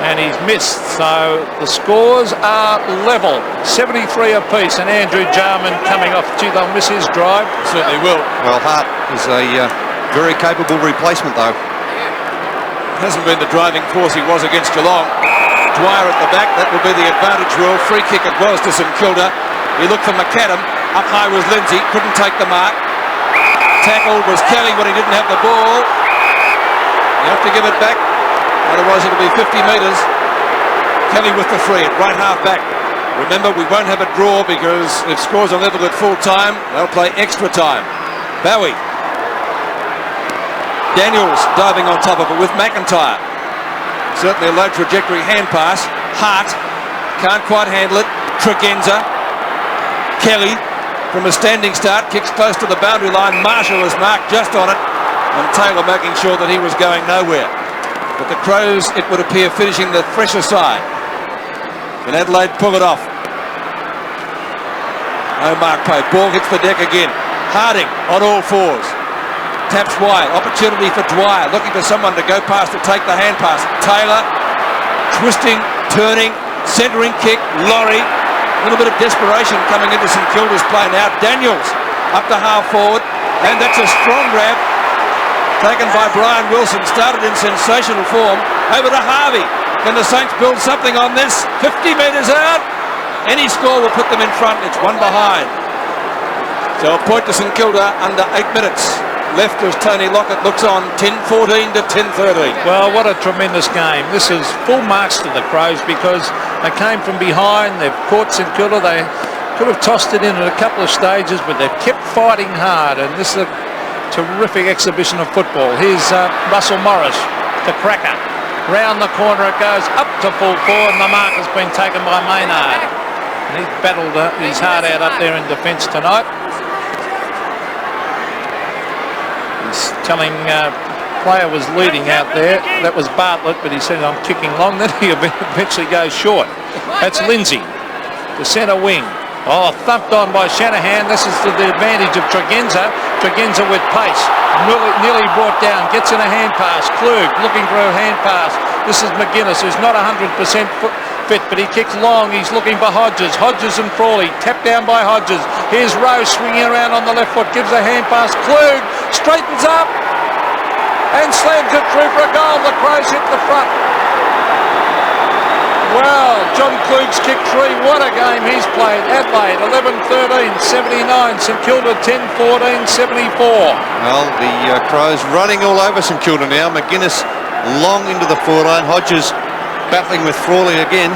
and he's missed. So the scores are level, 73 apiece, and Andrew Jarman coming off. Gee, they'll miss his drive. Certainly will. Well, Hart is a very capable replacement though. Hasn't been the driving force he was against Geelong. Dwyer at the back, that will be the advantage rule. Free kick it was to St Kilda. He looked for McAdam. Up high was Lindsay, couldn't take the mark. Tackled was Kelly when he didn't have the ball. You have to give it back, otherwise it'll be 50 metres. Kelly with the free at right half back. Remember, we won't have a draw because if scores are level at full time, they'll play extra time. Bowie. Daniels diving on top of it with McIntyre. Certainly a low trajectory hand pass. Hart can't quite handle it. Tregenza. Kelly from a standing start kicks close to the boundary line. Marshall is marked just on it, and Taylor making sure that he was going nowhere. But the Crows, it would appear, finishing the fresher side. And Adelaide pull it off. No mark play. Ball hits the deck again. Harding on all fours. Taps wide, opportunity for Dwyer, looking for someone to go past to take the hand pass. Taylor, twisting, turning, centering kick, Laurie. A little bit of desperation coming into St Kilda's play now. Daniels up to half forward, and that's a strong grab taken by Brian Wilson. Started in sensational form, over to Harvey. Can the Saints build something on this? 50 metres out. Any score will put them in front. It's one behind. So a point to St Kilda under 8 minutes. Left as Tony Lockett looks on, 10-14 to 10-13. Well, what a tremendous game. This is full marks to the Crows because they came from behind. They've caught St Kilda. They could have tossed it in at a couple of stages, but they've kept fighting hard, and this is a terrific exhibition of football. Here's Russell Morris to Cracker. Round the corner it goes, up to full forward, and the mark has been taken by Maynard. And he's battled his heart out up there in defence tonight. Telling player was leading out there. That was Bartlett, but he said, I'm kicking long. Then he eventually goes short. That's Lindsay, the centre wing. Oh, thumped on by Shanahan. This is to the advantage of Tregenza. Tregenza with pace. Nearly brought down. Gets in a hand pass. Klug looking for a hand pass. This is McGuinness, who's not 100% fit, but he kicks long. He's looking for Hodges. Hodges and Crawley. Tapped down by Hodges. Here's Rowe swinging around on the left foot. Gives a hand pass. Klug straightens up and slams it through for a goal. The Crows hit the front. Well, John Klug's kicked three. What a game he's played. Adelaide 11-13, 79. St Kilda 10-14, 74. Well, the Crows running all over St Kilda now. McGuinness long into the forward line. Hodges battling with Frawley again.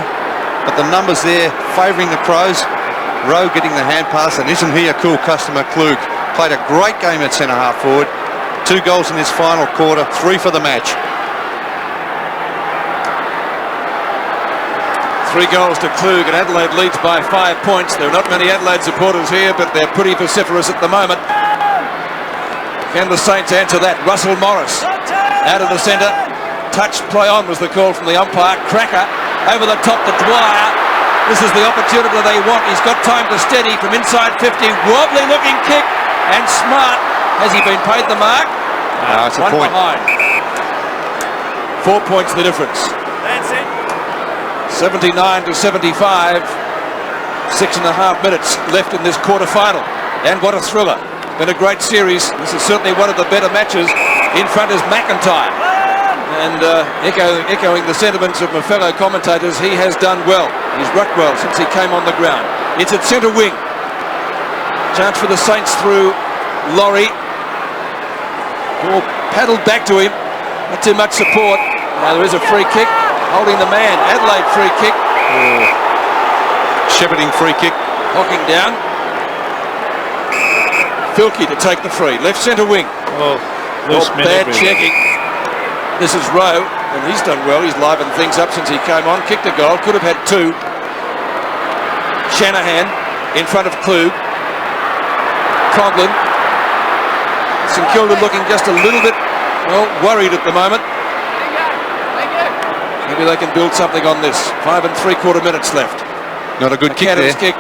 But the numbers there favouring the Crows. Rowe getting the hand pass, and isn't he a cool customer? Klug played a great game at centre half forward. 2 goals in this final quarter, 3 for the match. 3 goals to Klug, and Adelaide leads by 5 points. There are not many Adelaide supporters here, but they're pretty vociferous at the moment. Can the Saints answer that? Russell Morris out of the centre. Touch play on was the call from the umpire. Cracker over the top to Dwyer. This is the opportunity they want. He's got time to steady from inside 50. Wobbly looking kick, and Smart. Has he been paid the mark? It's a One point. behind. 4 points the difference. That's it. 79 to 75. 6.5 minutes left in this quarter-final. And what a thriller. Been a great series. This is certainly one of the better matches. In front is McIntyre. And echoing the sentiments of my fellow commentators, he has done well. He's rucked well since he came on the ground. It's at centre wing. Chance for the Saints through Laurie. Ball paddled back to him. Not too much support. Now there is a free kick. Holding the man. Adelaide free kick. Shepherding free kick. Hocking down. Filkey to take the free. Left centre wing. Bad checking. This is Rowe, and he's done well. He's livened things up since he came on. Kicked a goal. Could have had two. Shanahan in front of Klug. Coughlin. St Kilda looking just a little bit, well, worried at the moment. Maybe they can build something on this. 5 3/4 minutes left. Not a good kick McAdam's there. kick.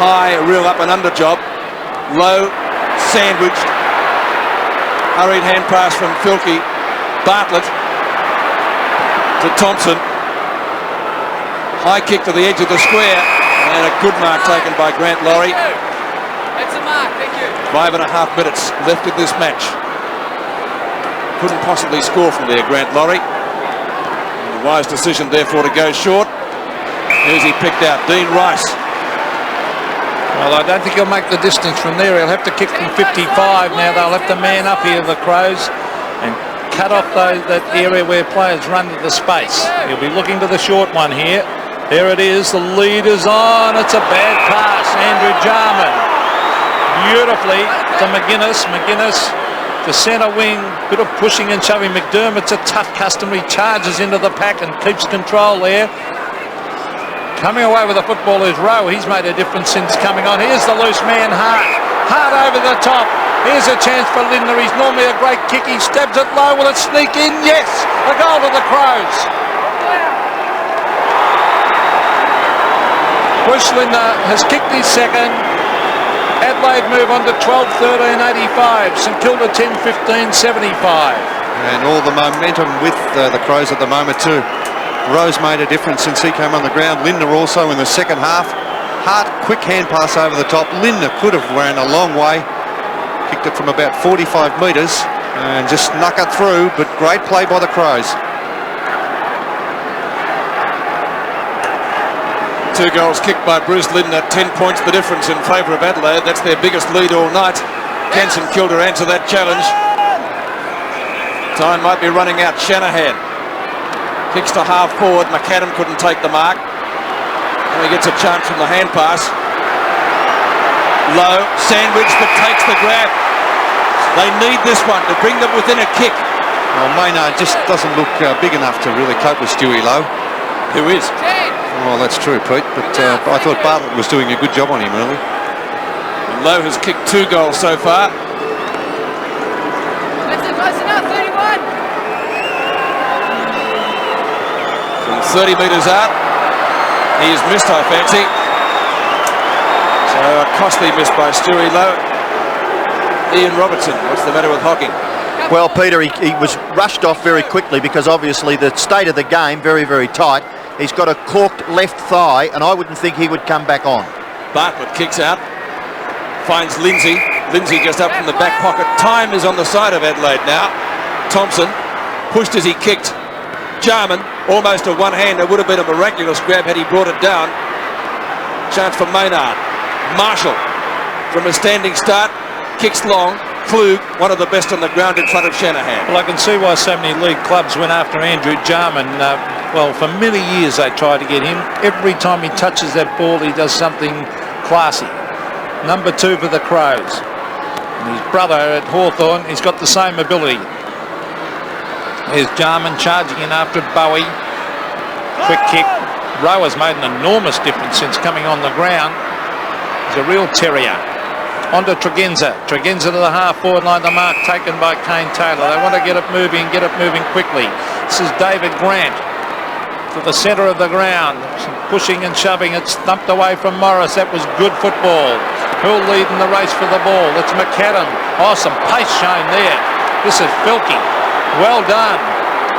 High, a real up and under job. Low, sandwiched. Hurried hand pass from Filkey. Bartlett to Thompson. High kick to the edge of the square. And a good mark taken by Grant Laurie. That's a mark, thank you. 5.5 minutes left in this match. Couldn't possibly score from there, Grant Laurie. And a wise decision, therefore, to go short. Who's he picked out? Dean Rice. Well, I don't think he'll make the distance from there. He'll have to kick from 55 now. They'll have to man up here, the Crows, and cut off that area where players run to the space. He'll be looking to the short one here. There it is. The lead is on. It's a bad pass. Andrew Jarman. Beautifully to McGuinness. McGuinness to centre wing. Bit of pushing and shoving. McDermott's a tough customer. He charges into the pack and keeps control there. Coming away with the football is Rowe. He's made a difference since coming on. Here's the loose man, Hart. Hart over the top. Here's a chance for Lindner. He's normally a great kick. He stabs it low. Will it sneak in? Yes! A goal to the Crows. Bush Lindner has kicked his second. Adelaide move on to 12-13-85. St Kilda 10-15-75. And all the momentum with the Crows at the moment too. Rose made a difference since he came on the ground. Lindner also in the second half. Hart, quick hand pass over the top. Lindner could have ran a long way. Kicked it from about 45 metres and just snuck it through, but great play by the Crows. 2 goals kicked by Bruce Lindner. 10 points the difference in favour of Adelaide. That's their biggest lead all night. Can St Kilda answer that challenge? Time might be running out. Shanahan kicks to half forward. McAdam couldn't take the mark. And he gets a chance from the hand pass. Low, sandwich that takes the grab. They need this one to bring them within a kick. Well, Maynard just doesn't look big enough to really cope with Stewie Lowe. Who is? Well, that's true, Pete, but I thought Bartlett was doing a good job on him early. And Lowe has kicked 2 goals so far. That's it, close enough, 31. From 30 metres out. He has missed, I fancy. So a costly miss by Stewie Lowe. Ian Robertson, what's the matter with Hocking? Well, Peter, he was rushed off very quickly because obviously the state of the game, very, very tight. He's got a corked left thigh, and I wouldn't think he would come back on. Bartlett kicks out. Finds Lindsay. Lindsay just up from the back pocket. Time is on the side of Adelaide now. Thompson pushed as he kicked. Jarman, almost a one-hander. Would have been a miraculous grab had he brought it down. Chance for Maynard. Marshall from a standing start. Kicks long. Klug, one of the best on the ground in front of Shanahan. Well, I can see why so many league clubs went after Andrew Jarman. Well, for many years they tried to get him. Every time he touches that ball, he does something classy. Number 2 for the Crows. And his brother at Hawthorn, he's got the same ability. There's Jarman charging in after Bowie. Quick kick. Rowe has made an enormous difference since coming on the ground. He's a real terrier. On to Tregenza. Tregenza to the half-forward line. The mark taken by Kane Taylor. They want to get it moving quickly. This is David Grant to the centre of the ground. Some pushing and shoving. It's thumped away from Morris. That was good football. Who'll lead in the race for the ball? It's McAdam. Oh, some pace shown there. This is Filkey. Well done.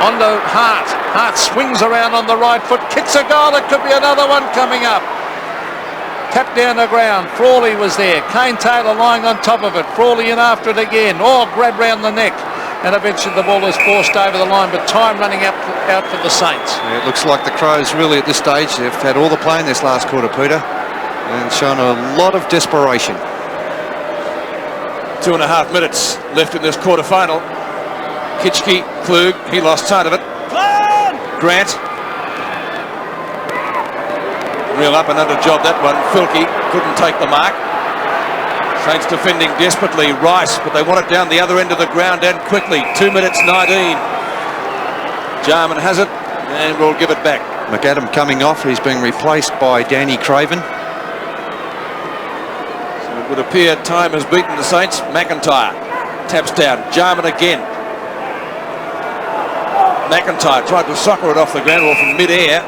On to Hart. Hart swings around on the right foot, kicks a goal. It could be another one coming up. Tapped down the ground. Frawley was there. Kane Taylor lying on top of it. Frawley in after it again. Oh, grab round the neck. And eventually the ball is forced over the line, but time running out for the Saints. Yeah, it looks like the Crows really at this stage, they've had all the play in this last quarter, Peter, and shown a lot of desperation. 2.5 minutes left in this quarter final. Kitchke, Klug, he lost sight of it. Grant. Real up and under job that one. Filkey couldn't take the mark. Saints defending desperately. Rice, but they want it down the other end of the ground and quickly. 2 minutes 19. Jarman has it and will give it back. McAdam coming off. He's being replaced by Danny Craven. So it would appear time has beaten the Saints. McIntyre taps down. Jarman again. McIntyre tried to soccer it off the ground or from mid-air.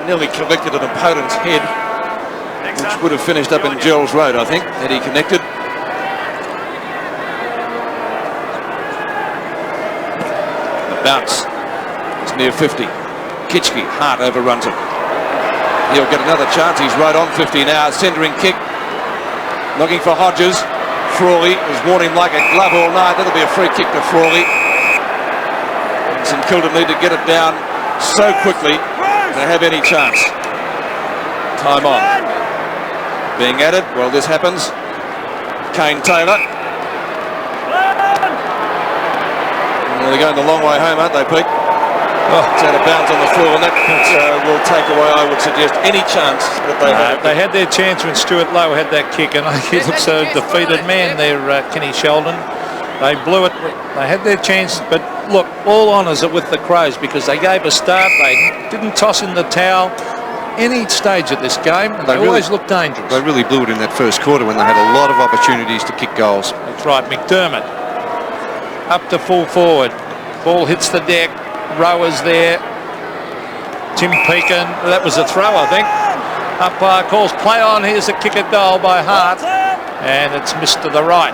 Nearly collected an opponent's head, which would have finished up in Gerald's Road, I think, had he connected. The bounce is near 50. Kitchke, Hart overruns it. He'll get another chance. He's right on 50 now. Centering kick. Looking for Hodges. Frawley has worn him like a glove all night. That'll be a free kick to Frawley. St Kilda need to get it down so quickly to have any chance. Time on. Being added. Well, this happens. Kane Taylor. Well, they're going the long way home, aren't they, Pete? Oh, it's out of bounds on the floor, and that will take away, I would suggest, any chance that they have. They had their chance when Stuart Lowe had that kick, and he looks a defeated man there, Kenny Sheldon. They blew it. They had their chance, but look, all honours are with the Crows because they gave a start. They didn't toss in the towel any stage of this game, and they always looked dangerous. They really blew it in that first quarter when they had a lot of opportunities to kick goals. That's right. McDermott up to full forward. Ball hits the deck. Rowers there. Tim Pekin. That was a throw, I think. Umpire calls play on. Here's a kick at goal by Hart, and it's missed to the right.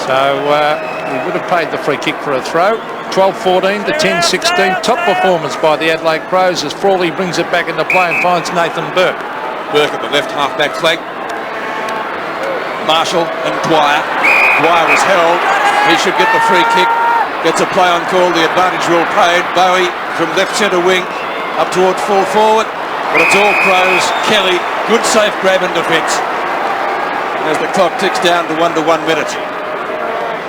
So we would have paid the free kick for a throw. 12-14 to 10-16. Top performance by the Adelaide Crows as Frawley brings it back into play and finds Nathan Burke. Burke at the left half-back flank. Marshall and Dwyer. Dwyer was held. He should get the free kick. Gets a play on call. The advantage rule paid. Bowie from left centre wing up towards full forward. But it's all Crows. Kelly, good safe grab and defence. As the clock ticks down to 1 minute.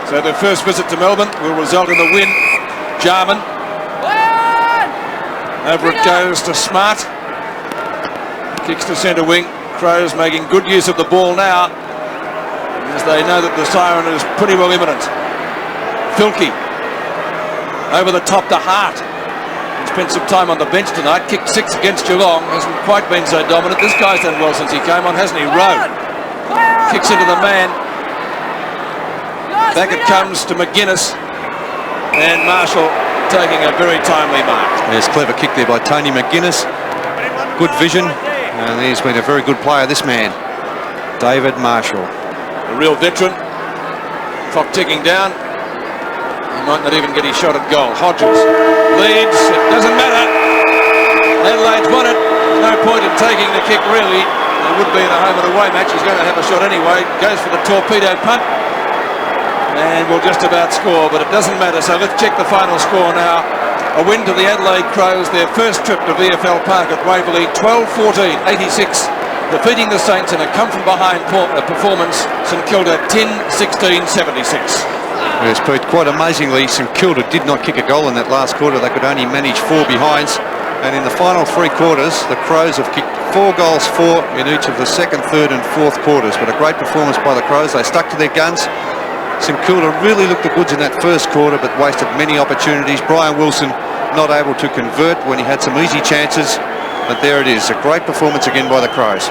So their first visit to Melbourne will result in a win. Jarman. Over it goes to Smart. Kicks to centre wing. Crows making good use of the ball now, as they know that the siren is pretty well imminent. Filkey. Over the top to Hart. He spent some time on the bench tonight. Kicked 6 against Geelong. Hasn't quite been so dominant. This guy's done well since he came on, hasn't he? Rowe. Kicks into the man. Back it comes to McGuinness, and Marshall taking a very timely mark. There's a clever kick there by Tony McGuinness. Good vision, and he's been a very good player, this man, David Marshall. A real veteran. Clock ticking down. He might not even get his shot at goal. Hodges leads. It doesn't matter. Adelaide's won it. There's no point in taking the kick, really. It would be in a home and away match. He's going to have a shot anyway. Goes for the torpedo punt. And will just about score, but it doesn't matter. So let's check the final score now. A win to the Adelaide Crows, their first trip to VFL Park at Waverley, 12-14, 86. Defeating the Saints in a come-from-behind performance, St Kilda 10-16, 76. Yes, Pete, quite amazingly, St Kilda did not kick a goal in that last quarter. They could only manage 4 behinds. And in the final 3 quarters, the Crows have kicked 4 goals, 4 in each of the second, third and fourth quarters. But a great performance by the Crows. They stuck to their guns. St Kilda really looked the goods in that first quarter, but wasted many opportunities. Brian Wilson not able to convert when he had some easy chances, but there it is, a great performance again by the Crows.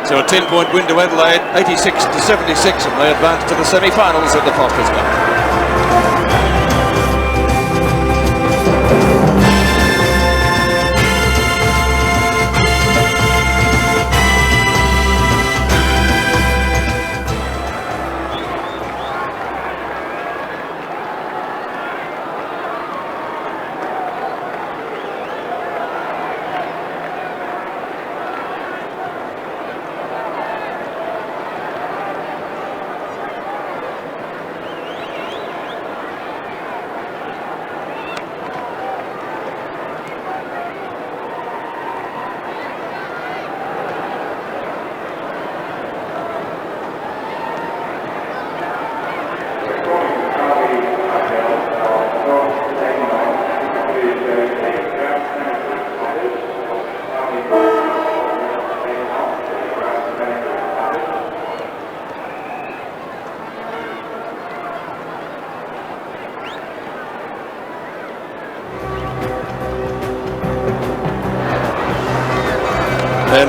So a 10-point win to Adelaide, 86-76, and they advance to the semi-finals of the Foster's Cup.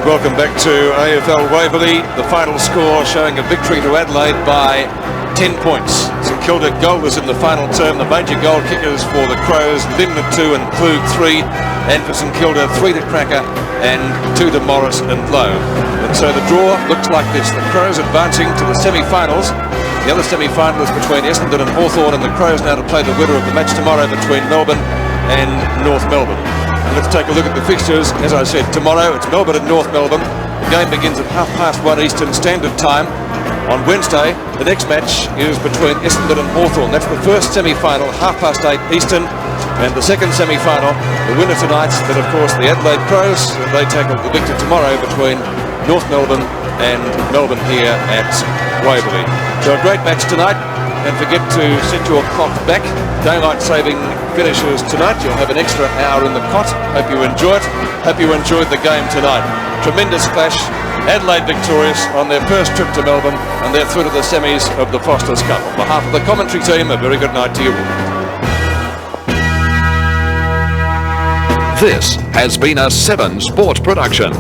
And welcome back to AFL Waverley. The final score showing a victory to Adelaide by 10 points. St Kilda goalless in the final term. The major goal kickers for the Crows, Lynn at 2 and Klug 3. And for St Kilda, 3 to Cracker and 2 to Morris and Lowe. And so the draw looks like this. The Crows advancing to the semi-finals. The other semi-final is between Essendon and Hawthorn, and the Crows now to play the winner of the match tomorrow between Melbourne and North Melbourne. And let's take a look at the fixtures. As I said, tomorrow it's Melbourne and North Melbourne. The game begins at 1:30 Eastern Standard Time. On Wednesday, the next match is between Essendon and Hawthorn. That's the first semi-final, 8:30 Eastern. And the second semi-final, the winner tonight, then of course the Adelaide Crows. They tackle the victor tomorrow between North Melbourne and Melbourne here at Waverley. So a great match tonight. And forget to set your clock back. Daylight saving finishes tonight. You'll have an extra hour in the cot. Hope you enjoy it. Hope you enjoyed the game tonight. Tremendous clash. Adelaide victorious on their first trip to Melbourne, and they're through to the semis of the Foster's Cup. On behalf of the commentary team, a very good night to you all. This has been a 7 Sport production.